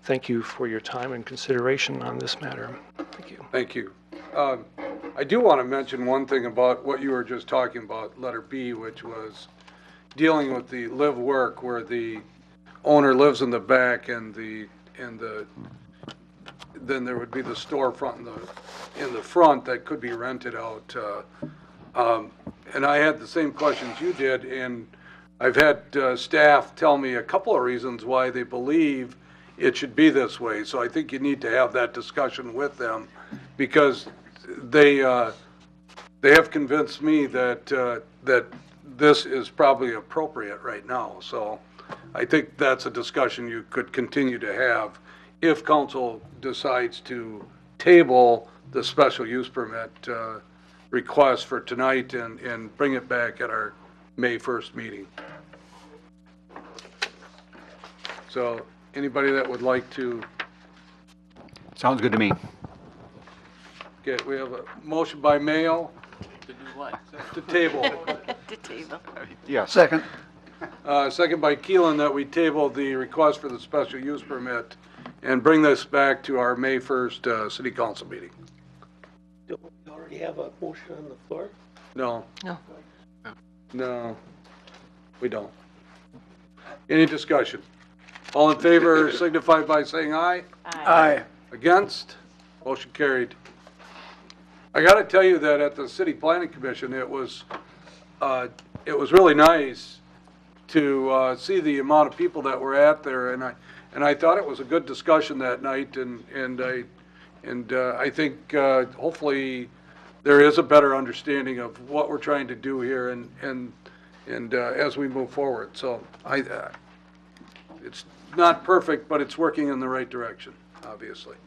thank you for your time and consideration on this matter. Thank you. Thank you. I do want to mention one thing about what you were just talking about, letter B, which was dealing with the live work, where the owner lives in the back and then there would be the storefront in the front that could be rented out. And I had the same questions you did, and I've had staff tell me a couple of reasons why they believe it should be this way. So I think you need to have that discussion with them, because they have convinced me that that this is probably appropriate right now. So I think that's a discussion you could continue to have if council decides to table the special use permit request for tonight and bring it back at our May 1st meeting. So anybody that would like to? Sounds good to me. Okay, we have a motion by Mayo. To do what? To table. To table. Yes. Second. Second by Keelan, that we table the request for the special use permit and bring this back to our May 1st city council meeting. Do we already have a motion on the floor? No. No. No, we don't. Any discussion? All in favor signify by saying aye. Aye. Against? Motion carried. I got to tell you that at the City Planning Commission, it was really nice to see the amount of people that were at there, and I thought it was a good discussion that night, and I think hopefully there is a better understanding of what we're trying to do here, and as we move forward. So it's not perfect, but it's working in the right direction, obviously.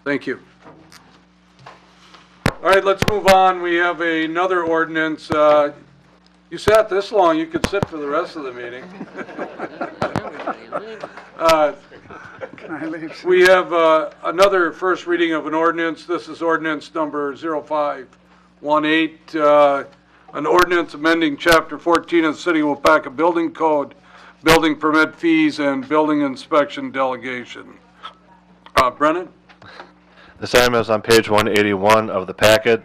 Thank you. All right, let's move on. We have another ordinance. You sat this long, you could sit for the rest of the meeting. Can I leave? We have another first reading of an ordinance. This is ordinance number 0518, an ordinance amending Chapter 14 of the City of Waupaca Building Code, building permit fees and building inspection delegation. Brennan? This item is on page 181 of the packet.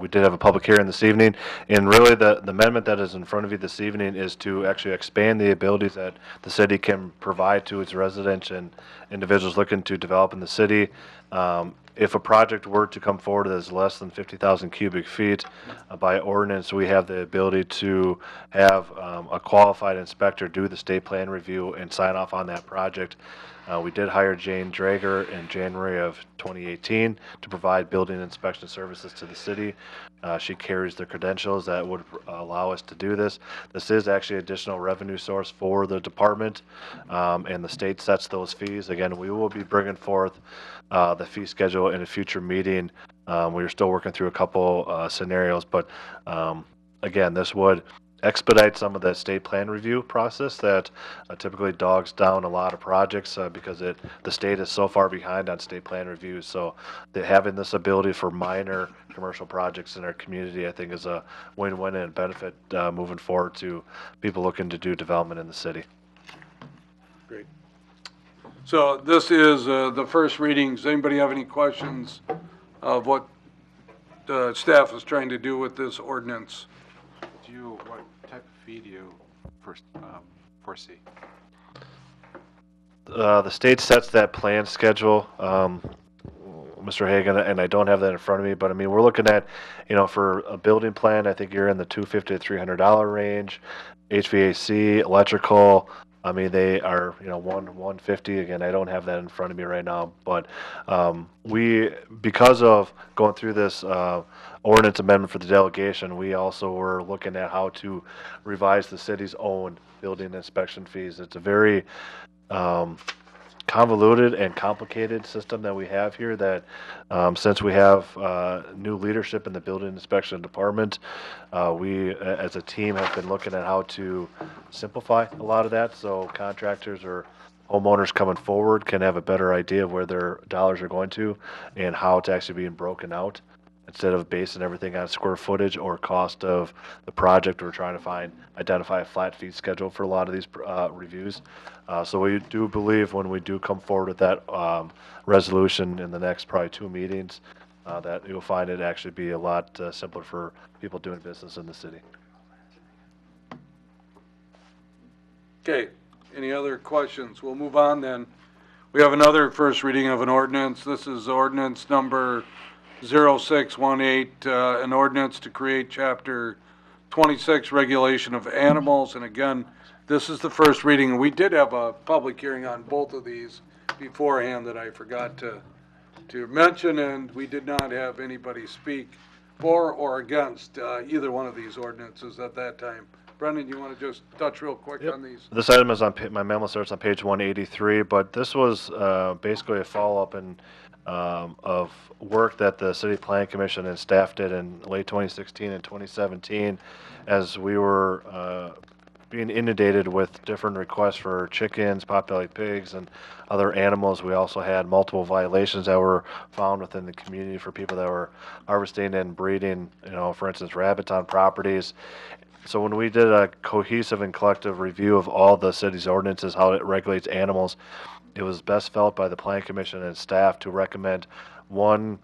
We did have a public hearing this evening, and really the amendment that is in front of you this evening is to actually expand the abilities that the city can provide to its residents and individuals looking to develop in the city. If a project were to come forward that is less than 50,000 cubic feet, by ordinance, we have the ability to have a qualified inspector do the state plan review and sign off on that project. We did hire Jane Drager in January of 2018 to provide building inspection services to the city. She carries the credentials that would allow us to do this. This is actually additional revenue source for the department, and the state sets those fees. Again, we will be bringing forth the fee schedule in a future meeting. We're still working through a couple scenarios, but again, this would expedite some of the state plan review process that typically dogs down a lot of projects because the state is so far behind on state plan reviews. So having this ability for minor commercial projects in our community, I think, is a win-win and benefit moving forward to people looking to do development in the city. Great. So this is the first reading. Does anybody have any questions of what staff is trying to do with this ordinance? What type of fee do you foresee? The state sets that plan schedule, Mr. Hagan, and I don't have that in front of me, but I mean, we're looking at, for a building plan, I think you're in the $250 to $300 range. HVAC, electrical, I mean, they are, 150. Again, I don't have that in front of me right now, but because of going through this ordinance amendment for the delegation, we also were looking at how to revise the city's own building inspection fees. It's a very convoluted and complicated system that we have here that since we have new leadership in the building inspection department, we as a team have been looking at how to simplify a lot of that so contractors or homeowners coming forward can have a better idea of where their dollars are going to and how it's actually being broken out. Instead of basing everything on square footage or cost of the project, we're trying to identify a flat fee schedule for a lot of these reviews. So we do believe when we do come forward with that resolution in the next probably 2 meetings, that you'll find it actually be a lot simpler for people doing business in the city. Okay, any other questions? We'll move on then. We have another first reading of an ordinance. This is ordinance number 0618, an ordinance to create Chapter 26, Regulation of Animals. And again, this is the first reading. We did have a public hearing on both of these beforehand that I forgot to mention, and we did not have anybody speak for or against either one of these ordinances at that time. Brendan, you want to just touch real quick on these? This item is on my memo starts on page 183, but this was basically a follow-up of work that the City Planning Commission and staff did in late 2016 and 2017 as we were being inundated with different requests for chickens, potbelly pigs, and other animals. We also had multiple violations that were found within the community for people that were harvesting and breeding, for instance, rabbits on properties. So when we did a cohesive and collective review of all the city's ordinances, how it regulates animals, it was best felt by the Planning Commission and staff to recommend one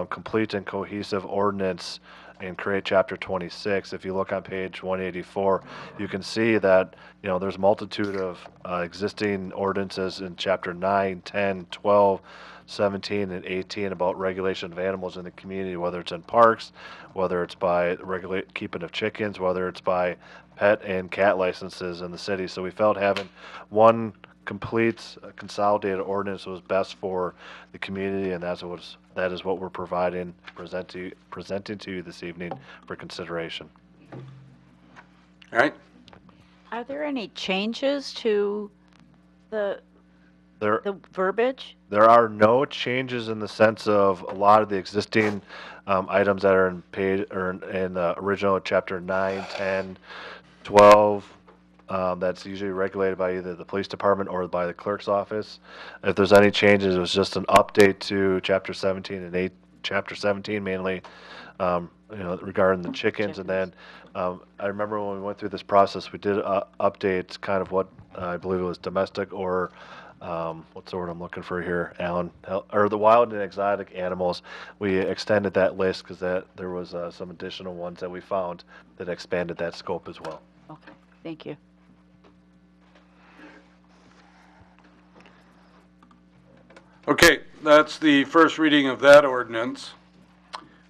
complete and cohesive ordinance and create Chapter 26. If you look on page 184, you can see that there's a multitude of existing ordinances in Chapter 9, 10, 12, 17, and 18 about regulation of animals in the community, whether it's in parks, whether it's by keeping of chickens, whether it's by pet and cat licenses in the city. So we felt having one complete consolidated ordinance was best for the community, and that is what we're presenting to you this evening for consideration. All right. Are there any changes to the verbiage? There are no changes in the sense of a lot of the existing items that are in the original Chapter 9, 10, 12. That's usually regulated by either the police department or by the clerk's office. If there's any changes, it was just an update to Chapter 17 and Chapter 17 mainly, regarding the chickens. And then I remember when we went through this process, we did update kind of what I believe it was domestic or what's the word I'm looking for here, Alan? Or the wild and exotic animals. We extended that list because there was some additional ones that we found that expanded that scope as well. Okay, thank you. Okay, that's the first reading of that ordinance.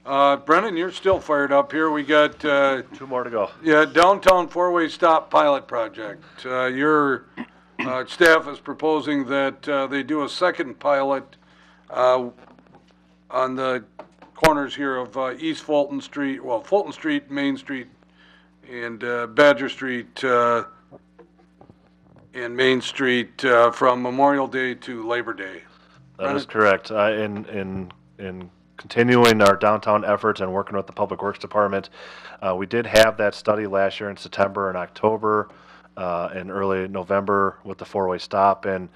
Brennan, you're still fired up here. We got 2 more to go. Yeah, downtown four-way stop pilot project. Your staff is proposing that they do a second pilot on the corners here of East Fulton Street, Fulton Street, Main Street, and Badger Street and Main Street from Memorial Day to Labor Day. That is correct. In continuing our downtown efforts and working with the Public Works Department, we did have that study last year in September and October and early November with the four-way stop. And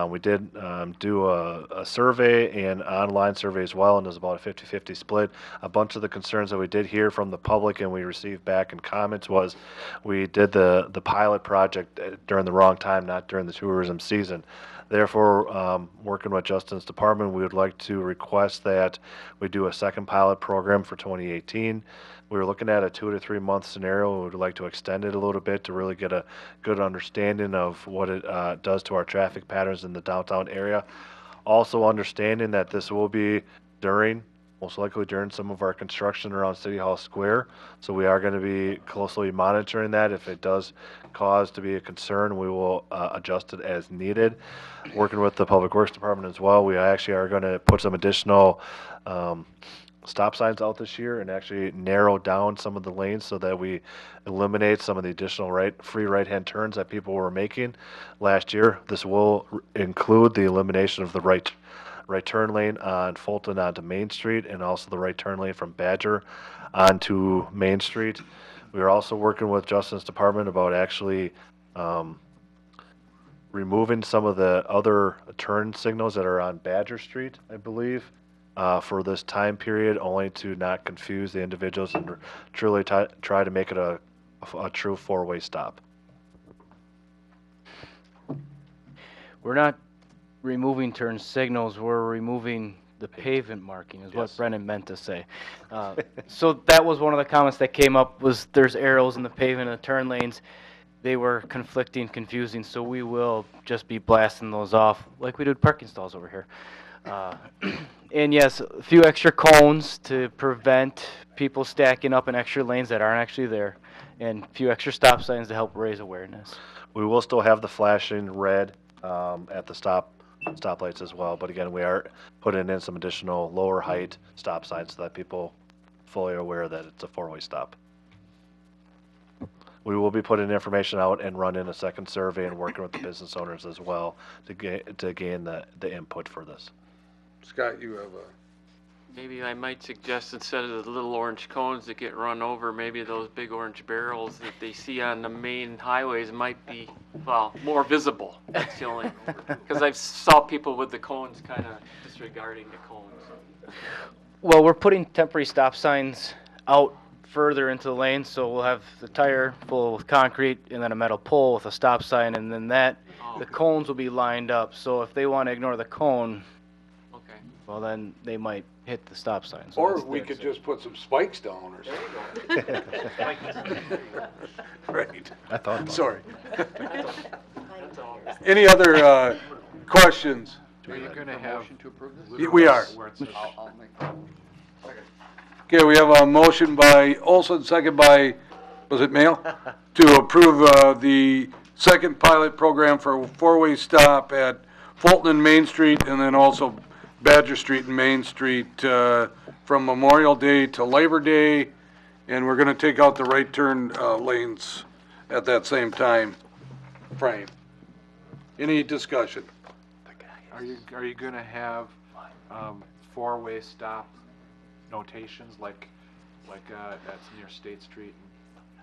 We did do a survey and online survey as well, and it was about a 50-50 split. A bunch of the concerns that we did hear from the public and we received back in comments was we did the pilot project during the wrong time, not during the tourism season. Therefore, working with Justin's department, we would like to request that we do a second pilot program for 2018. We were looking at a 2 to 3 month scenario. We would like to extend it a little bit to really get a good understanding of what it does to our traffic patterns in the downtown area. Also understanding that this will be most likely during some of our construction around City Hall Square. So we are going to be closely monitoring that. If it does cause to be a concern, we will adjust it as needed. Working with the Public Works Department as well, we actually are going to put some additional stop signs out this year and actually narrow down some of the lanes so that we eliminate some of the additional free right-hand turns that people were making last year. This will include the elimination of the right turn lane on Fulton onto Main Street and also the right turn lane from Badger onto Main Street. We are also working with Justin's department about actually removing some of the other turn signals that are on Badger Street, I believe, for this time period, only to not confuse the individuals and truly try to make it a true four-way stop. We're not removing turn signals, we're removing the pavement marking, is what Brennan meant to say. So that was one of the comments that came up, was there's arrows in the pavement and the turn lanes. They were conflicting, confusing, so we will just be blasting those off like we did parking stalls over here. And yes, a few extra cones to prevent people stacking up in extra lanes that aren't actually there, and a few extra stop signs to help raise awareness. We will still have the flashing red at the stoplights as well, but again, we are putting in some additional lower height stop signs so that people fully aware that it's a four-way stop. We will be putting information out and running a second survey and working with the business owners as well to gain the input for this. Scott, you have a... Maybe I might suggest instead of the little orange cones that get run over, maybe those big orange barrels that they see on the main highways might be, well, more visible. That's the only, because I saw people with the cones kind of disregarding the cones. Well, we're putting temporary stop signs out further into the lane, so we'll have the tire full with concrete and then a metal pole with a stop sign, and then the cones will be lined up. So if they want to ignore the cone, well, then they might hit the stop sign. So or we could just put some spikes down or something. Right. I thought. Sorry. Any other questions? Are you going to have motion to approve this? We are. I'll make. Okay, we have a motion by Olson, second by, was it Mail? To approve the second pilot program for a four-way stop at Fulton and Main Street, and then also Badger Street and Main Street from Memorial Day to Labor Day, and we're going to take out the right turn lanes at that same time frame. Any discussion? Are you going to have four-way stop notations like that's near State Street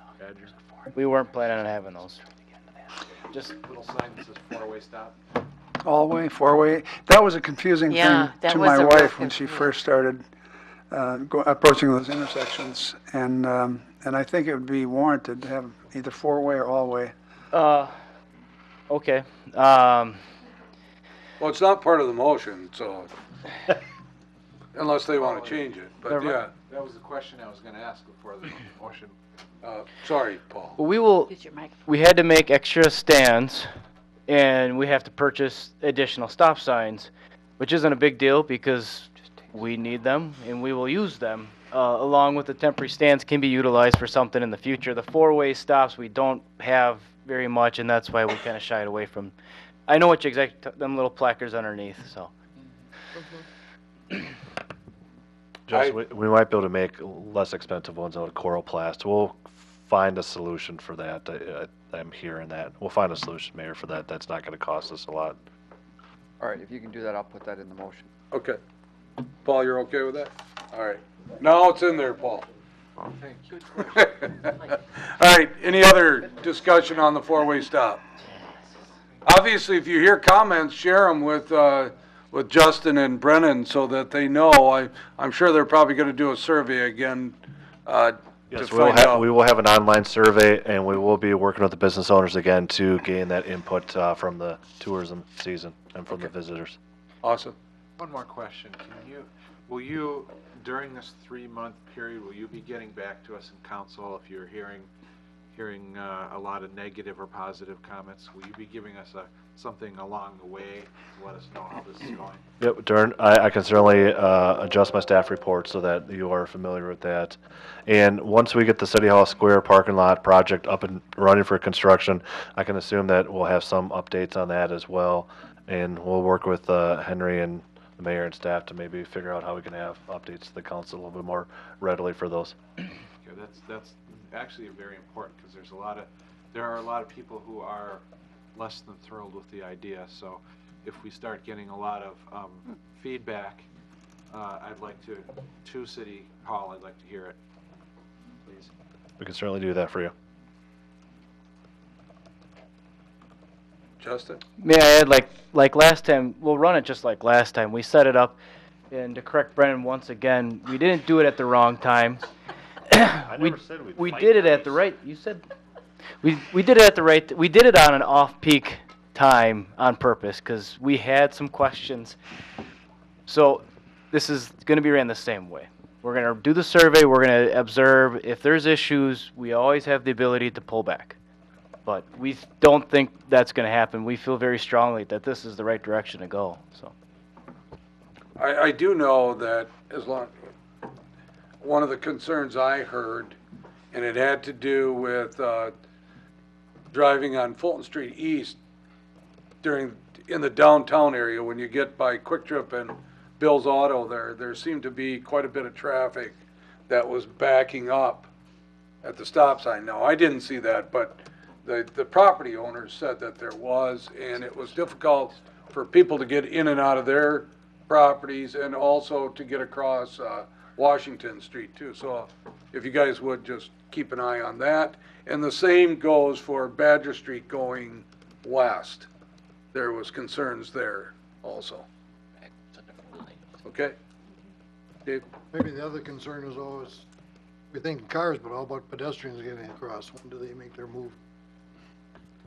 and Badger? we weren't planning on having those. Just a little sign that says four-way stop. All-way, four-way. That was a confusing Yeah, thing that to was my a real wife when she first started approaching those intersections. And I think it would be warranted to have either four-way or all-way. Okay. Well, it's not part of the motion, so, unless they want to change it, but yeah. That was the question I was going to ask before the motion. Sorry, Paul. We had to make extra stands, and we have to purchase additional stop signs, which isn't a big deal because we need them and we will use them. Along with the temporary stands can be utilized for something in the future. The four-way stops we don't have very much, and that's why we kind of shied away from. I know what you exact them little placards underneath. So. Just, we might be able to make less expensive ones out of Coroplast. We'll find a solution for that. I'm hearing that. We'll find a solution, Mayor, for that. That's not going to cost us a lot. All right, if you can do that, I'll put that in the motion. Okay. Paul, you're okay with that? All right. No, it's in there, Paul. Thank you. All right, any other discussion on the four-way stop? obviously, if you hear comments, share them with Justin and Brennan so that they know. I'm sure they're probably going to do a survey again to Yes, find out. we will have an online survey, and we will be working with the business owners again to gain that input from the tourism season and from the visitors. Awesome. One more question. Will you, during this 3-month period, will you be getting back to us in council if you're hearing a lot of negative or positive comments? Will you be giving us something along the way to let us know how this is going? Yep, I can certainly adjust my staff report so that you are familiar with that. And once we get the City Hall Square parking lot project up and running for construction, I can assume that we'll have some updates on that as well. And we'll work with Henry and the mayor and staff to maybe figure out how we can have updates to the council a little bit more readily for those. Okay, that's actually very important because there are a lot of people who are less than thrilled with the idea. So if we start getting a lot of feedback, I'd like to City Hall, I'd like to hear it, please. We can certainly do that for you. Justin? May I add, like last time, we'll run it just like last time. We set it up, and to correct Brennan once again, we didn't do it at the wrong time. We did it at the right, you said, we did it at the right, we did it on an off-peak time on purpose, because we had some questions. So this is going to be ran the same way. We're going to do the survey, we're going to observe. If there's issues, we always have the ability to pull back. But we don't think that's going to happen. We feel very strongly that this is the right direction to go. So I do know that one of the concerns I heard, and it had to do with driving on Fulton Street East in the downtown area when you get by Quick Trip and Bill's Auto there seemed to be quite a bit of traffic that was backing up at the stop sign. Now, I didn't see that, but the property owners said that there was, and it was difficult for people to get in and out of their properties and also to get across Washington Street too. So if you guys would just keep an eye on that. And the same goes for Badger Street going west. There was concerns there also. Okay? Dave? Maybe the other concern is always, we think cars, but how about pedestrians getting across? When do they make their move?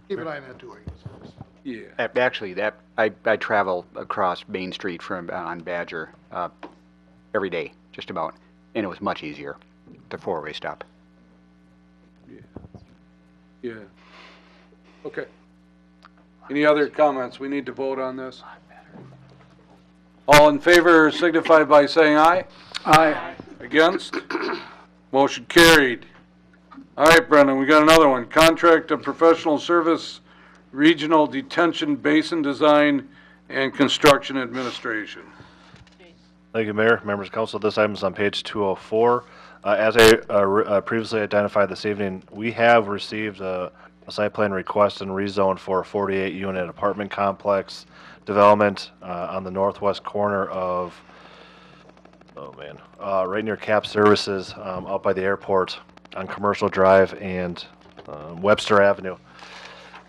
Keep an eye on that too, I guess. Yeah. Actually, I travel across Main Street on Badger every day, just about, and it was much easier, the four-way stop. Yeah. Okay. Any other comments? We need to vote on this. All in favor signify by saying aye. Aye. Against? Motion carried. All right, Brendan, we got another one. Contract of professional service, regional detention basin design and construction administration. Thank you, Mayor, members of council. This item is on page 204. As I previously identified this evening, we have received a site plan request and rezone for a 48-unit apartment complex development on the northwest corner of, right near Cap Services, out by the airport on Commercial Drive and Webster Avenue.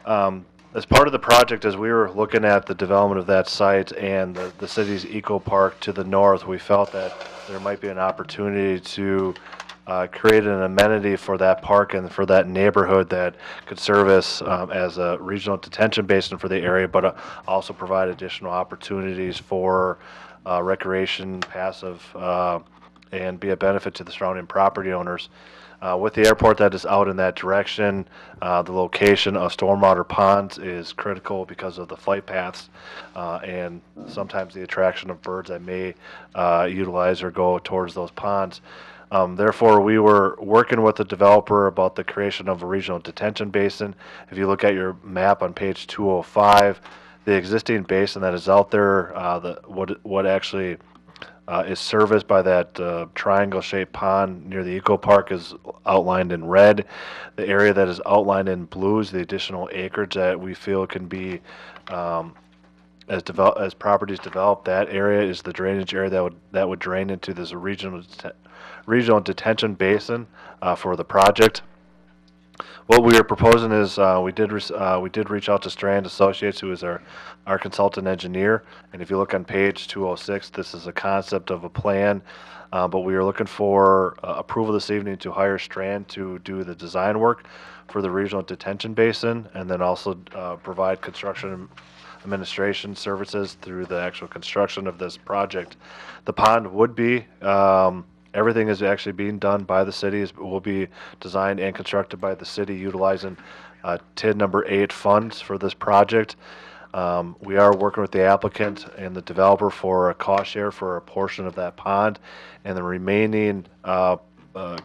As part of the project, as we were looking at the development of that site and the city's eco park to the north, we felt that there might be an opportunity to create an amenity for that park and for that neighborhood that could service as a regional detention basin for the area, but also provide additional opportunities for recreation, passive, and be a benefit to the surrounding property owners. With the airport that is out in that direction, the location of stormwater ponds is critical because of the flight paths and sometimes the attraction of birds that may utilize or go towards those ponds. Therefore, we were working with the developer about the creation of a regional detention basin. If you look at your map on page 205, the existing basin that is out there, what actually is serviced by that triangle-shaped pond near the eco park is outlined in red. The area that is outlined in blue is the additional acreage that we feel can be, as properties develop, that area is the drainage area that would drain into this regional detention basin for the project. What we are proposing is, we did reach out to Strand Associates, who is our consultant engineer. And if you look on page 206, this is a concept of a plan. But we are looking for approval this evening to hire Strand to do the design work for the regional detention basin, and then also provide construction administration services through the actual construction of this project. The pond would be, everything is actually being done by the city. It will be designed and constructed by the city utilizing TID number 8 funds for this project. We are working with the applicant and the developer for a cost share for a portion of that pond, and the remaining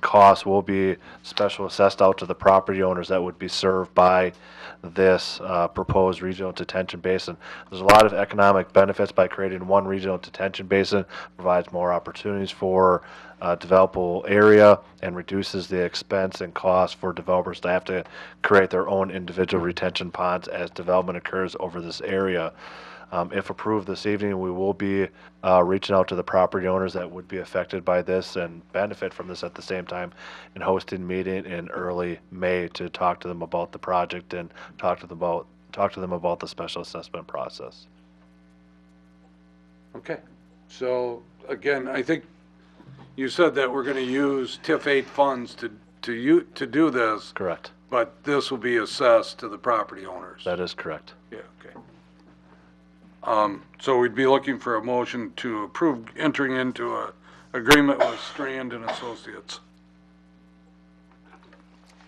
costs will be special assessed out to the property owners that would be served by this proposed regional detention basin. There's a lot of economic benefits by creating one regional detention basin, provides more opportunities for developable area, and reduces the expense and cost for developers to have to create their own individual retention ponds as development occurs over this area. If approved this evening, we will be reaching out to the property owners that would be affected by this and benefit from this at the same time, and hosting a meeting in early May to talk to them about the project and talk to them about the special assessment process. Okay. So again, I think you said that we're going to use TIF 8 funds to do this. Correct. But this will be assessed to the property owners. That is correct. Yeah, okay. So we'd be looking for a motion to approve entering into a agreement with Strand and Associates.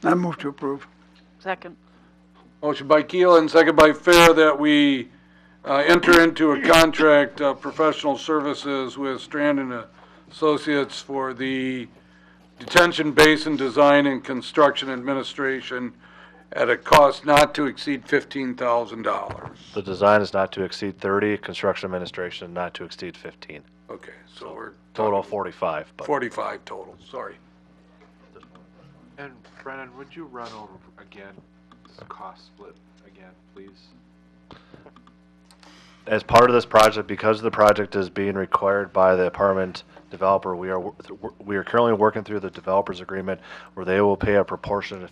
I move to approve. Second. Motion by Keel and second by Fair that we enter into a contract professional services with Strand and Associates for the detention basin design and construction administration at a cost not to exceed $15,000. The design is not to exceed 30, construction administration not to exceed 15. Okay, so we're total 45. But 45 total, sorry. And Brennan, would you run over again the cost split again, please? As part of this project, because the project is being required by the apartment developer, we are currently working through the developers agreement where they will pay a proportionate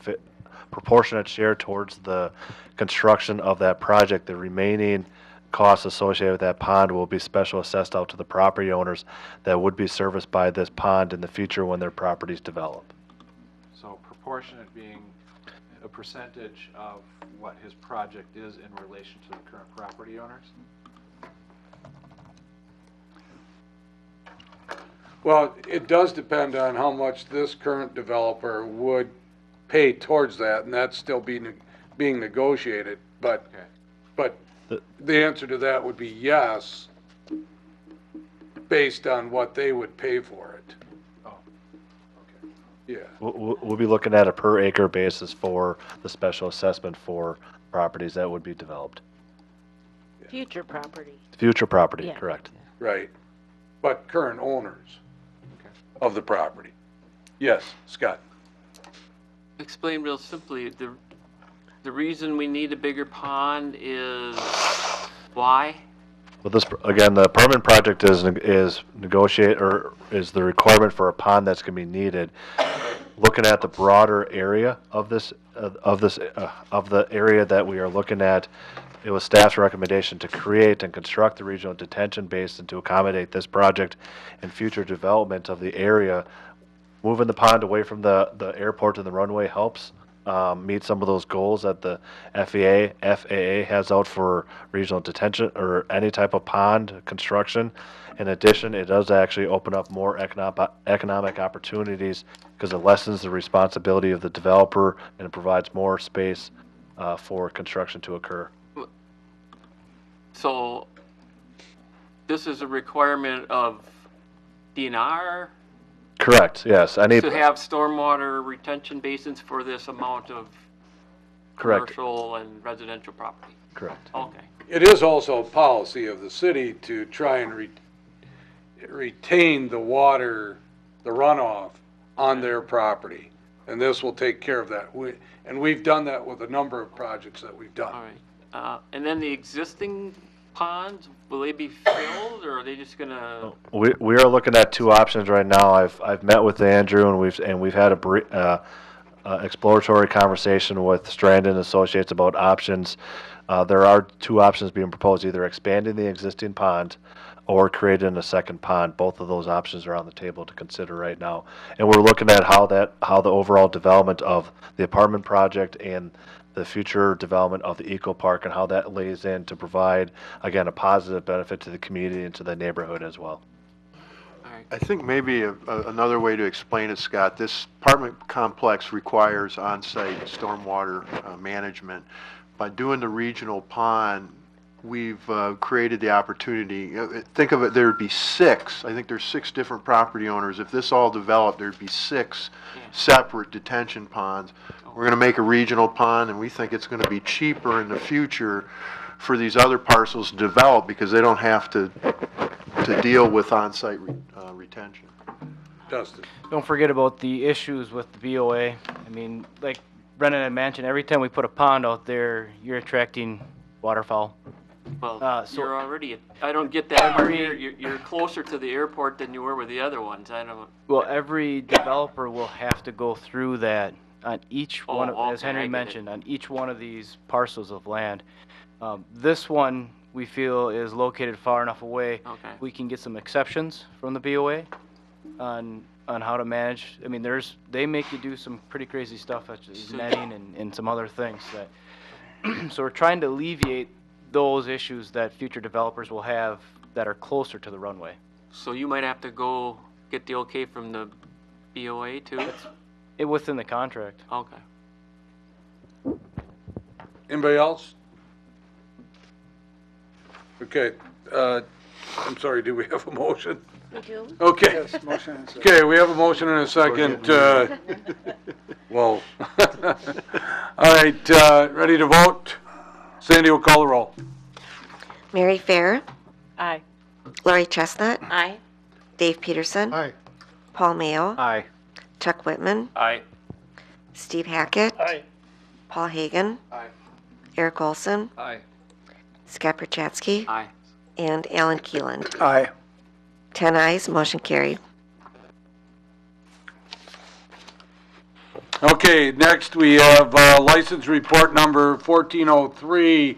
share towards the construction of that project. The remaining costs associated with that pond will be special assessed out to the property owners that would be serviced by this pond in the future when their properties develop. So proportionate being a percentage of what his project is in relation to the current property owners? Well, it does depend on how much this current developer would pay towards that, and that's still being negotiated. But, Okay. but the answer to that would be yes, based on what they would pay for it. Oh, okay. Yeah. We'll be looking at a per acre basis for the special assessment for properties that would be developed. Future property. Future property, Yeah. correct. Right. But current owners of the property. Yes, Scott. Explain real simply, the reason we need a bigger pond is why? Well, this, again, the permanent project is negotiate, or is the requirement for a pond that's going to be needed. Looking at the broader area of the area that we are looking at, it was staff's recommendation to create and construct the regional detention basin to accommodate this project and future development of the area. Moving the pond away from the airport and the runway helps meet some of those goals that the FAA has out for regional detention or any type of pond construction. In addition, it does actually open up more economic opportunities because it lessens the responsibility of the developer and it provides more space for construction to occur. So this is a requirement of DNR Correct, yes. to have stormwater retention basins for this amount of Correct. commercial and residential property? Correct. Okay. It is also a policy of the city to try and retain the water, the runoff on their property. And this will take care of that. And we've done that with a number of projects that we've done. All right. And then the existing ponds, will they be filled or are they just gonna? We are looking at two options right now. I've met with Andrew and we've had exploratory conversation with Strandon Associates about options. There are two options being proposed, either expanding the existing pond or creating a second pond. Both of those options are on the table to consider right now. And we're looking at how the overall development of the apartment project and the future development of the eco park and how that lays in to provide, again, a positive benefit to the community and to the neighborhood as well. I think maybe another way to explain it, Scott, this apartment complex requires on-site stormwater management. By doing the regional pond, we've created the opportunity. Think of it, there'd be six. I think there's 6 different property owners. If this all developed, there'd be 6 separate detention ponds. We're going to make a regional pond, and we think it's going to be cheaper in the future for these other parcels to develop because they don't have to deal with on-site retention. Dustin. Don't forget about the issues with the BOA. I mean, like Brennan had mentioned, every time we put a pond out there, you're attracting waterfowl. Well, you're already, I don't get that part here. You're closer to the airport than you were with the other ones. I don't. Well, every developer will have to go through that on each one, of, as Henry mentioned, on each one of these parcels of land. This one, we feel, is located far enough away. Okay. We can get some exceptions from the BOA on how to manage. I mean, they make you do some pretty crazy stuff, such as netting and some other things. That so we're trying to alleviate those issues that future developers will have that are closer to the runway. So you might have to go get the okay from the BOA too? It's within the contract. Okay. Anybody else? Okay, I'm sorry, do we have a motion? We do. Okay. Yes, motion and second. Okay, we have a motion and a second. Whoa. All right, ready to vote? Sandy will call the roll. Mary Fair, Aye. Lori Chestnut, Aye. Dave Peterson, Aye. Paul Mayo, Aye. Chuck Whitman, Aye. Steve Hackett, Aye. Paul Hagan, Aye. Eric Olson, Aye. Scott Perchatsky, Aye. and Alan Keeland. Aye. 10 ayes, motion carried. Okay, next we have license report number 1403,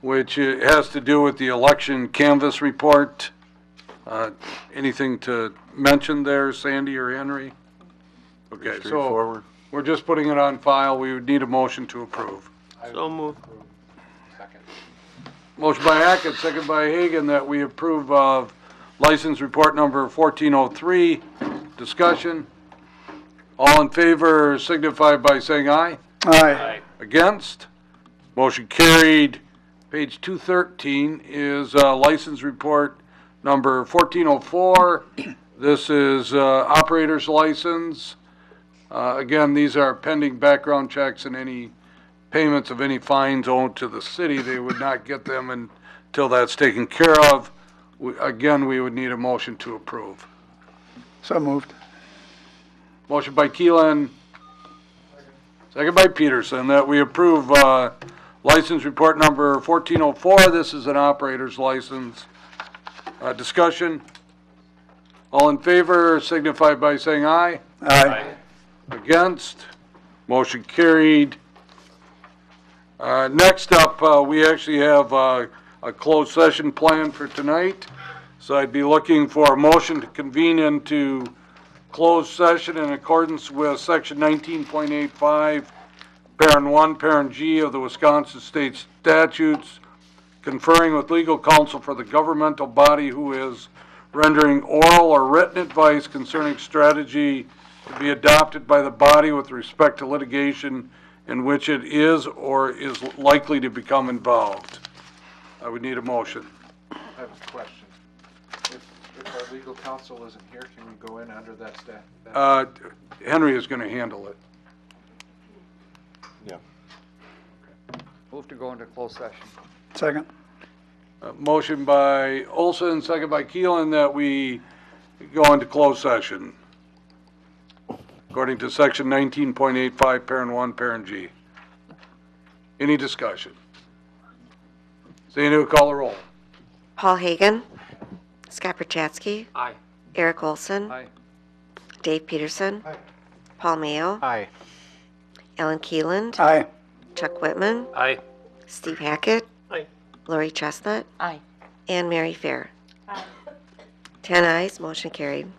which has to do with the election canvass report. Anything to mention there, Sandy or Henry? Okay, so Straightforward. we're just putting it on file. We would need a motion to approve. So moved. Second. Motion by Hackett, second by Hagan, that we approve of license report number 1403. Discussion. All in favor signify by saying aye. Aye. Against? Motion carried. Page 213 is license report number 1404. This is operator's license. Again, these are pending background checks and any payments of any fines owed to the city. They would not get them until that's taken care of. Again, we would need a motion to approve. So moved. Motion by Keelan, second by Peterson, that we approve license report number 1404. This is an operator's license. Discussion. All in favor signify by saying aye. Aye. Against? Motion carried. Next up, we actually have a closed session plan for tonight. So I'd be looking for a motion to convene into closed session in accordance with section 19.85, parent 1, parent G of the Wisconsin State Statutes, conferring with legal counsel for the governmental body who is rendering oral or written advice concerning strategy to be adopted by the body with respect to litigation in which it is or is likely to become involved. I would need a motion. I have a question. If our legal counsel isn't here, can we go in under that stat? Henry is going to handle it. Yeah. Move to go into closed session. Second. Motion by Olson, second by Keelan, that we go into closed session according to section 19.85, parent 1, parent G. Any discussion? Sandy will call the roll. Paul Hagan, Scott Perchatsky, Aye. Eric Olson, Aye. Dave Peterson, Paul Mayo, Aye. Alan Keeland. Aye. Chuck Whitman. Aye. Steve Hackett. Aye. Lori Chestnut. Aye. And Mary Fair. Aye. 10 ayes, motion carried.